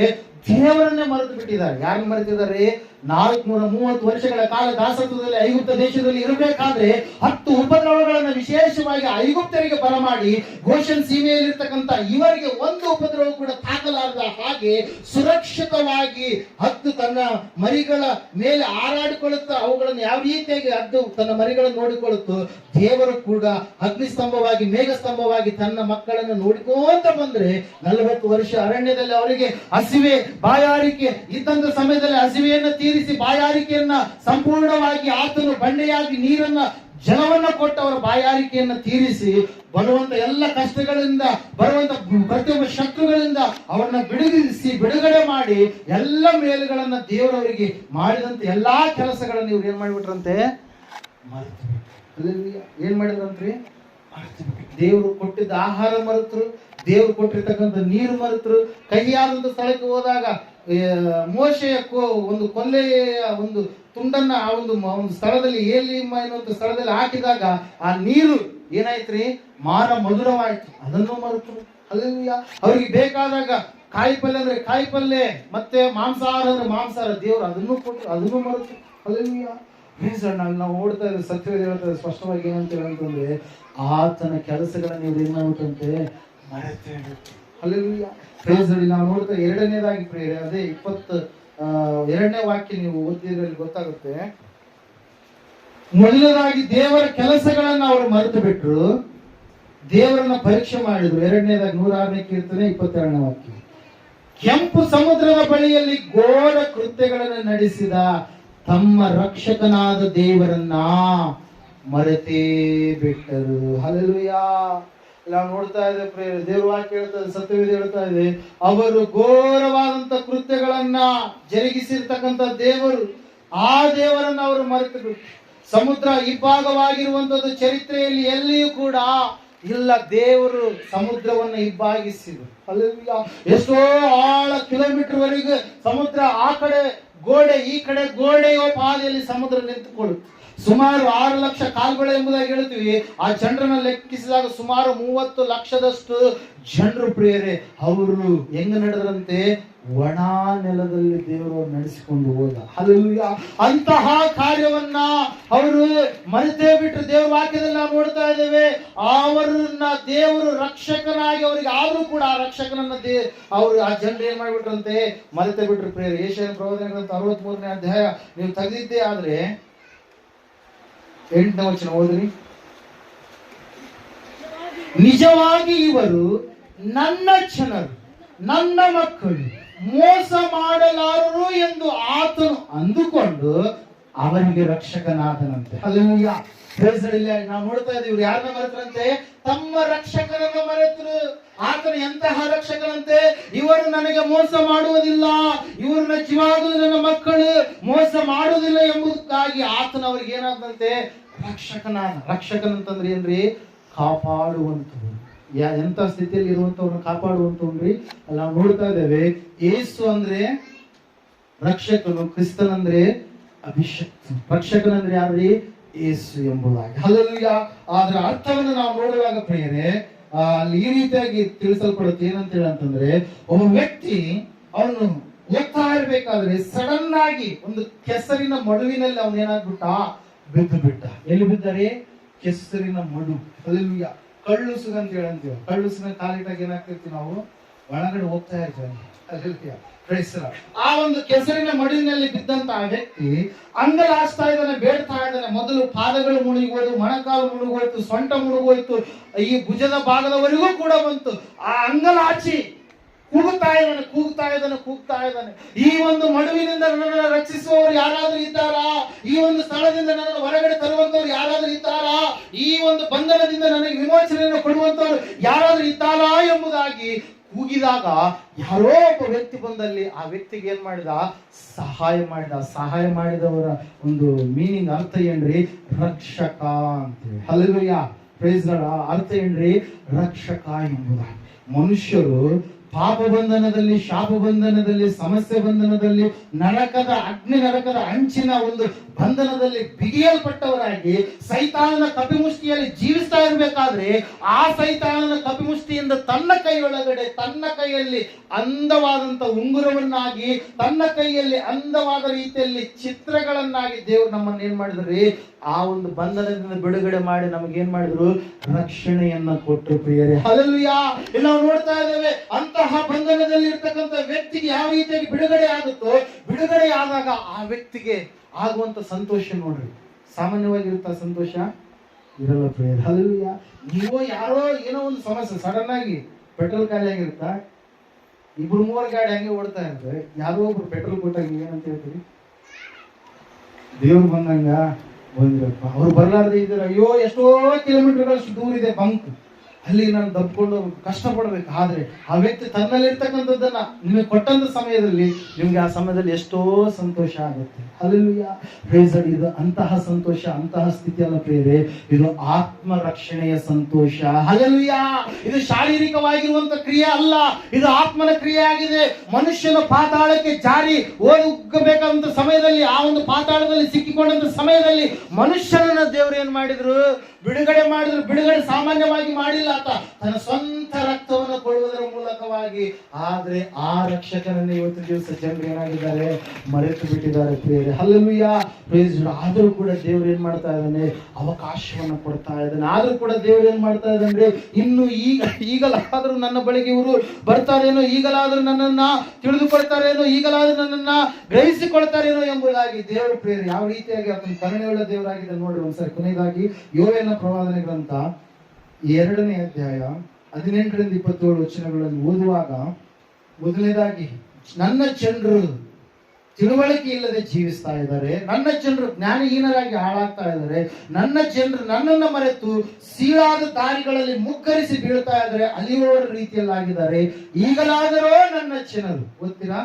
ದೇವರನ್ನೇ ಮರೆತು ಬಿಟ್ಟಿದ್ದಾರೆ. ಯಾರನ್ನು ಮರೆತಿದ್ದಾರೆ? 430 ವರ್ಷಗಳ ಕಾಲ ದಾಸತ್ವದಲ್ಲಿ ಐಗುಪ್ತ ದೇಶದಲ್ಲಿ ಇರಬೇಕಾದ್ರೆ 10 ಉಪದ್ರವಗಳನ್ನು ವಿಶೇಷವಾಗಿ ಐಗುಪ್ತರಿಗೆ ಬರಮಾಡಿ ಗೋಷನ್ ಸೀಮೆಯಲ್ಲಿರ್ತಕ್ಕಂಥ ಇವರಿಗೆ ಒಂದು ಉಪದ್ರವ ಕೂಡ ತಾಕಲಾರದ ಹಾಗೆ ಸುರಕ್ಷಿತವಾಗಿ ಹದ್ದು ತನ್ನ ಮರಿಗಳ ಮೇಲೆ ಹಾರಾಡಿಕೊಳ್ಳುತ್ತಾ ಅವುಗಳನ್ನು ಯಾವ ರೀತಿಯಾಗಿ ಹದ್ದು ತನ್ನ ಮರಿಗಳನ್ನು ನೋಡಿಕೊಳ್ಳುತ್ತೋ, ದೇವರು ಕೂಡ ಅಗ್ನಿಸ್ತಂಭವಾಗಿ ಮೇಘಸ್ತಂಭವಾಗಿ ತನ್ನ ಮಕ್ಕಳನ್ನು ನೋಡಿಕೊಂತ ಬಂದ್ರೆ 40 ವರ್ಷ ಅರಣ್ಯದಲ್ಲಿ ಅವರಿಗೆ ಹಸಿವೆ ಬಾಯಾರಿಕೆ ಇದ್ದಂತ ಸಮಯದಲ್ಲಿ ಹಸಿವೆಯನ್ನು ತೀರಿಸಿ ಬಾಯಾರಿಕೆಯನ್ನ ಸಂಪೂರ್ಣವಾಗಿ ಆತನು ಬಂಡೆಯಾಗಿ ನೀರನ್ನ ಜಲವನ್ನ ಕೊಟ್ಟು ಅವರ ಬಾಯಾರಿಕೆಯನ್ನ ತೀರಿಸಿ ಬರುವಂತ ಎಲ್ಲ ಕಷ್ಟಗಳಿಂದ ಬರುವಂತ ಪ್ರತಿಯೊಬ್ಬ ಶತ್ರುಗಳಿಂದ ಅವರನ್ನ ಬಿಡುಗಡೆ ಮಾಡಿ ಎಲ್ಲ ಮೇಲುಗಳನ್ನ ದೇವರವರಿಗೆ ಮಾಡಿದಂತ ಎಲ್ಲಾ ಕೆಲಸಗಳನ್ನ ಇವ್ರು ಏನ್ ಮಾಡಿಬಿಟ್ರಂತೆ, ಏನ್ ಮಾಡಿದ್ರಂತ್ರಿ, ದೇವರು ಕೊಟ್ಟಿದ್ದ ಆಹಾರ ಮರೆತರು, ದೇವರು ಕೊಟ್ಟಿರ್ತಕ್ಕಂಥ ನೀರು ಮರೆತರು. ಕೈಯಾದಂತ ಸ್ಥಳಕ್ಕೆ ಹೋದಾಗ ಮೋಶೆಯ ಒಂದು ಕೊಲ್ಲೆಯ ಒಂದು ತುಂಡನ್ನ ಆ ಒಂದು ಸ್ಥಳದಲ್ಲಿ ಏಲಿಮ ಎನ್ನುವಂತ ಸ್ಥಳದಲ್ಲಿ ಹಾಕಿದಾಗ ಆ ನೀರು ಏನಾಯ್ತ್ರಿ, ಮಾರ ಮಧುರವಾಯ್ತು. ಅದನ್ನು ಮರೆತರು. ಹಲ್ಲೆಲೂಯಾ. ಅವ್ರಿಗೆ ಬೇಕಾದಾಗ ಕಾಯಿ ಪಲ್ಯ ಅಂದ್ರೆ ಕಾಯಿ ಪಲ್ಯ, ಮತ್ತೆ ಮಾಂಸಾಹಾರ ಅಂದ್ರೆ ಮಾಂಸಾಹಾರ, ದೇವರು ಅದನ್ನು ಕೊಟ್ಟರು, ಅದನ್ನು ಮರೆತರು. ಹಲ್ಲೆಲೂಯಾ. ನಾವು ಓಡ್ತಾ ಇದ್ರೆ ಸತ್ಯವೇದ ಹೇಳ್ತಾರೆ ಸ್ಪಷ್ಟವಾಗಿ ಏನಂತ ಹೇಳಂತಂದ್ರೆ, ಆತನ ಕೆಲಸಗಳನ್ನ ಇವ್ರು ಏನಾಗುತ್ತಂತೆ ಮರೆತೇ. ಹಲ್ಲೆಲೂಯಾ. ನಾವು ನೋಡ್ತಾ 2ನೇದಾಗಿ ಪ್ರೇರೆ ಅದೇ 22ನೇ ವಾಕ್ಯ ನೀವು ಓದಿದ್ರಲ್ಲಿ ಗೊತ್ತಾಗುತ್ತೆ. ಮೊದಲನೇದಾಗಿ ದೇವರ ಕೆಲಸಗಳನ್ನ ಅವರು ಮರೆತು ಬಿಟ್ರು, ದೇವರನ್ನ ಪರೀಕ್ಷೆ ಮಾಡಿದ್ರು. 2ನೇದಾಗಿ 106ನೇ ಕೀರ್ತನೆ 22ನೇ ವಾಕ್ಯ. ಕೆಂಪು ಸಮುದ್ರದ ಬಳಿಯಲ್ಲಿ ಘೋರ ಕೃತ್ಯಗಳನ್ನು ನಡೆಸಿದ ತಮ್ಮ ರಕ್ಷಕನಾದ ದೇವರನ್ನ ಮರೆತೇ ಬಿಟ್ಟರು. ಹಲ್ಲೆಲೂಯಾ. ನಾವು ನೋಡ್ತಾ ಇದ್ದೇವೆ, ದೇವ್ರ ವಾಕ್ಯ ಹೇಳ್ತದೆ, ಸತ್ಯವೇದ ಹೇಳ್ತಾ ಇದೆ, ಅವರು ಘೋರವಾದಂತ ಕೃತ್ಯಗಳನ್ನ ಜರುಗಿಸಿರ್ತಕ್ಕಂಥ ದೇವರು, ಆ ದೇವರನ್ನ ಅವರು ಮರೆತು ಬಿಟ್ಟು ಸಮುದ್ರ ಇಬ್ಬಾಗವಾಗಿರುವಂತದ್ದು ಚರಿತ್ರೆಯಲ್ಲಿ ಎಲ್ಲಿಯೂ ಕೂಡ ಇಲ್ಲ. ದೇವರು ಸಮುದ್ರವನ್ನ ಇಬ್ಬಾಗಿಸಿದ್ರು. ಹಲ್ಲೆಲೂಯಾ. ಎಷ್ಟೋ ಆಳ ಕಿಲೋಮೀಟರ್ ವರೆಗೆ ಸಮುದ್ರ, ಆ ಕಡೆ ಗೋಡೆ ಈ ಕಡೆ ಗೋಡೆಯೋ ಪಾದಿಯಲ್ಲಿ ಸಮುದ್ರ ನಿಂತುಕೊಳ್ಳುತ್ತೆ. ಸುಮಾರು 6 ಲಕ್ಷ ಕಾಲ್ಗಳು ಎಂಬುದಾಗಿ ಹೇಳ್ತೀವಿ. ಆ ಜನರನ್ನ ಲೆಕ್ಕಿಸಿದಾಗ ಸುಮಾರು 30 ಲಕ್ಷದಷ್ಟು ಜನರು ಪ್ರಿಯರೇ. ಅವರು ಹೆಂಗ ನಡೆದ್ರಂತೆ, ಒಣ ನೆಲದಲ್ಲಿ ದೇವರು ನಡೆಸಿಕೊಂಡು ಹೋದ. ಹಲ್ಲೆಲೂಯಾ. ಅಂತಹ ಕಾರ್ಯವನ್ನ ಅವರು ಮರೆತೇ ಬಿಟ್ಟರು. ದೇವರ ವಾಕ್ಯದಲ್ಲಿ ನಾವು ನೋಡ್ತಾ ಇದ್ದೇವೆ, ಅವರನ್ನ ದೇವರು ರಕ್ಷಕನಾಗಿ ಅವರಿಗೆ ಆದ್ರೂ ಕೂಡ ಆ ರಕ್ಷಕನನ್ನ ಅವರು ಆ ಜನರು ಏನ್ ಮಾಡಿಬಿಟ್ರಂತೆ, ಮರೆತೇ ಬಿಟ್ರು ಪ್ರಿಯರೇ. ಯೆಶಾಯನ ಪ್ರವಾದನೆ ಗ್ರಂಥ 63ನೇ ಅಧ್ಯಾಯ ನೀವು ತೆಗೆದಿದ್ದೇ ಆದ್ರೆ 8ನೇ ವಚನ ಓದ್ರಿ. ನಿಜವಾಗಿ ಇವರು ನನ್ನ ಜನರು, ನನ್ನ ಮಕ್ಕಳು, ಮೋಸ ಮಾಡಲಾರರು ಎಂದು ಆತನು ಅಂದುಕೊಂಡು ಅವರಿಗೆ ರಕ್ಷಕನಾದನಂತೆ. ಹಲ್ಲೆಲೂಯ. Praise the Lord. ನಾವು ನೋಡ್ತಾ ಇದ್ದೀವಿ, ಇವ್ರು ಯಾರನ್ನ ಮರೆತರಂತೆ? ತಮ್ಮ ರಕ್ಷಕನನ್ನ ಮರೆತರು. ಆತನು ಎಂತಹ ರಕ್ಷಕನಂತೆ? ಇವರು ನನಗೆ ಮೋಸ ಮಾಡುವುದಿಲ್ಲ, ಇವ್ರನ್ನ ಜೀವಾಗಲು ನನ್ನ ಮಕ್ಕಳು ಮೋಸ ಮಾಡುವುದಿಲ್ಲ ಎಂಬುದಕ್ಕಾಗಿ ಆತನ ಅವ್ರಿಗೆ ಏನಾದಂತೆ? ರಕ್ಷಕನಂತಂದ್ರೆ ಏನ್ರಿ? ಕಾಪಾಡುವಂತವ್ರು. ಎಂತ ಸ್ಥಿತಿಯಲ್ಲಿ ಇರುವಂತವ್ರನ್ನ ಕಾಪಾಡುವಂತವ್ರಿ ಅಲ್ಲಿ ನಾವು ನೋಡ್ತಾ ಇದ್ದೇವೆ. ಯೇಸು ಅಂದ್ರೆ ರಕ್ಷಕನು, ಕ್ರಿಸ್ತನಂದ್ರೆ ಅಭಿಷಕ್ತ. ರಕ್ಷಕನಂದ್ರೆ ಯಾರ್ರಿ? ಯೇಸು ಎಂಬುದಾಗಿ. ಹಲ್ಲೆಲೂಯ. ಅದರ ಅರ್ಥವನ್ನು ನಾವು ನೋಡುವಾಗ ಪ್ರಿಯರೇ, ಅಲ್ಲಿ ಈ ರೀತಿಯಾಗಿ ತಿಳಿಸಲ್ಪಡುತ್ತೆ. ಏನಂತ ಹೇಳಂತಂದ್ರೆ, ಒಬ್ಬ ವ್ಯಕ್ತಿ ಅವನು ಹೋಗ್ತಾ ಇರ್ಬೇಕಾದ್ರೆ ಸಡನ್ ಆಗಿ ಒಂದು ಕೆಸರಿನ ಮಡುವಿನಲ್ಲಿ ಅವನು ಏನಾಗ್ಬಿಟ್ಟ? ಬಿದ್ದು ಬಿಟ್ಟ. ಎಲ್ಲಿ ಬಿದ್ದರೆ? ಕೆಸರಿನ ಮಡು. ಹಲ್ಲೆಲೂಯ. ಕಳ್ಳುಸುಗ ಅಂತ ಹೇಳಂತೀವಿ. ಕಳ್ಳುಸುಗ ಕಾಲಿಟ್ಟಾಗ ಏನಾಗ್ತಿರ್ತೀವಿ ನಾವು? ಒಳಗಡೆ ಹೋಗ್ತಾ ಇರ್ತೀವಿ. ಹಲ್ಲೆಲೂಯ. ಆ ಒಂದು ಕೆಸರಿನ ಮಡುವಿನಲ್ಲಿ ಬಿದ್ದಂತ ಆ ವ್ಯಕ್ತಿ ಅಂಗಲಾಸ್ತಾ ಇದ್ದಾನೆ, ಬೇಡ್ತಾ ಇದ್ದಾನೆ. ಮೊದಲು ಪಾದಗಳು ಮುಳುಗೋದು, ಮೊಣಕಾಲು ಮುಳುಗೋಯ್ತು, ಸೊಂಟ ಮುಳುಗೋಯ್ತು, ಈ ಭುಜದ ಭಾಗದವರೆಗೂ ಕೂಡ ಬಂತು. ಆ ಅಂಗಲಾಚಿ ಕೂಗ್ತಾ ಇದ್ದಾನೆ. ಈ ಒಂದು ಮಡುವಿನಿಂದ ನನ್ನನ್ನು ರಕ್ಷಿಸುವವರು ಯಾರಾದ್ರೂ ಇದ್ದಾರಾ? ಈ ಒಂದು ಸ್ಥಳದಿಂದ ನನ್ನನ್ನು ಹೊರಗಡೆ ತರುವಂತವ್ರು ಯಾರಾದ್ರೂ ಇದ್ದಾರಾ? ಈ ಒಂದು ಬಂಧನದಿಂದ ನನಗೆ ವಿಮೋಚನೆಯನ್ನು ಕೊಡುವಂತವ್ರು ಯಾರಾದ್ರೂ ಇದ್ದಾರಾ ಎಂಬುದಾಗಿ ಕೂಗಿದಾಗ ಯಾರೋ ಒಬ್ಬ ವ್ಯಕ್ತಿ ಬಂದಲ್ಲಿ ಆ ವ್ಯಕ್ತಿಗೆ ಏನ್ ಮಾಡಿದ? ಸಹಾಯ ಮಾಡಿದವರ ಒಂದು ಮೀನಿಂಗ್ ಅರ್ಥ ಏನ್ರಿ? ರಕ್ಷಕ ಅಂತೇಳಿ. ಹಲ್ಲೆಲೂಯಾ. Praise the Lord. ಅರ್ಥ ಏನ್ರಿ? ರಕ್ಷಕ ಎಂಬುದಾಗಿ. ಮನುಷ್ಯರು ಪಾಪ ಬಂಧನದಲ್ಲಿ, ಶಾಪ ಬಂಧನದಲ್ಲಿ, ಸಮಸ್ಯೆ ಬಂಧನದಲ್ಲಿ, ಅಗ್ನಿ ನರಕದ ಅಂಚಿನ ಒಂದು ಬಂಧನದಲ್ಲಿ ಬಿಗಿಯಲ್ಪಟ್ಟವರಾಗಿ ಸೈತಾನನ ಕಪಿಮುಷ್ಟಿಯಲ್ಲಿ ಜೀವಿಸ್ತಾ ಇರಬೇಕಾದ್ರೆ ಆ ಸೈತಾನನ ಕಪಿಮುಷ್ಟಿಯಿಂದ ತನ್ನ ಕೈಯೊಳಗಡೆ, ತನ್ನ ಕೈಯಲ್ಲಿ ಅಂದವಾದಂತ ಉಂಗುರವನ್ನಾಗಿ, ತನ್ನ ಕೈಯಲ್ಲಿ ಅಂದವಾದ ರೀತಿಯಲ್ಲಿ ಚಿತ್ರಗಳನ್ನಾಗಿ ದೇವರು ನಮ್ಮನ್ನು ಏನ್ ಮಾಡಿದ್ರಿ? ಆ ಒಂದು ಬಂಧನದಿಂದ ಬಿಡುಗಡೆ ಮಾಡಿ ನಮಗೇನ್ ಮಾಡಿದ್ರು? ರಕ್ಷಣೆಯನ್ನ ಕೊಟ್ಟು ಪ್ರಿಯರೇ. ಹಲ್ಲೆಲೂಯಾ. ಇಲ್ಲಿ ನಾವು ನೋಡ್ತಾ ಇದ್ದೇವೆ, ಅಂತಹ ಬಂಧನದಲ್ಲಿ ಇರ್ತಕ್ಕಂಥ ವ್ಯಕ್ತಿಗೆ ಯಾವ ರೀತಿಯಾಗಿ ಬಿಡುಗಡೆ ಆಗುತ್ತೋ, ಬಿಡುಗಡೆ ಆದಾಗ ಆ ವ್ಯಕ್ತಿಗೆ ಆಗುವಂತ ಸಂತೋಷ ನೋಡ್ರಿ, ಸಾಮಾನ್ಯವಾಗಿರುತ್ತ ಸಂತೋಷ ಇರಲ್ಲ ಪ್ರಿಯರೇ. ಹಲ್ಲೆಲೂಯಾ. ನೀವು ಯಾರೋ ಏನೋ ಒಂದು ಸಮಸ್ಯೆ ಸಡನ್ ಆಗಿ ಪೆಟ್ರೋಲ್ ಖಾಲಿ ಆಗಿರುತ್ತಾ, 2-3 ಗಾಡಿ ಹಂಗೆ ಓಡ್ತಾ ಇರ್ತವೆ, ಯಾರೋ ಒಬ್ರು ಪೆಟ್ರೋಲ್ ಕೊಟ್ಟಾಗ ಏನಂತ ಹೇಳ್ತೀವಿ? ದೇವ್ರು ಬಂದಂಗ ಬಂದಿರಪ್ಪ. ಅವ್ರು ಬರ್ಲಾರ್ದೆ ಇದ್ದಾರೆ, ಅಯ್ಯೋ ಎಷ್ಟೋ ಕಿಲೋಮೀಟರ್ಗಳಷ್ಟು ದೂರ ಇದೆ ಬಂಕ್, ಅಲ್ಲಿ ನಾನು ದಬ್ಕೊಂಡು ಕಷ್ಟಪಡ್ಬೇಕು. ಆದ್ರೆ ಆ ವ್ಯಕ್ತಿ ತನ್ನಲ್ಲಿರ್ತಕ್ಕಂಥದ್ದನ್ನ ನಿಮಗೆ ಕೊಟ್ಟಂತ ಸಮಯದಲ್ಲಿ ನಿಮ್ಗೆ ಆ ಸಮಯದಲ್ಲಿ ಎಷ್ಟೋ ಸಂತೋಷ ಆಗುತ್ತೆ. ಹಲ್ಲೆಲೂಯಾ. Praise the Lord. ಇದು ಅಂತಹ ಸಂತೋಷ, ಅಂತಹ ಸ್ಥಿತಿಯಲ್ಲ ಪ್ರಿಯರೇ, ಇದು ಆತ್ಮ ರಕ್ಷಣೆಯ ಸಂತೋಷ. ಹಲ್ಲೆಲೂಯಾ. ಇದು ಶಾರೀರಿಕವಾಗಿರುವಂತ ಕ್ರಿಯೆ ಅಲ್ಲ, ಇದು ಆತ್ಮನ ಕ್ರಿಯೆ ಆಗಿದೆ. ಮನುಷ್ಯನ ಪಾತಾಳಕ್ಕೆ ಜಾರಿ ಹೋಗಬೇಕಾದಂತ ಸಮಯದಲ್ಲಿ, ಆ ಒಂದು ಪಾತಾಳದಲ್ಲಿ ಸಿಕ್ಕಿಕೊಂಡಂತ ಸಮಯದಲ್ಲಿ ಮನುಷ್ಯನನ್ನ ದೇವರು ಏನ್ ಮಾಡಿದ್ರು? ಬಿಡುಗಡೆ ಮಾಡಿದ್ರು. ಬಿಡುಗಡೆ ಸಾಮಾನ್ಯವಾಗಿ ಮಾಡಿಲ್ಲ, ಆತ ತನ್ನ ಸ್ವಂತ ರಕ್ತವನ್ನು ಕೊಡುವುದರ ಮೂಲಕವಾಗಿ. ಆದ್ರೆ ಆ ರಕ್ಷಕನನ್ನು ಇವತ್ತು ದಿವಸ ಜನರು ಏನಾಗಿದ್ದಾರೆ? ಮರೆತು ಬಿಟ್ಟಿದ್ದಾರೆ ಪ್ರಿಯರೇ. ಹಲ್ಲೆಲೂಯಾ. Praise the Lord. ಆದ್ರೂ ಕೂಡ ದೇವ್ರು ಏನ್ ಮಾಡ್ತಾ ಇದ್ದಾನೆ? ಅವಕಾಶವನ್ನು ಕೊಡ್ತಾ ಇದ್ದಾನೆ. ಆದ್ರೂ ಕೂಡ ದೇವ್ರು ಏನ್ ಮಾಡ್ತಾ ಇದ್ದಾನೆ? ಇನ್ನು ಈಗಲಾದ್ರೂ ನನ್ನ ಬಳಿಗೆ ಇವರು ಬರ್ತಾರೇನೋ, ಈಗಲಾದ್ರೂ ನನ್ನನ್ನ ತಿಳಿದುಕೊಳ್ತಾರೇನೋ, ಈಗಲಾದ್ರೂ ನನ್ನನ್ನ ಗ್ರಹಿಸಿಕೊಳ್ತಾರೇನೋ ಎಂಬುದಾಗಿ ದೇವರು ಪ್ರಿಯರೇ ಯಾವ ರೀತಿಯಾಗಿ ಆತನ ಕರುಣೆಯುಳ್ಳ ದೇವರಾಗಿದೆ ನೋಡ್ರಿ. ಒಂದ್ಸರಿ ಕೊನೆಯದಾಗಿ ಯೋವೇಲನ ಪ್ರವಾದನೆ ಗ್ರಂಥ 2ನೇ ಅಧ್ಯಾಯ 18-27 ವಚನಗಳನ್ನು ಓದುವಾಗ, ಮೊದಲನೇದಾಗಿ ನನ್ನ ಜನರು ತಿಳುವಳಿಕೆ ಇಲ್ಲದೆ ಜೀವಿಸ್ತಾ ಇದ್ದಾರೆ, ನನ್ನ ಜನರು ಜ್ಞಾನಹೀನರಾಗಿ ಹಾಳಾಗ್ತಾ ಇದ್ದಾರೆ, ನನ್ನ ಜನರು ನನ್ನನ್ನು ಮರೆತು ಸೀಳಾದ ದಾರಿಗಳಲ್ಲಿ ಮುಗ್ಗರಿಸಿ ಬೀಳ್ತಾ ಇದ್ದಾರೆ, ಅಲಿಯುವವರ ರೀತಿಯಲ್ಲಾಗಿದ್ದಾರೆ. ಈಗಲಾದರೂ ನನ್ನ ಜನರು. ಗೊತ್ತೀರಾ?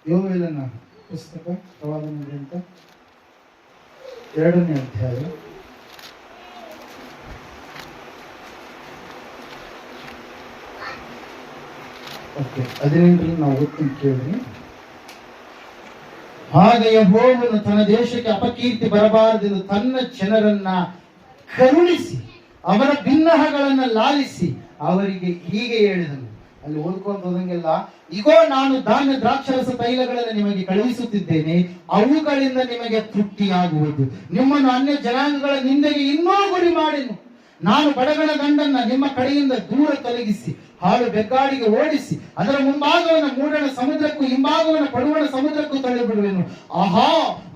ಯೋವೇಲನ ಪುಸ್ತಕ ಪ್ರವಾದನೆ ಗ್ರಂಥ 2ನೇ ಅಧ್ಯಾಯ 18 ನಾವು ಓದ್ತೀನಿ ಕೇಳಿ. ಹಾಗೆ ಯೆಹೋವನು ತನ್ನ ದೇಶಕ್ಕೆ ಅಪಕೀರ್ತಿ ಬರಬಾರದೆಂದು ತನ್ನ ಜನರನ್ನ ಕರುಣಿಸಿ ಅವರ ಬಿನ್ನಹಗಳನ್ನ ಲಾಲಿಸಿ ಅವರಿಗೆ ಹೀಗೆ ಹೇಳಿದನು. ಅಲ್ಲಿ ಓದ್ಕೊಂಡು ಹೋದಂಗೆಲ್ಲ, ಇಗೋ ನಾನು ಧಾನ್ಯ ದ್ರಾಕ್ಷರಸ ತೈಲಗಳನ್ನು ನಿಮಗೆ ಕಳುಹಿಸುತ್ತಿದ್ದೇನೆ, ಅವುಗಳಿಂದ ನಿಮಗೆ ತೃಪ್ತಿಯಾಗುವುದು. ನಿಮ್ಮನ್ನು ಅನ್ಯ ಜನಾಂಗಗಳ ನಿಂದೆಗೆ ಇನ್ನೂ ಗುರಿ ಮಾಡಿನು. ನಾನು ಬಡಗಣ ದಂಡನ್ನ ನಿಮ್ಮ ಕಡೆಯಿಂದ ದೂರ ತೊಲಗಿಸಿ ಹಾಳು ಬೆಗ್ಗಾಡಿಗೆ ಓಡಿಸಿ ಅದರ ಮುಂಭಾಗವನ್ನು ಮೂಡಣ ಸಮುದ್ರಕ್ಕೂ ಹಿಂಭಾಗವನ್ನು ಪಡುವಣ ಸಮುದ್ರಕ್ಕೂ ತಳ್ಳಿಬಿಡುವೆನು. ಆಹಾ,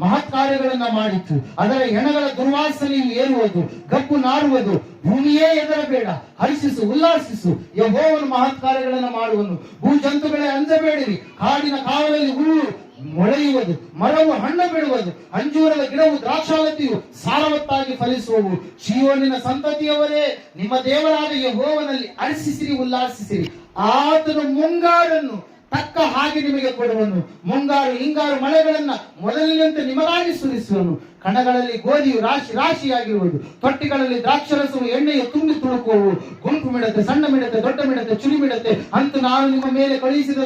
ಮಹತ್ ಕಾರ್ಯಗಳನ್ನ ಮಾಡಿತ್ತು. ಅದರ ಹೆಣಗಳ ದುರ್ವಾಸನೆಯು ಏರುವುದು, ಗಬ್ಬು ನಾರುವುದು. ಭೂಮಿಯೇ ಹೆದರಬೇಡ, ಹರ್ಷಿಸು, ಉಲ್ಲಾಸಿಸು, ಯೆಹೋವನು ಮಹತ್ ಕಾರ್ಯಗಳನ್ನ ಮಾಡುವನು. ಭೂ ಜಂತುಗಳೇ ಅಂಜಬೇಡಿರಿ, ಕಾಡಿನ ಕಾವಲಲ್ಲಿ ಹುಲ್ಲು ಮೊಳೆಯುವುದು, ಮರವು ಹಣ್ಣು ಬಿಡುವುದು, ಅಂಜೂರದ ಗಿಡವು ದ್ರಾಕ್ಷಾಲತೆಯು ಸಾರವತ್ತಾಗಿ ಫಲಿಸುವವು. ಚೀಯೋನಿನ ಸಂತತಿಯವರೇ, ನಿಮ್ಮ ದೇವರಾದ ಯೆಹೋವನಲ್ಲಿ ಹರ್ಷಿಸಿರಿ, ಉಲ್ಲಾಸಿಸಿರಿ. ಆತನು ಮುಂಗಾರನ್ನು ತಕ್ಕ ಹಾಗೆ ನಿಮಗೆ ಕೊಡುವನು. ಮುಂಗಾರು ಹಿಂಗಾರು ಮಳೆಗಳನ್ನ ಮೊದಲಿನಂತೆ ನಿಮಗಾಗಿ ಸುರಿಸುವನು. ಕಣಗಳಲ್ಲಿ ಗೋಧಿಯು ರಾಶಿ ರಾಶಿಯಾಗಿರುವುದು, ತೊಟ್ಟಿಗಳಲ್ಲಿ ದ್ರಾಕ್ಷರಸವು ಎಣ್ಣೆಯು ತುಂಬಿ ತುಳುಕುವವು. ಗುಂಪು ಮಿಡತೆ, ಸಣ್ಣ ಮಿಡತೆ, ದೊಡ್ಡ ಮಿಡತೆ, ಚುಳಿ ಮಿಡತೆ ಅಂತೂ ನಾನು ನಿಮ್ಮ ಮೇಲೆ ಕಳುಹಿಸಿದ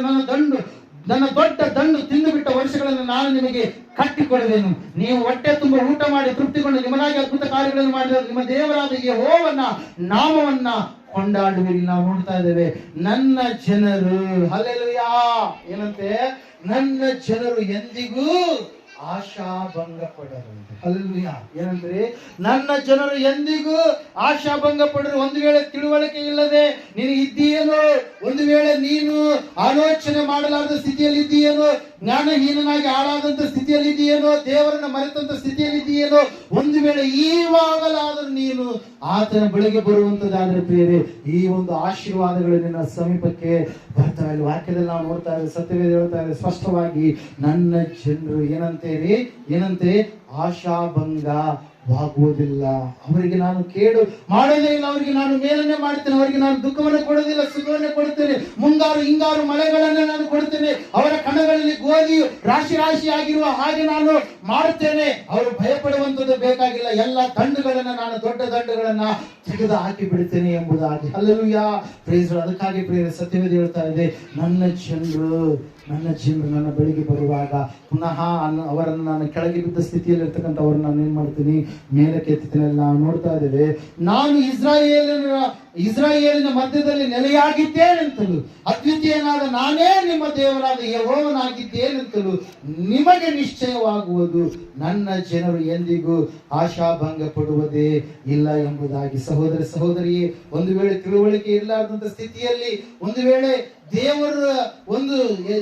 ನನ್ನ ದೊಡ್ಡ ದಂಡು ತಿಂದು ಬಿಟ್ಟ ವರ್ಷಗಳನ್ನು ನಾನು ನಿಮಗೆ ಕಟ್ಟಿಕೊಡುವೆನು. ನೀವು ಹೊಟ್ಟೆ ತುಂಬ ಊಟ ಮಾಡಿ ತೃಪ್ತಿಗೊಂಡು ನಿಮಗಾಗಿ ಅದ್ಭುತ ಕಾರ್ಯಗಳನ್ನು ಮಾಡಿದ ನಿಮ್ಮ ದೇವರಾದ ಯೆಹೋವನ ನಾಮವನ್ನ ಕೊಂಡಾಡುವಿರಿ. ನಾವು ನೋಡ್ತಾ ಇದ್ದೇವೆ, ನನ್ನ ಜನರು, ಹಲ್ಲೆಲೂಯಾ, ಏನಂತೆ, ನನ್ನ ಜನರು ಎಂದಿಗೂ ಆಶಾಭಂಗ ಪಡರಂತೆ. ಹಲ್ಲೆಲೂಯಾ, ಏನಂದ್ರೆ ನನ್ನ ಜನರು ಎಂದಿಗೂ ಆಶಾಭಂಗ ಪಡರು. ಒಂದು ವೇಳೆ ತಿಳುವಳಿಕೆ ಇಲ್ಲದೆ ನೀನು ಇದ್ದೀಯೇನೋ, ಒಂದು ವೇಳೆ ನೀನು ಆಲೋಚನೆ ಮಾಡಲಾರದ ಸ್ಥಿತಿಯಲ್ಲಿ ಇದ್ದೀಯೇನೋ, ಜ್ಞಾನಹೀನನಾಗಿ ಹಾಳಾದಂತ ಸ್ಥಿತಿಯಲ್ಲಿ ಇದೆಯೇನೋ, ದೇವರನ್ನ ಮರೆತಂತ ಸ್ಥಿತಿಯಲ್ಲಿ ಇದೆಯೇನೋ, ಒಂದು ವೇಳೆ ಈವಾಗಲಾದರೂ ನೀನು ಆತನ ಬಳಿಗೆ ಬರುವಂತದ್ದಾದ್ರೆ ಪ್ರಿಯರೇ, ಈ ಒಂದು ಆಶೀರ್ವಾದಗಳು ನಿನ್ನ ಸಮೀಪಕ್ಕೆ ಬರ್ತಾ ಇಲ್ಲ. ವಾಕ್ಯದಲ್ಲಿ ನಾವು ನೋಡ್ತಾ ಇದ್ದೇವೆ, ಸತ್ಯವೇದ ಹೇಳ್ತಾ ಇದೆ ಸ್ಪಷ್ಟವಾಗಿ, ನನ್ನ ಜನರು ಏನಂತೆ ಆಶಾಭಂಗವಾಗುವುದಿಲ್ಲ. ಅವರಿಗೆ ನಾನು ಕೇಡು ಮಾಡೋದೇ ಇಲ್ಲ, ಅವರಿಗೆ ನಾನು ಮೇಲನ್ನೇ ಮಾಡ್ತೇನೆ, ಅವರಿಗೆ ನಾನು ದುಃಖವನ್ನು ಕೊಡೋದಿಲ್ಲ, ಸುಖವನ್ನು ಕೊಡ್ತೇನೆ. ಮುಂಗಾರು ಹಿಂಗಾರು ಮಳೆಗಳನ್ನ ನಾನು ಕೊಡ್ತೇನೆ. ಅವರ ಕಣಗಳಲ್ಲಿ ಗೋಧಿಯು ರಾಶಿ ರಾಶಿ ಆಗಿರುವ ಹಾಗೆ ನಾನು ಮಾಡುತ್ತೇನೆ. ಅವರು ಭಯಪಡುವಂಥದ್ದು ಬೇಕಾಗಿಲ್ಲ. ಎಲ್ಲ ದಂಡುಗಳನ್ನ ನಾನು, ದೊಡ್ಡ ದಂಡುಗಳನ್ನ ತೆಗೆದು ಹಾಕಿ ಬಿಡುತ್ತೇನೆ ಎಂಬುದಾಗಿ. Hallelujah, praise. ಅದಕ್ಕಾಗಿ ಪ್ರಿಯರೇ, ಸತ್ಯವೇದ ಹೇಳ್ತಾ ಇದೆ, ನನ್ನ ಜನರು ನನ್ನ ಬಳಿಗೆ ಬರುವಾಗ ಪುನಃ ಅವರನ್ನು ನಾನು ಕೆಳಗೆ ಬಿದ್ದ ಸ್ಥಿತಿಯಲ್ಲಿ ಇರ್ತಕ್ಕಂಥ ಅವ್ರನ್ನ ನಾನು ಏನ್ ಮಾಡ್ತೀನಿ, ಮೇಲಕ್ಕೆ ಎತ್ತುತ್ತೇನೆ. ನಾವು ನೋಡ್ತಾ ಇದ್ದೇವೆ, ನಾನು ಇಸ್ರಾಯೇಲಿನ ಮಧ್ಯದಲ್ಲಿ ನೆಲೆಯಾಗಿದ್ದೇನೆಂತಲೂ, ಅದ್ವಿತೀಯನಾದ ನಾನೇ ನಿಮ್ಮ ದೇವರಾದ ಯೆಹೋವನಾಗಿದ್ದೇನೆಂತಲೂ ನಿಮಗೆ ನಿಶ್ಚಯವಾಗುವುದು. ನನ್ನ ಜನರು ಎಂದಿಗೂ ಆಶಾಭಂಗ ಪಡುವುದೇ ಇಲ್ಲ ಎಂಬುದಾಗಿ. ಸಹೋದರ ಸಹೋದರಿಯೇ, ಒಂದು ವೇಳೆ ತಿಳುವಳಿಕೆ ಇರಲಾರ್ದಂತ ಸ್ಥಿತಿಯಲ್ಲಿ, ಒಂದು ವೇಳೆ ದೇವರ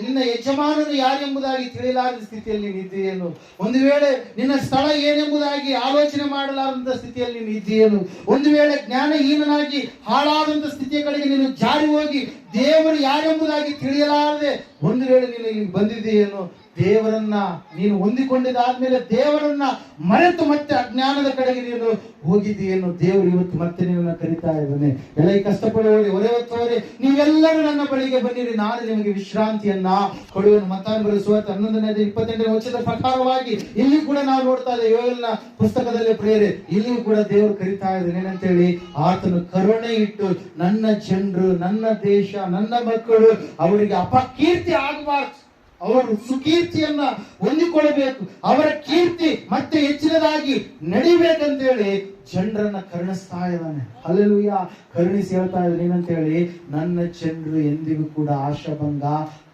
ನಿನ್ನ ಯಜಮಾನನು ಯಾರೆಂಬುದಾಗಿ ತಿಳಿಯಲಾರದ ಸ್ಥಿತಿಯಲ್ಲಿ ನೀನು ಇದ್ದೀಯೇನು, ಒಂದು ವೇಳೆ ನಿನ್ನ ಸ್ಥಳ ಏನೆಂಬುದಾಗಿ ಆಲೋಚನೆ ಮಾಡಲಾರದಂತ ಸ್ಥಿತಿಯಲ್ಲಿ ನೀನು ಇದ್ದೀಯೇನು, ಒಂದು ವೇಳೆ ಜ್ಞಾನಹೀನನಾಗಿ ಹಾಳಾದಂತ ಸ್ಥಿತಿಯ ಕಡೆಗೆ ನೀನು ಜಾರಿ ಹೋಗಿ ದೇವರು ಯಾರೆಂಬುದಾಗಿ ತಿಳಿಯಲಾರದೆ ಒಂದು ವೇಳೆ ನೀನು ಇಲ್ಲಿ ಬಂದಿದ್ದೀಯೇನು, ದೇವರನ್ನ ನೀನು ಹೊಂದಿಕೊಂಡಿದ್ದಾದ್ಮೇಲೆ ದೇವರನ್ನ ಮರೆತು ಮತ್ತೆ ಅಜ್ಞಾನದ ಕಡೆಗೆ ನೀನು ಹೋಗಿದ್ದೀಯೇನು, ದೇವರು ಇವತ್ತು ಮತ್ತೆ ನಿನ್ನನ್ನು ಕರೀತಾ ಇದ್ದಾನೆ. ಎಲ್ಲ ಕಷ್ಟಪಡುವವರೇ, ಹೊರೆಹೊತ್ತವರೇ, ನೀವೆಲ್ಲರೂ ನನ್ನ ಬಳಿಗೆ ಬನ್ನಿರಿ, ನಾನು ನಿಮಗೆ ವಿಶ್ರಾಂತಿಯನ್ನ ಕೊಡುವೆನು. ಮತ್ತಾಯನ ಬರೆದ ಸುವಾರ್ತೆ 11:28 ವಚನದ ಪ್ರಕಾರವಾಗಿ ಇಲ್ಲಿ ಕೂಡ ನಾವು ನೋಡ್ತಾ ಇದ್ದೇವೆ, ಯೋಯೇಲನ ಪುಸ್ತಕದಲ್ಲಿ ಪ್ರಿಯರೇ, ಇಲ್ಲಿಯೂ ಕೂಡ ದೇವರು ಕರೀತಾ ಇದ್ದಾನೆ. ಏನಂತೇಳಿ, ಆತನು ಕರುಣೆ ಇಟ್ಟು ನನ್ನ ಜನರು, ನನ್ನ ದೇಶ, ನನ್ನ ಮಕ್ಕಳು ಅವರಿಗೆ ಅಪಕೀರ್ತಿ ಆಗಬಾರ್ದು, ಅವರು ಸುಕೀರ್ತಿಯನ್ನ ಹೊಂದಿಕೊಳ್ಳಬೇಕು, ಅವರ ಕೀರ್ತಿ ಮತ್ತೆ ಹೆಚ್ಚಿನದಾಗಿ ನಡಿಬೇಕಂತೇಳಿ ಜನರನ್ನ ಕರುಣಿಸ್ತಾ ಇದ್ದಾನೆ. ಹಲ್ಲೆಲೂಯಾ, ಕರುಣಿಸಿ ಹೇಳ್ತಾ ಇದ್ದಾನೆ ಏನಂತೇಳಿ, ನನ್ನ ಜನರು ಎಂದಿಗೂ ಕೂಡ ಆಶಾಭಂಗ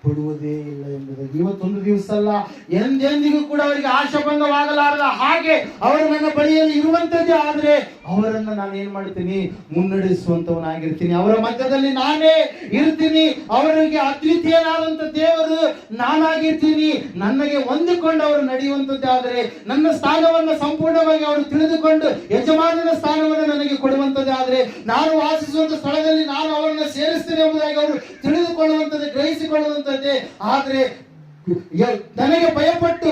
ಪಡುವುದೇ ಇಲ್ಲ ಎಂಬುದಾಗಿ. ಇವತ್ತೊಂದು ದಿವಸ ಅಲ್ಲ, ಎಂದೆಂದಿಗೂ ಕೂಡ ಅವರಿಗೆ ಆಶಾಭಂಗವಾಗಲಾರದ ಹಾಗೆ ಅವರು ನನ್ನ ಬಳಿಯಲ್ಲಿ ಇರುವಂತದ್ದೇ ಆದ್ರೆ ಅವರನ್ನ ನಾನು ಏನ್ ಮಾಡ್ತೀನಿ, ಮುನ್ನಡೆಸುವಂತವನಾಗಿರ್ತೀನಿ. ಅವರ ಮಧ್ಯದಲ್ಲಿ ನಾನೇ ಇರ್ತೀನಿ. ಅವರಿಗೆ ಅದ್ವಿತೀಯನಾದಂತ ದೇವರು ನಾನಾಗಿರ್ತೀನಿ. ನನಗೆ ಹೊಂದಿಕೊಂಡು ಅವರು ನಡೆಯುವಂತದ್ದೇ ಆದ್ರೆ, ನನ್ನ ಸ್ಥಾನವನ್ನು ಸಂಪೂರ್ಣವಾಗಿ ಅವರು ತಿಳಿದುಕೊಂಡು ಯಜಮಾನನ ಸ್ಥಾನವನ್ನು ನನಗೆ ಕೊಡುವಂತದ್ದೇ ಆದ್ರೆ, ನಾನು ವಾಸಿಸುವಂತ ಸ್ಥಳದಲ್ಲಿ ನಾನು ಅವರನ್ನು ಸೇರಿಸ್ತೇನೆ ಎಂಬುದಾಗಿ ಅವರು ತಿಳಿದುಕೊಳ್ಳುವಂತದ್ದೇ, ಗ್ರಹಿಸಿಕೊಳ್ಳುವಂತದ್ದೇ. ಆದ್ರೆ ನನಗೆ ಭಯಪಟ್ಟು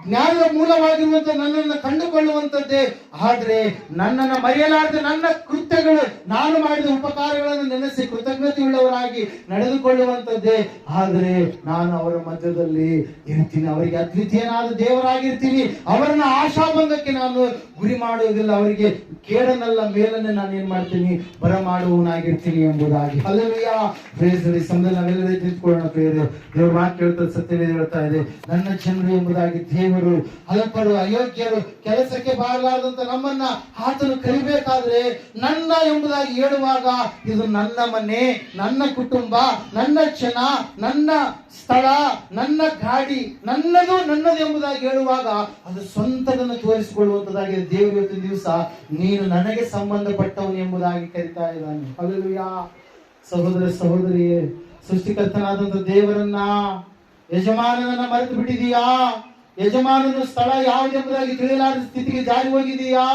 ಜ್ಞಾನದ ಮೂಲವಾಗಿರುವಂತ ನನ್ನನ್ನು ಕಂಡುಕೊಳ್ಳುವಂತದ್ದೇ ಆದ್ರೆ, ನನ್ನನ್ನು ಮರೆಯಲಾರದೆ ನನ್ನ ಕೃತ್ಯಗಳು, ನಾನು ಮಾಡಿದ ಉಪಕಾರಗಳನ್ನು ನೆನೆಸಿ ಕೃತಜ್ಞತೆಯುಳ್ಳವರಾಗಿ ನಡೆದುಕೊಳ್ಳುವಂತದ್ದೇ ಆದ್ರೆ ನಾನು ಅವರ ಮಧ್ಯದಲ್ಲಿ ಇರ್ತೀನಿ. ಅವರಿಗೆ ಅದ್ವಿತೀಯನಾದ ದೇವರಾಗಿರ್ತೀನಿ. ಅವರನ್ನ ಆಶಾಭಂಗಕ್ಕೆ ನಾನು ಗುರಿ ಮಾಡುವುದಿಲ್ಲ. ಅವರಿಗೆ ಕೇಡನ್ನೆಲ್ಲ ಮೇಲನ್ನೇ ನಾನು ಏನ್ ಮಾಡ್ತೀನಿ, ಬರಮಾಡುವವನಾಗಿರ್ತೀನಿ ಎಂಬುದಾಗಿ. ಹಲ್ಲೆಲೂಯಾ, ಪ್ರೈಸ್ ದಿ ಸಮಯದಲ್ಲಿ ನಾವೆಲ್ಲರೂ ನಿಂತ್ಕೊಳ್ಳೋಣ ಪ್ರಿಯರೇ. ದೇವರ ಮಾತು ಹೇಳ್ತಾರೆ, ಸತ್ಯವೇದ ಹೇಳ್ತಾ ಇದೆ, ನನ್ನ ಜನರು ಎಂಬುದಾಗಿ ದೇವರು ಅಲ್ಪರು, ಅಯೋಗ್ಯರು, ಕೆಲಸಕ್ಕೆ ಬಾರಲಾರದಂತ ನಮ್ಮನ್ನ ಆತನು ಕರಿಬೇಕಾದ್ರೆ ನನ್ನ ಎಂಬುದಾಗಿ ಹೇಳುವಾಗ, ಇದು ನನ್ನ ಮನೆ, ನನ್ನ ಕುಟುಂಬ, ನನ್ನ ಜನ, ನನ್ನ ಸ್ಥಳ, ನನ್ನ ಗಾಡಿ, ನನ್ನದು ಎಂಬುದಾಗಿ ಹೇಳುವಾಗ ಅದು ಸ್ವಂತದನ್ನು ತೋರಿಸಿಕೊಳ್ಳುವಂತದಾಗಿದೆ. ದೇವರು ಇವತ್ತಿನ ದಿವಸ ನೀನು ನನಗೆ ಸಂಬಂಧಪಟ್ಟವನು ಎಂಬುದಾಗಿ ಕರಿತಾ ಇದ್ದಾನೆ. ಹಲ್ಲೆಲೂಯಾ, ಸಹೋದರ ಸಹೋದರಿಯೇ, ಸೃಷ್ಟಿಕರ್ತನಾದಂತ ದೇವರನ್ನ, ಯಜಮಾನನನ್ನ ಮರೆತು ಬಿಟ್ಟಿದೀಯಾ? ಯಜಮಾನನ ಸ್ಥಳ ಯಾವುದೆಂಬುದಾಗಿ ತಿಳಿಯಲಾದ ಸ್ಥಿತಿಗೆ ಜಾರಿ ಹೋಗಿದೀಯಾ?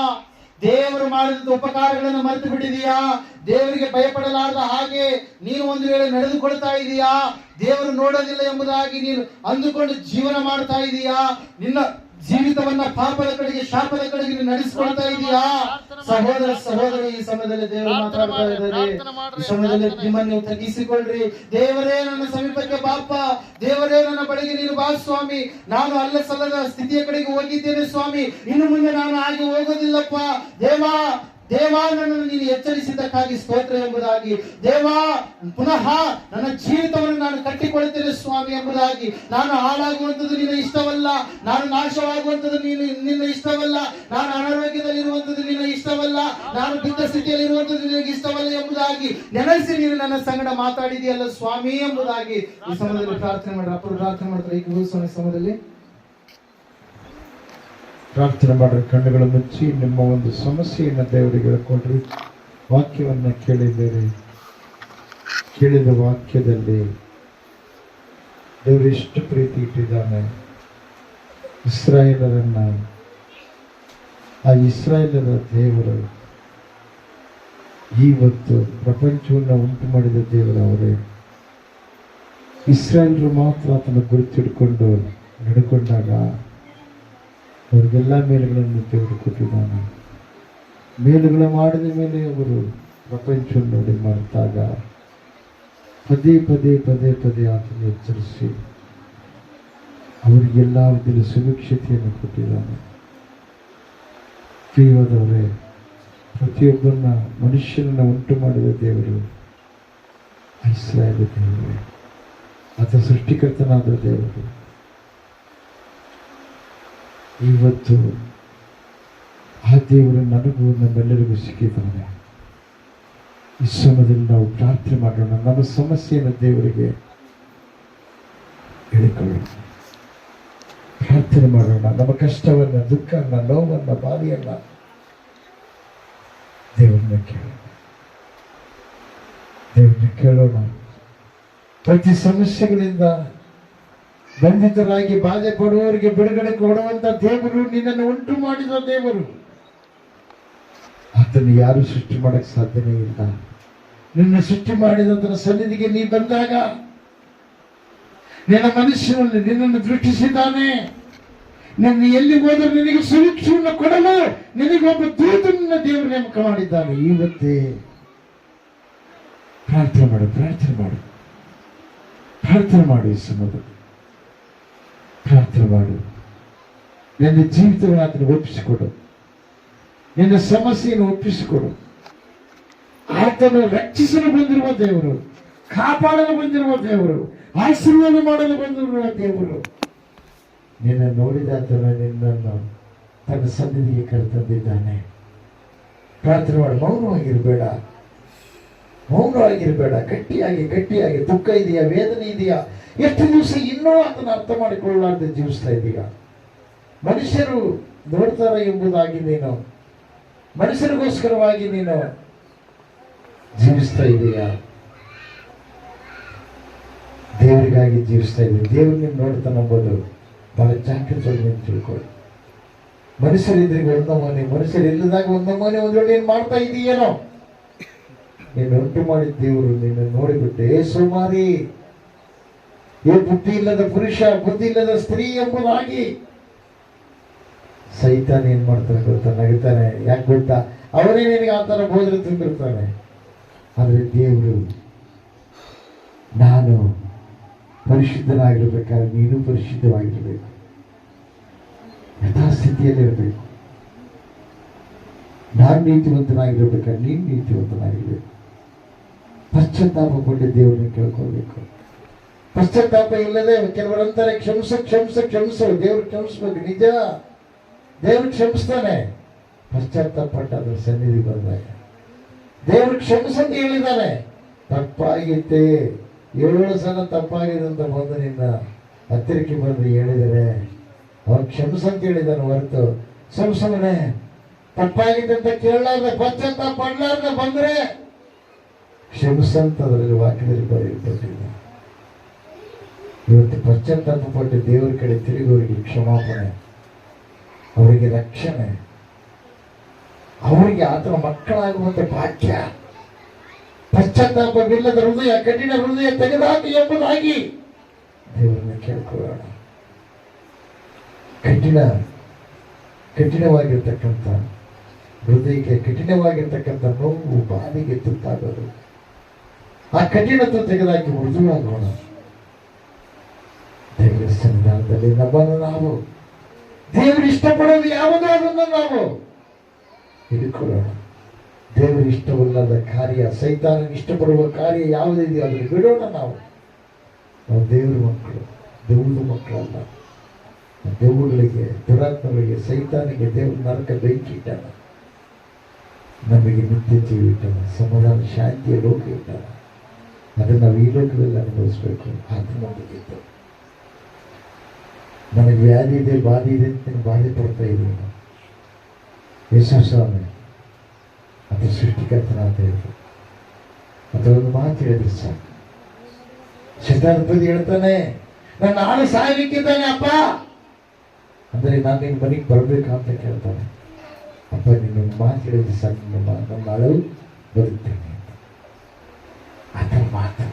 ದೇವರು ಮಾಡಿದ ಉಪಕಾರಗಳನ್ನು ಮರೆತು ಬಿಟ್ಟಿದೀಯಾ? ದೇವರಿಗೆ ಭಯಪಡಲಾರದ ಹಾಗೆ ನೀನು ಒಂದು ವೇಳೆ ನಡೆದುಕೊಳ್ತಾ ಇದೀಯಾ? ದೇವರು ನೋಡೋದಿಲ್ಲ ಎಂಬುದಾಗಿ ನೀನು ಅಂದುಕೊಂಡು ಜೀವನ ಮಾಡ್ತಾ ಇದೀಯಾ? ನಿನ್ನ ಜೀವಿತವನ್ನ ಪಾಪದ ಕಡೆಗೆ, ಶಾಪದ ಕಡೆಗೆ ನೀನು ನಡೆಸಿಕೊಳ್ತಾ ಇದೀಯಾ? ಸಹೋದರ ಸಹೋದರಿ, ಈ ಸಮಯದಲ್ಲಿ ದೇವರು ಮಾತಾಡ್ತಾ ಇದ್ದಾರೆ. ಈ ಸಮಯದಲ್ಲಿ ನಿಮ್ಮನ್ನು ನೀವು ತಗ್ಗಿಸಿಕೊಳ್ಳ್ರಿ. ದೇವರೇ ನನ್ನ ಸಮೀಪಕ್ಕೆ ಬಾಪ, ದೇವರೇ ನನ್ನ ಬಳಿಗೆ ನೀನು ಬಾ ಸ್ವಾಮಿ. ನಾನು ಅಲ್ಲ ಸಲ್ಲದ ಸ್ಥಿತಿಯ ಕಡೆಗೆ ಹೋಗಿದ್ದೇನೆ ಸ್ವಾಮಿ, ಇನ್ನು ಮುಂದೆ ನಾನು ಹಾಗೆ ಹೋಗೋದಿಲ್ಲಪ್ಪ. ದೇವಾ ನನ್ನನ್ನು ನೀನು ಎಚ್ಚರಿಸಿದ್ದಕ್ಕಾಗಿ ಸ್ತೋತ್ರ ಎಂಬುದಾಗಿ, ದೇವಾ ಪುನಃ ನನ್ನ ಜೀವಿತವನ್ನು ನಾನು ಕಟ್ಟಿಕೊಳ್ಳುತ್ತೇನೆ ಸ್ವಾಮಿ ಎಂಬುದಾಗಿ. ನಾನು ಹಾಳಾಗುವಂಥದ್ದು ನಿನ್ನ ಇಷ್ಟವಲ್ಲ, ನಾನು ನಾಶವಾಗುವಂಥದ್ದು ನಿನ್ನ ಇಷ್ಟವಲ್ಲ, ನಾನು ಅನಾರೋಗ್ಯದಲ್ಲಿರುವಂಥದ್ದು ನಿನ್ನ ಇಷ್ಟವಲ್ಲ, ನಾನು ಬಿದ್ದ ಸ್ಥಿತಿಯಲ್ಲಿ ಇರುವಂಥದ್ದು ನಿನಗೆ ಇಷ್ಟವಲ್ಲ ಎಂಬುದಾಗಿ ನೆನೆಸಿ ನೀನು ನನ್ನ ಸಂಗಡ ಮಾತಾಡಿದೆಯಲ್ಲ ಸ್ವಾಮಿ ಎಂಬುದಾಗಿ ಈ ಸಮಯದಲ್ಲಿ ಪ್ರಾರ್ಥನೆ ಮಾಡ್ರಿ. ಅಪ್ಪರು ಪ್ರಾರ್ಥನೆ ಮಾಡ್ತಾರೆ. ಈಗ ಸಮಯದಲ್ಲಿ ಪ್ರಾರ್ಥನೆ ಮಾಡ್ರಿ. ಕಣ್ಣುಗಳು ಮುಚ್ಚಿ ನಿಮ್ಮ ಒಂದು ಸಮಸ್ಯೆಯನ್ನು ದೇವರಿಗೆ ಹೇಳ್ಕೊಡ್ರಿ. ವಾಕ್ಯವನ್ನು ಕೇಳಿದ್ದೀರಿ. ಕೇಳಿದ ವಾಕ್ಯದಲ್ಲಿ ದೇವರು ಎಷ್ಟು ಪ್ರೀತಿ ಇಟ್ಟಿದ್ದಾನೆ. ಇಸ್ರಾಯೇಲರನ್ನ, ಆ ಇಸ್ರಾಯೇಲರ ದೇವರು ಇವತ್ತು ಪ್ರಪಂಚವನ್ನು ಉಂಟು ಮಾಡಿದ ದೇವರು ಅವರೇ. ಇಸ್ರಾಯೇಲರು ಮಾತ್ರ ಆತನ ಗುರುತಿಡ್ಕೊಂಡು ನಡ್ಕೊಂಡಾಗ ಅವ್ರಿಗೆಲ್ಲ ಮೇಲುಗಳನ್ನು ದೇವರು ಕೊಟ್ಟಿದ್ದಾನೆ. ಮೇಲುಗಳು ಮಾಡಿದ ಮೇಲೆ ಅವರು ಪ್ರಪಂಚವನ್ನು ನೋಡಿ ಮಾಡಿದಾಗ ಪದೇ ಪದೇ ಪದೇ ಪದೇ ಆತನ ಎಚ್ಚರಿಸಿ ಅವರಿಗೆಲ್ಲ ವಿಧದ ಸುರಕ್ಷತೆಯನ್ನು ಕೊಟ್ಟಿದ್ದಾನೆ. ಪ್ರಿಯವಾದವರೇ, ಪ್ರತಿಯೊಬ್ಬರನ್ನ ಮನುಷ್ಯನನ್ನು ಉಂಟು ಮಾಡಿದ ದೇವರು ಇಸ್ರಾಯೇಲ್ ದೇವರು, ಆತ ಸೃಷ್ಟಿಕರ್ತನಾದ ದೇವರು. ಇವತ್ತು ಆ ದೇವರು ನನಗೂ ನಮ್ಮೆಲ್ಲರಿಗೂ ಸಿಕ್ಕಿದ್ದಾನೆ. ಈ ಸಮಯದಲ್ಲಿ ನಾವು ಪ್ರಾರ್ಥನೆ ಮಾಡೋಣ. ನಮ್ಮ ಸಮಸ್ಯೆಯನ್ನು ದೇವರಿಗೆ ಹೇಳಿಕೊಳ್ಳೋಣ, ಪ್ರಾರ್ಥನೆ ಮಾಡೋಣ. ನಮ್ಮ ಕಷ್ಟವನ್ನ, ದುಃಖವನ್ನ, ನೋವನ್ನ, ಬಾಧೆಯನ್ನ ದೇವರನ್ನ ಕೇಳೋಣ. ಪ್ರತಿ ಸಮಸ್ಯೆಗಳಿಂದ ಬಂಧಿತರಾಗಿ ಬಾಧೆ ಪಡುವವರಿಗೆ ಬಿಡುಗಡೆ ಕೊಡುವಂತ ದೇವರು, ನಿನ್ನನ್ನು ಉಂಟು ಮಾಡಿದ ದೇವರು. ಆತನ್ನು ಯಾರು ಸೃಷ್ಟಿ ಮಾಡಕ್ ಸಾಧ್ಯನೇ ಇಲ್ಲ. ನಿನ್ನ ಸೃಷ್ಟಿ ಮಾಡಿದಂತ ಸನ್ನಿಧಿಗೆ ನೀ ಬಂದಾಗ ನಿನ್ನ ಮನುಷ್ಯನಲ್ಲಿ ನಿನ್ನನ್ನು ದೃಷ್ಟಿಸಿದ್ದಾನೆ. ನಿನ್ನ ಎಲ್ಲಿ ಹೋದರೂ ನಿನಗೆ ಸುರಕ್ಷೆಯನ್ನು ಕೊಡಲು ನಿನಗೊಬ್ಬ ದೂತನನ್ನ ದೇವರು ನೇಮಕ ಮಾಡಿದ್ದಾನೆ. ಇವತ್ತೇ ಪ್ರಾರ್ಥನೆ ಮಾಡು, ಪ್ರಾರ್ಥನೆ ಮಾಡು, ಪ್ರಾರ್ಥನೆ ಮಾಡು. ಈ ಸಮಯದಲ್ಲಿ ಪ್ರಾರ್ಥನೆ ಮಾಡು. ನಿನ್ನ ಜೀವಿತವನ್ನು ಆತನಿಗೆ ಒಪ್ಪಿಸಿಕೊಡು. ನಿನ್ನ ಸಮಸ್ಯೆಯನ್ನು ಒಪ್ಪಿಸಿಕೊಡು. ಆತನು ರಕ್ಷಿಸಲು ಬಂದಿರುವ ದೇವರು, ಕಾಪಾಡಲು ಬಂದಿರುವ ದೇವರು, ಆಶೀರ್ವಾದ ಮಾಡಲು ಬಂದಿರುವ ದೇವರು. ನಿನ್ನ ನೋಡಿದ ಆತನ ನಿನ್ನನ್ನು ತನ್ನ ಸನ್ನಿಧಿಗೆ ಕರೆತಂದಿದ್ದಾನೆ. ಪ್ರಾರ್ಥನೆ ಮಾಡು. ಮೌನವಾಗಿರಬೇಡ, ಮೌನವಾಗಿರಬೇಡ. ಗಟ್ಟಿಯಾಗಿ ದುಃಖ ಇದೆಯಾ, ವೇದನೆ ಇದೆಯಾ, ಎಷ್ಟು ದಿವಸ ಇನ್ನೂ ಅದನ್ನು ಅರ್ಥ ಮಾಡಿಕೊಳ್ಳಲಾರದೆ ಜೀವಿಸ್ತಾ ಇದೀಯ. ಮನುಷ್ಯರು ನೋಡ್ತಾರೆ ಎಂಬುದಾಗಿ ನೀನು, ಮನುಷ್ಯರಿಗೋಸ್ಕರವಾಗಿ ನೀನು ಜೀವಿಸ್ತಾ ಇದೀಯಾ? ದೇವರಿಗಾಗಿ ಜೀವಿಸ್ತಾ ಇದೀಯ? ದೇವರು ನೀನು ನೋಡ್ತಾನೆ ಎಂಬುದು ಬಹಳ ಜಾಗೃತವಾಗಿ ನೀನು ತಿಳ್ಕೊಳ್ಳಿ. ಮನುಷ್ಯರಿದ್ರಿಗೆ ಒಂದಮ್ಮನೆ, ಮನುಷ್ಯರು ಇಲ್ಲದಾಗ ಒಂದಮ್ಮನೆ ಒಂದು ವೇಳೆ ನೀನು ಮಾಡ್ತಾ ಇದೀಯೇನೋ. ನೀನು ಉಂಟು ಮಾಡಿದ ದೇವರು ನಿನ್ನ ನೋಡಿಬಿಟ್ಟು, ಏ ಸುಮಾರಿ, ಏ ಬುದ್ಧಿ ಇಲ್ಲದ ಪುರುಷ, ಬುದ್ಧಿ ಇಲ್ಲದ ಸ್ತ್ರೀ ಎಂಬುದಾಗಿ ಸೈತಾನ ಏನ್ ಮಾಡ್ತಾನೆ ಗೊತ್ತಾ? ನಗುತ್ತಾನೆ. ಯಾಕೆ ಗೊತ್ತಾ? ಅವರೇ ನಿನಗೆ ಆ ಥರ ಬೋಧನೆ ತುಂಬಿರ್ತಾನೆ. ಆದರೆ ದೇವರು, ನಾನು ಪರಿಶುದ್ಧನಾಗಿರ್ಬೇಕಾದ್ರೆ ನೀನು ಪರಿಶುದ್ಧವಾಗಿರ್ಬೇಕು, ಯಥಾಸ್ಥಿತಿಯಲ್ಲಿರಬೇಕು. ನಾನು ನೀತಿವಂತನಾಗಿರ್ಬೇಕಾದ್ರೆ ನೀನು ನೀತಿವಂತನಾಗಿರ್ಬೇಕು. ಪಶ್ಚಾತ್ತಾಪಗೊಂಡು ದೇವರನ್ನು ಕೇಳ್ಕೊಳ್ಬೇಕು. ಪಶ್ಚಾತ್ತಾಪ ಇಲ್ಲದೆ ಕೆಲವರಂತಾರೆ ಕ್ಷಮಿಸು. ದೇವ್ರು ಕ್ಷಮಿಸ್ಬೇಕು. ನಿಜ, ದೇವ್ರು ಕ್ಷಮಿಸ್ತಾನೆ. ಪಶ್ಚಾತ್ತಾಪ ಪಟ್ಟಾದ್ರೆ ಸನ್ನಿಧಿ ಬಂದಾಗ ದೇವ್ರು ಕ್ಷಮಿಸಂತ ಹೇಳಿದ್ದಾನೆ. ತಪ್ಪಾಗಿತ್ತೆ, 7 ಸಲ ತಪ್ಪಾಗಿದೆ ಅಂತ ಬಂದು ನಿನ್ನ ಹತ್ತಿರಕ್ಕೆ ಬಂದು ಹೇಳಿದರೆ ಅವ್ರು ಕ್ಷಮಿಸಂತ ಹೇಳಿದ್ದಾನೆ ಹೊರತು ಸುಮ್ಮನೆ ತಪ್ಪಾಗಿದೆ ಅಂತ ಕೇಳಲಾರ್ದೆ, ಪಶ್ಚಾತ್ತಾಪ ಪಡ್ಲಾರ್ದೆ ಬಂದ್ರೆ ಕ್ಷಮಿಸಂತ ಅದರಲ್ಲಿ ವಾಕ್ಯದಲ್ಲಿ ಬರೆಯಲ್ಪಟ್ಟಿಲ್ಲ. ಇವತ್ತು ಪಶ್ಚಾತ್ತಾಪ ಪಟ್ಟು ದೇವರ ಕಡೆ ತಿರುಗೋರಿಗೆ ಕ್ಷಮಾಪಣೆ, ಅವರಿಗೆ ರಕ್ಷಣೆ. ಅವರಿಗೆ ಆತನ ಮಕ್ಕಳಾಗುವಂತ ಭಾಗ್ಯ, ಪಶ್ಚಾತ್ತಾಪವಿಲ್ಲದ ಹೃದಯ, ಕಠಿಣ ಹೃದಯ ತೆಗೆದಾಕಿ ಎಂಬುದಾಗಿ ದೇವರನ್ನ ಕೇಳ್ಕೊಳ್ಳೋಣ. ಕಠಿಣವಾಗಿರ್ತಕ್ಕಂಥ ಹೃದಯಕ್ಕೆ ಕಠಿಣವಾಗಿರ್ತಕ್ಕಂಥ ನೋವು, ಬಾಧೆಗೆ ತುತ್ತಾಗೋದು, ಆ ಕಠಿಣತೆ ತೆಗೆದಾಕಿ ಮೃದುವಾಗೋಣ. ದೇವರ ಸನ್ನಿಧಾನದಲ್ಲಿ ನಮ್ಮನ್ನು ನಾವು ದೇವರು ಇಷ್ಟಪಡೋದು ಯಾವುದೋ ಅದನ್ನು ನಾವು ಹಿಡಿಕೊಳ್ಳೋಣ. ದೇವರು ಇಷ್ಟವಲ್ಲದ ಕಾರ್ಯ, ಸೈತಾನನ ಇಷ್ಟಪಡುವ ಕಾರ್ಯ ಯಾವುದಿದೆಯೋ ಅದನ್ನು ಬಿಡೋಣ. ನಾವು ದೇವರ ಮಕ್ಕಳು, ದೆವ್ವದ ಮಕ್ಕಳಲ್ಲ. ದೆವ್ವಗಳಿಗೆ, ದುರಾತ್ಮಗಳಿಗೆ, ಸೈತಾನಿಗೆ ದೇವರು ನರಕ ಬೆಂಕಿ ಇಟ್ಟಾನ. ನಮಗೆ ನಿತ್ಯ ಜೀವ ಇಟ್ಟಾನ, ಸಮಾಧಾನ ಶಾಂತಿಯ ಲೋಕ ಇಟ್ಟಾನ. ಅದನ್ನು ನಾವು ಈ ಲೋಕದಲ್ಲಿ ಅನುಭವಿಸ್ಬೇಕು. ಆತ್ಮನಿಗಿತ್ತು ನನಗೆ ವ್ಯಾಧಿ ಇದೆ, ಬಾಧೆ ಇದೆ ಅಂತ ಬಾಧೆ ಪಡ್ತಾ ಇದ್ದೀನಿ. ಯೇಸು ಸ್ವಾಮಿ ಅದು ಸೃಷ್ಟಿಕರ್ತನಾದ ದೇವರು. ಅದೊಂದು ಮಾತು ಹೇಳಿದ್ರೆ ಸಾಕು. ಶತಾಧಿಪತಿ ಹೇಳ್ತಾನೆ, ನನ್ನ ಆಳು ಸಾಯಲಿಕ್ಕಿದ್ದಾನೆ ಅಪ್ಪ ಅಂದರೆ ನಾನು ನಿನ್ನ ಮನೆಗೆ ಬರ್ಬೇಕಂತ ಕೇಳ್ತಾನೆ. ಅಪ್ಪ ನಿನ್ನೊಂದು ಮಾತು ಹೇಳಿದ್ರೆ ಸಾಕು, ನನ್ನ ಆಳು ಬದುಕ್ತೇನೆ ಅಂತ. ಅದರ ಮಾತು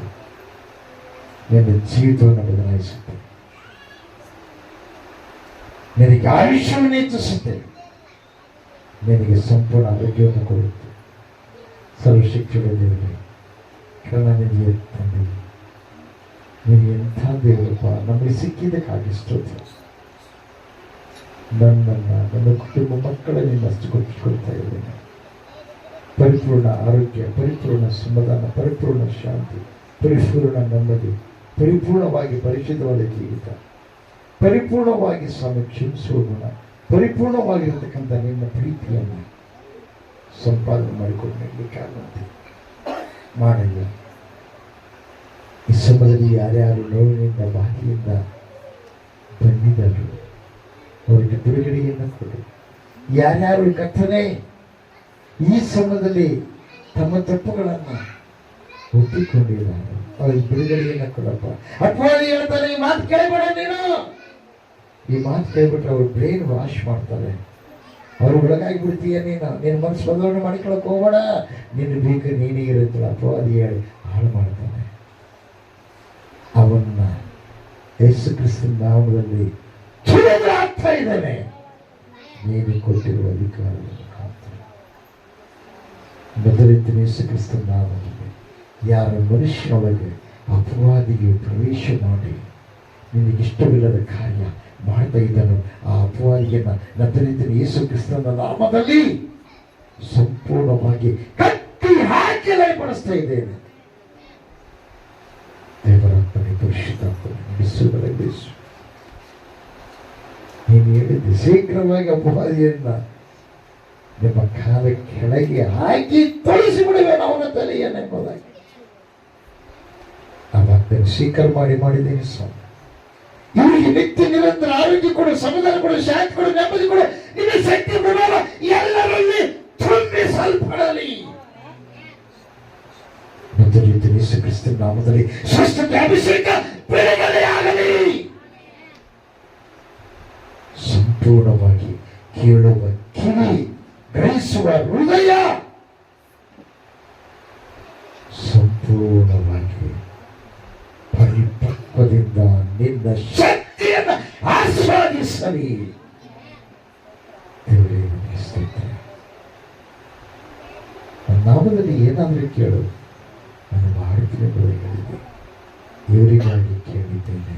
ನಿನ್ನ ಜೀವಿತವನ್ನು ಬದಲಾಯಿಸುತ್ತೆ, ನಿನಗೆ ಆಯುಷ್ಯವನ್ನು ಹೆಚ್ಚಿಸುತ್ತೆ, ನಿನಗೆ ಸಂಪೂರ್ಣ ಆರೋಗ್ಯವನ್ನು ಕೊಡುತ್ತೆ. ಸರ್ವಶಿಕ್ಷಣ ದೇವರೇ, ಕರುಣಾನಿಧಿಯ ತಂದೆ, ನೀನು ಎಂಥ ದೇವರಪ್ಪ, ನಮಗೆ ಸಿಕ್ಕಿದ್ದಕ್ಕಾಗಿ ಸ್ತೋತ್ರ. ನನ್ನ ಕುಟುಂಬ ಮಕ್ಕಳ ನಿನ್ನಷ್ಟು ಕೊಡ್ತಾ ಇದ್ದೇನೆ. ಪರಿಪೂರ್ಣ ಆರೋಗ್ಯ, ಪರಿಪೂರ್ಣ ಸಮಾಧಾನ, ಪರಿಪೂರ್ಣ ಶಾಂತಿ, ಪರಿಪೂರ್ಣ ನೆಮ್ಮದಿ, ಪರಿಪೂರ್ಣವಾಗಿ ಪರಿಶುದ್ಧವಾದ ಜೀವಿತ, ಪರಿಪೂರ್ಣವಾಗಿ ಸ್ವಾಮಿ ಕ್ಷಮಿಸುವ ಗುಣ, ಪರಿಪೂರ್ಣವಾಗಿರತಕ್ಕಂಥ ನಿನ್ನ ಪ್ರೀತಿಯನ್ನು ಸಂಪಾದನೆ ಮಾಡಿಕೊಂಡು ನೀಡಲಿಕ್ಕಾಗುತ್ತೆ ಮಾಡಲ್ಲ. ಈ ಸಮಯದಲ್ಲಿ ಯಾರ್ಯಾರು ನೋವಿನಿಂದ, ಬಾಧೆಯಿಂದ ಬಂದಿದ್ದರು ಅವರಿಗೆ ಬಿಡುಗಡೆಯನ್ನು ಕೊಡು. ಯಾರ್ಯಾರು ಕರ್ತನೇ ಈ ಸಮಯದಲ್ಲಿ ತಮ್ಮ ತಪ್ಪುಗಳನ್ನು ಒಪ್ಪಿಕೊಂಡಿದ್ದಾರೆ ಅವ್ರಿಗೆ ಬಿಡುಗಡೆಯನ್ನು ಕೊಡಪ್ಪ. ಅಪವಾದಿ ಹೇಳ್ತಾರೆ, ಈ ಮಾತು ಕೇಳ್ಬೇಡ ನೀನು. ಈ ಮಾತು ಕೇಳ್ಬಿಟ್ರೆ ಅವ್ರು ಬ್ರೈನ್ ವಾಶ್ ಮಾಡ್ತಾರೆ, ಅವ್ರು ಒಳಗಾಗಿ ಬಿಡ್ತೀಯ. ನೀನು ಮನಸ್ಸು ಬದಲಾವಣೆ ಮಾಡಿಕೊಳ್ಳೋಕೆ ಹೋಗೋಣ. ನಿನ್ನ ಬೇಕು ನೀನೇ ಇರುತ್ತಲ್ಲ ಅಪವಾದಿ ಹೇಳಿ ಹಾಳು ಮಾಡ್ತಾನೆ. ಅವನ್ನ ಯೇಸು ಕ್ರಿಸ್ತನ ನಾಮದಲ್ಲಿ ಆಗ್ತಾ ಇದ್ದಾನೆ. ನೀನು ಕೊಟ್ಟಿರುವ ಅಧಿಕಾರವನ್ನು ಮೊದಲಿದ್ದ ಯೇಸು ಕ್ರಿಸ್ತನ ನಾಮದಲ್ಲಿ ಯಾರ ಮನುಷ್ಯನೊಳಗೆ ಅಪವಾದಿಗೆ ಪ್ರವೇಶ ಮಾಡಿ ನಿನಗಿಷ್ಟವಿಲ್ಲದ ಕಾರ್ಯ ಮಾಡ್ತಾ ಇದ್ದನು, ಆ ಅಪವಾದಿಯನ್ನು ನದರಿದ್ದ ಯೇಸು ಕ್ರಿಸ್ತನ ನಾಮದಲ್ಲಿ ಸಂಪೂರ್ಣವಾಗಿ ಕಟ್ಟಿ ಹಾಕಿ ಲಯಪಡಿಸ್ತಾ ಇದ್ದೇನೆ. ದೇವರಾತ್ಮನೆ, ಪರಿಶುದ್ಧಾತ್ಮನೆ ಬಿಸು. ನೀನು ಹೇಳಿದ್ದೆ ಶೀಘ್ರವಾಗಿ ಅಪವಾದಿಯನ್ನ ನಿಮ್ಮ ಕಾಲ ಕೆಳಗೆ ಹಾಕಿ ತೊಳಿಸಿ ಬಿಡುವೇನು ಅವನ ತಲೆಯನ್ನೆಂಬುದಾಗಿ ಆ ಭಕ್ತನ ಸ್ವೀಕಾರ ಮಾಡಿದ್ದೇನೆ ಸ್ವಾಮಿ. ಇವರಿಗೆ ನಿತ್ಯ ನಿರಂತರ ಆರೋಗ್ಯ ಕೊಡು, ಸಮಾಧಾನ ಕೊಡು, ಶಾಂತಿ ಕೊಡು, ನೆಮ್ಮದಿ ಕೊಡು. ನಿನ್ನ ಶಕ್ತಿ ಪ್ರಭಾವ ಎಲ್ಲರಲ್ಲಿ ತುಂಬಿಸಲ್ಪಡಲಿ. ಯೇಸು ಕ್ರಿಸ್ತನ ನಾಮದಲ್ಲಿ ಸ್ವಸ್ಥತೆ, ಅಭಿಷೇಕ, ಬಿಡುಗಡೆಯಾಗಲಿ. ಸಂಪೂರ್ಣವಾಗಿ ಕೇಳುವ ಕಿವಿ, ಗ್ರಹಿಸುವ ಹೃದಯ, ಸಂಪೂರ್ಣವಾಗಿ ಪರಿಪಕ್ವದಿಂದ ನಿನ್ನ ಶಕ್ತಿಯನ್ನು ಆಸ್ವಾದಿಸಲಿ. ನಾಮದಲ್ಲಿ ಏನಾದರೂ ಕೇಳು, ನಾನು ಮಾಡುತ್ತೇನೆ ಹೇಳಿದೆ. ಇವರಿಗಾಗಿ ಕೇಳಿದ್ದೇನೆ,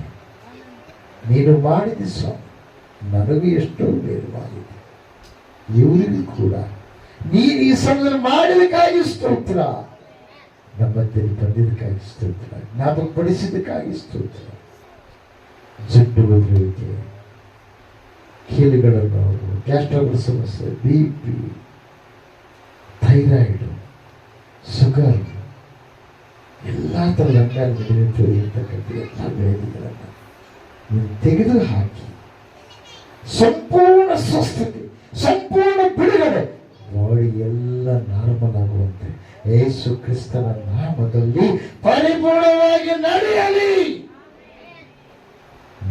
ನೀನು ಮಾಡಿದ ಸ್ವಾಮಿ. ನನಗೂ ಎಷ್ಟೋ ಬೇಡವಾಗಿದೆ, ಇವರಿಗೂ ಕೂಡ ನೀನು ಈ ಸಮಯದಲ್ಲಿ ಮಾಡಿದಕ್ಕಾಗಿ ಸ್ತೋತ್ರ. ನಮ್ಮದಲ್ಲಿ ಬಂದಿದ್ದಕ್ಕಾಗಿ ಸ್ತೋತ್ರ, ಜ್ಞಾಪಕಪಡಿಸಿದ್ದಕ್ಕಾಗಿ ಸ್ತೋತ್ರ. ಜಡ್ಡು ಬದಲುವಿಕೆ, ಕೀಲುಗಳ ನೋವು, ಗ್ಯಾಸ್ಟ್ರಬಲ್ ಸಮಸ್ಯೆ, BP, ಥೈರಾಯ್ಡು, ಶುಗರ್, ಎಲ್ಲ ಥರದ ಅಂಗಾಂಗಗಳು ಇರ್ತಕ್ಕಂಥ ಎಲ್ಲ ವ್ಯಾಧಿಗಳನ್ನು ನೀವು ತೆಗೆದು ಹಾಕಿ ಸಂಪೂರ್ಣ ಸ್ವಸ್ಥತೆ, ಸಂಪೂರ್ಣ ಬಿಡುಗಡೆ, ಬಾಡಿ ಎಲ್ಲ ನಾರ್ಮಲ್ ಆಗುವಂತೆ ಯೇಸು ಕ್ರಿಸ್ತನ ನಾಮದಲ್ಲಿ ಪರಿಪೂರ್ಣವಾಗಿ ನಡೆಯಲಿ.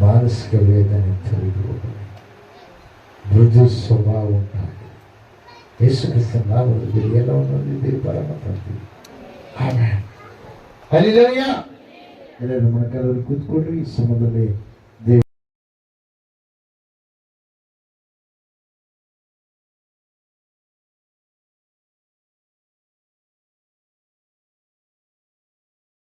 ಮಾನಸಿಕ ವೇದನೆ ತೊರೆದು ಹೋಗಲಿ, ಮೃದು ಸ್ವಭಾವ ಉಂಟಾಗಲಿ, ಯೇಸು ಕ್ರಿಸ್ತನ ನಾಮದಲ್ಲಿ ಎಲ್ಲವನ್ನು ಹೊಂದಿದ್ದೀರಿ, ಪರಮ ತಂದೆ. ಆಮೆನ್. ಹಲ್ಲೆಲೂಯಾ. ಎಲ್ಲರೂ ಮೊಣಕಾಲಲ್ಲಿ ಕೂತ್ಕೊಳ್ರಿ. ಈ ಸಮಯದಲ್ಲಿ